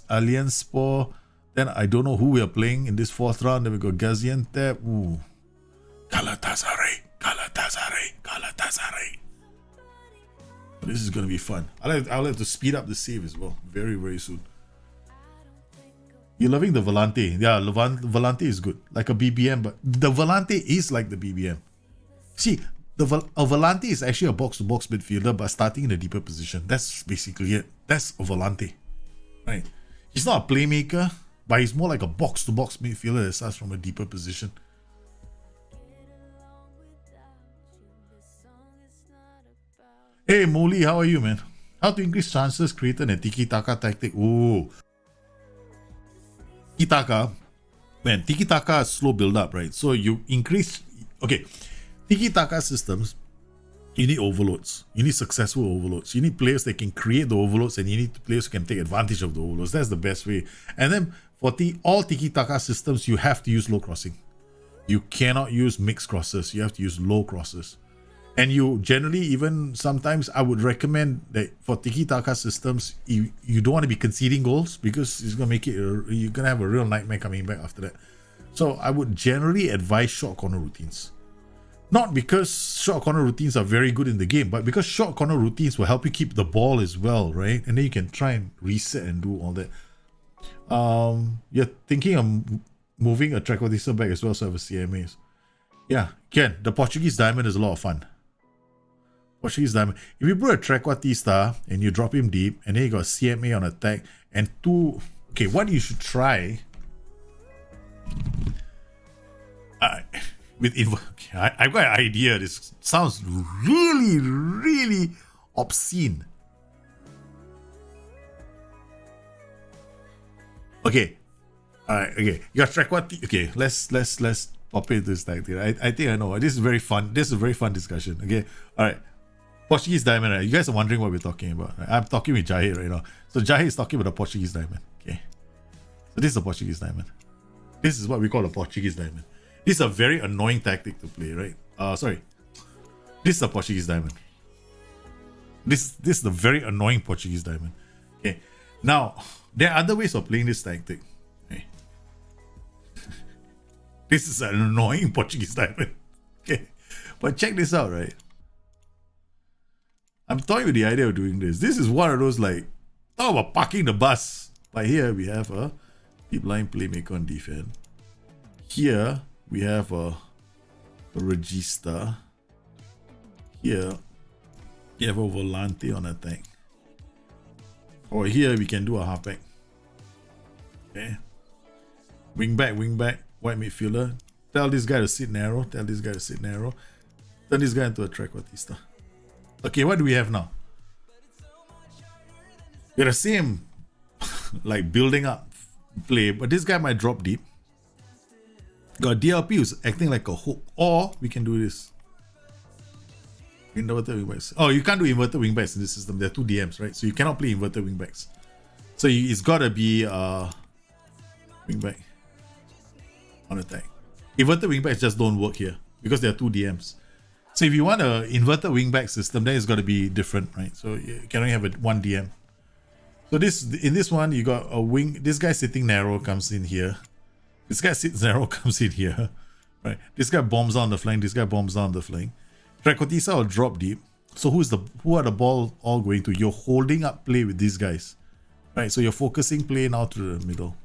Alliance Spor. Then I don't know who we are playing in this 4th round. Then we got Gaziantep. Ooh. Galatasaray. This is going to be fun. I'll have to speed up the save as well. Very, very soon. You're loving the Volante. Yeah, Volante is good. Like a BBM, but the Volante is like the BBM. See, a Volante is actually a box-to-box midfielder, but starting in a deeper position. That's basically it. That's a Volante. Right? He's not a playmaker, but he's more like a box-to-box midfielder that starts from a deeper position. Hey Molly, how are you, man? How to increase chances created in a tiki-taka tactic? Ooh. Tiki-taka. Man, tiki-taka is slow build-up, right? So you increase... Okay. Tiki-taka systems, You need overloads. You need successful overloads. You need players that can create the overloads, and you need players who can take advantage of the overloads. That's the best way. And then for all tiki-taka systems, you have to use low crossing. You cannot use mixed crosses. You have to use low crosses. And you generally, even sometimes, I would recommend that for tiki-taka systems, you don't want to be conceding goals, because it's going to make it, you're going to have a real nightmare coming back after that. So I would generally advise short corner routines. Not because short corner routines are very good in the game, but because short corner routines will help you keep the ball as well, right? And then you can try and reset and do all that. You're thinking of moving a Trequartista back as well, so have a CMAs. Yeah, Ken, the Portuguese diamond is a lot of fun. Portuguese diamond. If you put a Trequartista and you drop him deep, and then you got CMA on attack, and two... Okay, what you should try... I've got an idea. This sounds really, really obscene. Okay. Alright, okay. You got Trequartista. Okay, let's pop into this tactic. I think I know. This is very fun. This is a very fun discussion. Okay. Alright. Portuguese diamond, right? You guys are wondering what we're talking about. Right? I'm talking with Jahir right now. So Jahir is talking about the Portuguese diamond. Okay. So this is a Portuguese diamond. This is what we call a Portuguese diamond. This is a very annoying tactic to play, right? Sorry. This is a Portuguese diamond. This is the very annoying Portuguese diamond. Okay. Now, there are other ways of playing this tactic. Okay. This is an annoying Portuguese diamond. Okay. But check this out, right? I'm toying with the idea of doing this. This is one of those, like, talk about parking the bus. But here we have a deep line playmaker on defense. Here we have a regista. Here we have a volante on attack. Or here we can do a halfback. Okay. Wing back, white midfielder. Tell this guy to sit narrow. Turn this guy into a Trequartista. Okay, what do we have now? We're the same, like, building up play, but this guy might drop deep. Got DLP who's acting like a hook, or we can do this. Inverted wingbacks. Oh, you can't do inverted wingbacks in this system. There are two DMs, right? So you cannot play inverted wingbacks. So it's gotta be wingback on attack. Inverted wingbacks just don't work here because there are two DMs. So if you want an inverted wingback system, then it's got to be different, right? So you can only have one DM. So in this one, you got a wing. This guy sitting narrow comes in here. This guy sits narrow comes in here, right? This guy bombs on the flank. This guy bombs on the flank. Trequartista will drop deep. So who are the ball all going to? You're holding up play with these guys, right? So you're focusing play now through the middle.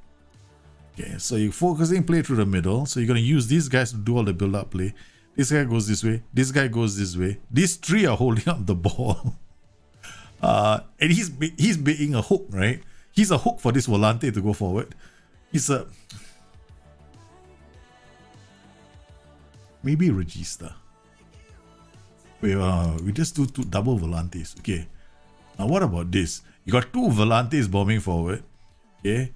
Okay, so you're focusing play through the middle. So you're going to use these guys to do all the build-up play. This guy goes this way. This guy goes this way. These three are holding up the ball. And he's being a hook, right? He's a hook for this Volante to go forward. He's a... Maybe Regista. We just do two double Volantes. Okay. Now what about this? You got two Volantes bombing forward. Okay.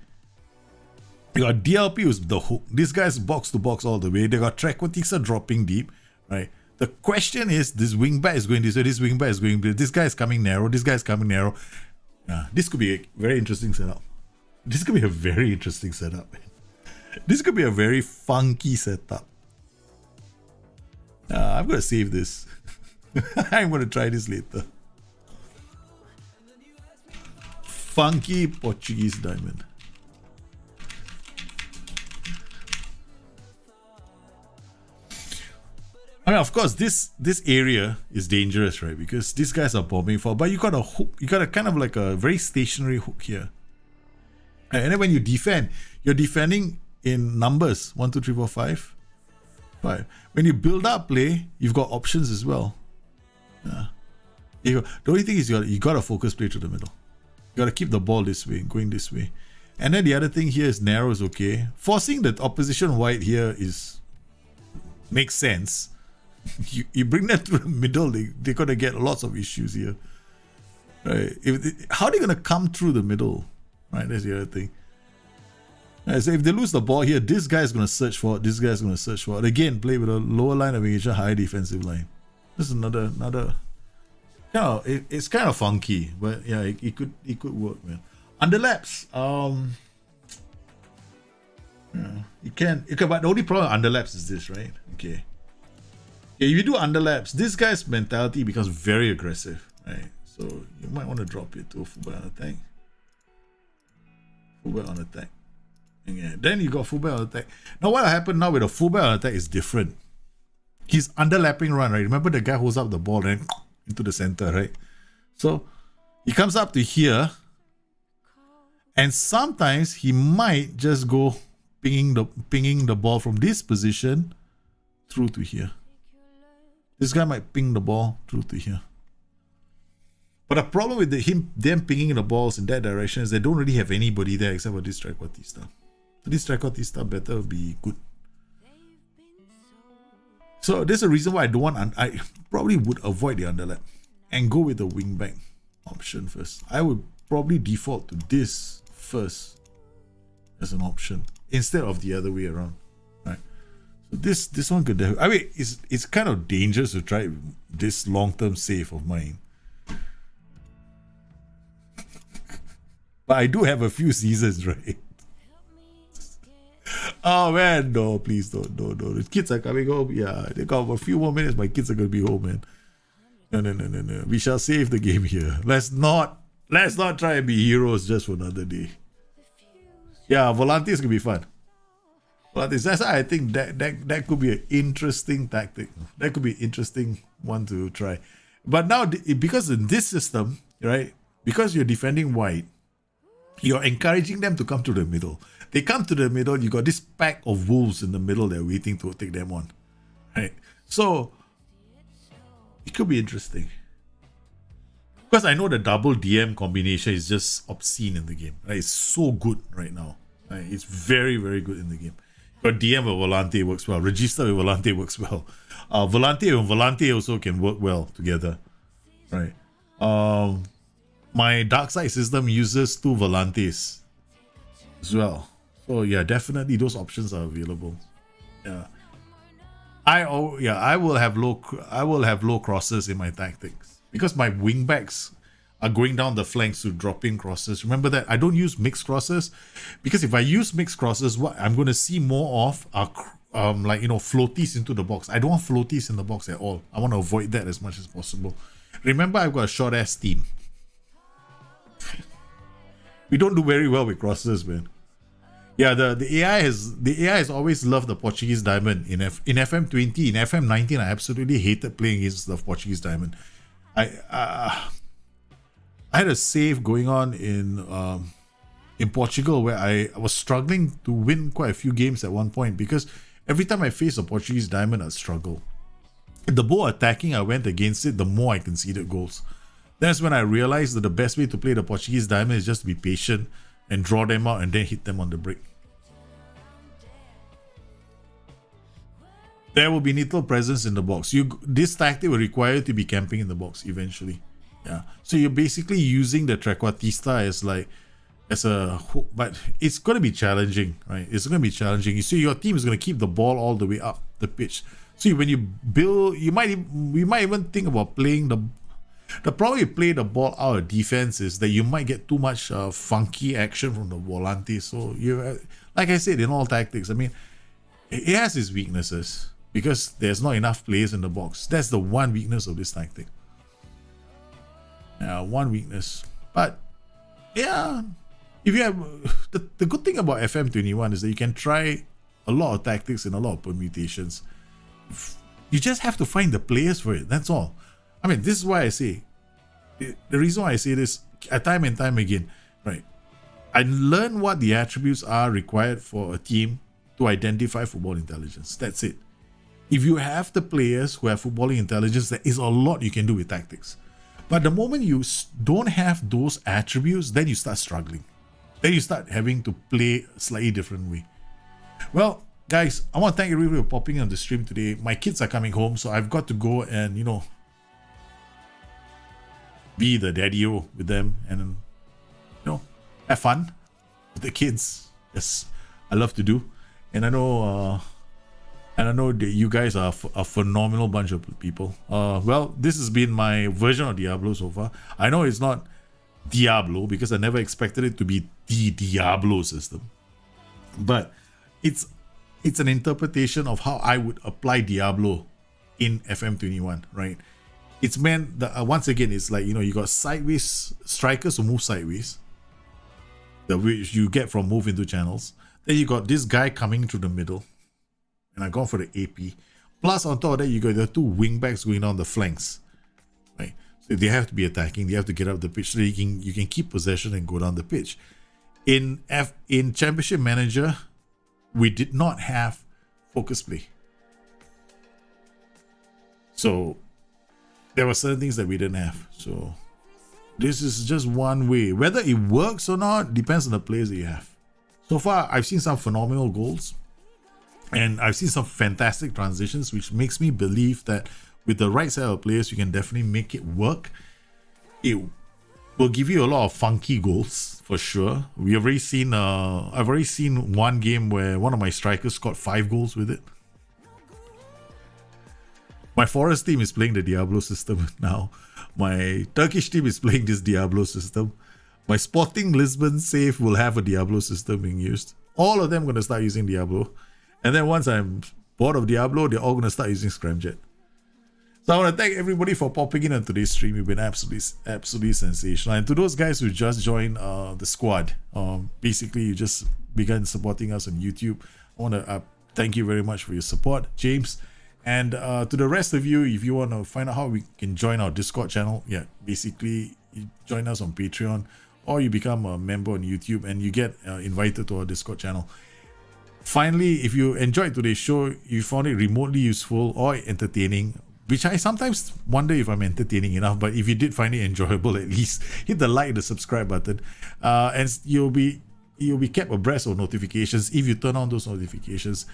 You got DLP who's the hook. This guy's box to box all the way. They got Trequartista dropping deep, right? The question is, this wingback is going this way, this wingback is going this guy is coming narrow, this guy is coming narrow. This could be a very interesting setup. This could be a very interesting setup. This could be a very funky setup. I'm going to save this. I'm going to try this later. Funky Portuguese diamond. I mean, of course, this area is dangerous, right? Because these guys are bombing for, but you got a hook, you got a kind of like a very stationary hook here. And then when you defend, you're defending in numbers 1, 2, 3, 4, 5. When you build up play, you've got options as well. The only thing is you got to focus play to the middle. You got to keep the ball this way, going this way. And then the other thing here is narrow is okay. Forcing the opposition wide here makes sense. You bring them to the middle, they're going to get lots of issues here. Right? How are they going to come through the middle? Right, that's the other thing. Right, so if they lose the ball here, this guy is going to search for it, this guy is going to search for it. Again, play with a lower line of engagement, higher defensive line. This is another it's kind of funky, but yeah, it could work, man. Underlaps, yeah, you can, but the only problem with underlaps is this, right? Okay. Yeah, if you do underlaps, this guy's mentality becomes very aggressive, right? So you might want to drop it to a fullback on attack. Fullback on attack. Yeah, then you got fullback on attack. Now what happened now with a fullback on attack is different. He's underlapping run, right? Remember the guy holds up the ball and into the center, right? So he comes up to here, and sometimes he might just go pinging the ball from this position through to here. This guy might ping the ball through to here. But the problem with them pinging the balls in that direction is they don't really have anybody there except for this trequartista. So this trequartista better be good. So there's a reason why I don't want. I probably would avoid the underlap and go with the wingback option first. I would probably default to this first as an option instead of the other way around, right? So this one could. I mean, it's kind of dangerous to try this long-term save of mine. But I do have a few seasons, right? Oh man, no, please don't, no. The kids are coming home. Yeah, they got a few more minutes. My kids are gonna be home, man. No. We shall save the game here. Let's not try and be heroes just for another day. Yeah, Volante is gonna be fun. That's why I think that could be an interesting tactic. That could be an interesting one to try. But now, because in this system, right? Because you're defending wide, you're encouraging them to come to the middle. They come to the middle, you got this pack of wolves in the middle that are waiting to take them on. Right? So it could be interesting. Because I know the double DM combination is just obscene in the game. Right? It's so good right now. Right? It's very, very good in the game. But DM with Volante works well. Register with Volante works well. Volante and Volante also can work well together. Right? My dark side system uses 2 Volantes as well. So yeah, definitely those options are available. Yeah. I will have low crosses in my tactics because my wingbacks are going down the flanks to drop in crosses. Remember that I don't use mixed crosses because if I use mixed crosses, what I'm going to see more of are floaties into the box. I don't want floaties in the box at all. I want to avoid that as much as possible. Remember, I've got a short ass team. We don't do very well with crosses, man. Yeah, the AI has always loved the Portuguese diamond in FM20, in FM19. I absolutely hated playing against the Portuguese diamond. I had a save going on in Portugal where I was struggling to win quite a few games at one point because every time I faced a Portuguese diamond, I'd struggle. The more attacking I went against it, the more I conceded goals. That's when I realized that the best way to play the Portuguese diamond is just to be patient and draw them out and then hit them on the break. There will be little presence in the box. This tactic will require you to be camping in the box eventually. Yeah. So you're basically using the trequartista as a hook, but it's going to be challenging, right? It's going to be challenging. You see, your team is going to keep the ball all the way up the pitch. So when you build, we might even think about playing the problem you play the ball out of defense is that you might get too much funky action from the Volante. So like I said, in all tactics, I mean, it has its weaknesses because there's not enough players in the box. That's the one weakness of this tactic. Yeah, one weakness. But yeah, if you have the good thing about FM21 is that you can try a lot of tactics and a lot of permutations. You just have to find the players for it. That's all. I mean, this is why I say, the reason why I say this time and time again, right? I learn what the attributes are required for a team to identify football intelligence. That's it. If you have the players who have footballing intelligence, there is a lot you can do with tactics. But the moment you don't have those attributes, then you start struggling. Then you start having to play a slightly different way. Well, guys, I want to thank everybody for popping on the stream today. My kids are coming home, so I've got to go and, be the daddy-o with them and, have fun with the kids. Yes, I love to do. And I know And I know that you guys are a phenomenal bunch of people. Well, this has been my version of Diablo so far. I know it's not Diablo because I never expected it to be the Diablo system. But it's an interpretation of how I would apply Diablo in FM21, right? It's meant that once again, it's like, you got sideways strikers who move sideways, which you get from move into channels. Then you got this guy coming through the middle, and I gone for the AP. Plus, on top of that, you got the two wingbacks going down the flanks, right? So they have to be attacking. They have to get up the pitch so you can keep possession and go down the pitch. In Championship Manager, we did not have focus play. So there were certain things that we didn't have. So this is just one way. Whether it works or not depends on the players that you have. So far, I've seen some phenomenal goals. And I've seen some fantastic transitions, which makes me believe that with the right set of players, you can definitely make it work. It will give you a lot of funky goals, for sure. I've already seen one game where one of my strikers scored 5 goals with it. My Forest team is playing the Diablo system now. My Turkish team is playing this Diablo system. My Sporting Lisbon save will have a Diablo system being used. All of them going to start using Diablo. And then once I'm bored of Diablo, they're all going to start using Scramjet. So I want to thank everybody for popping in on today's stream. You've been absolutely sensational. And to those guys who just joined the squad, basically you just began supporting us on YouTube. I want to thank you very much for your support, James. And to the rest of you, if you want to find out how we can join our Discord channel, basically you join us on Patreon or you become a member on YouTube and you get invited to our Discord channel. Finally, if you enjoyed today's show, you found it remotely useful or entertaining, which I sometimes wonder if I'm entertaining enough, but if you did find it enjoyable, at least hit the like and the subscribe button, and you'll be kept abreast of notifications if you turn on those notifications.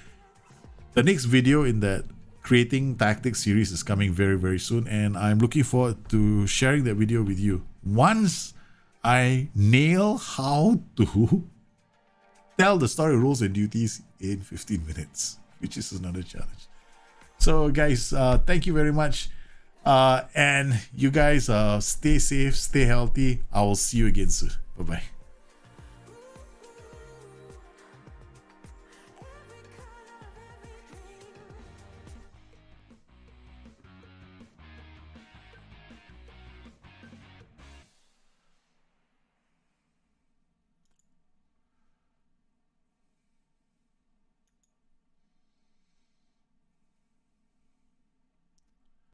The next video in that Creating Tactics series is coming very, very soon, and I'm looking forward to sharing that video with you once I nail how to tell the story rules and duties in 15 minutes, which is another challenge. So guys, thank you very much, and you guys stay safe, stay healthy. I will see you again soon. Bye bye.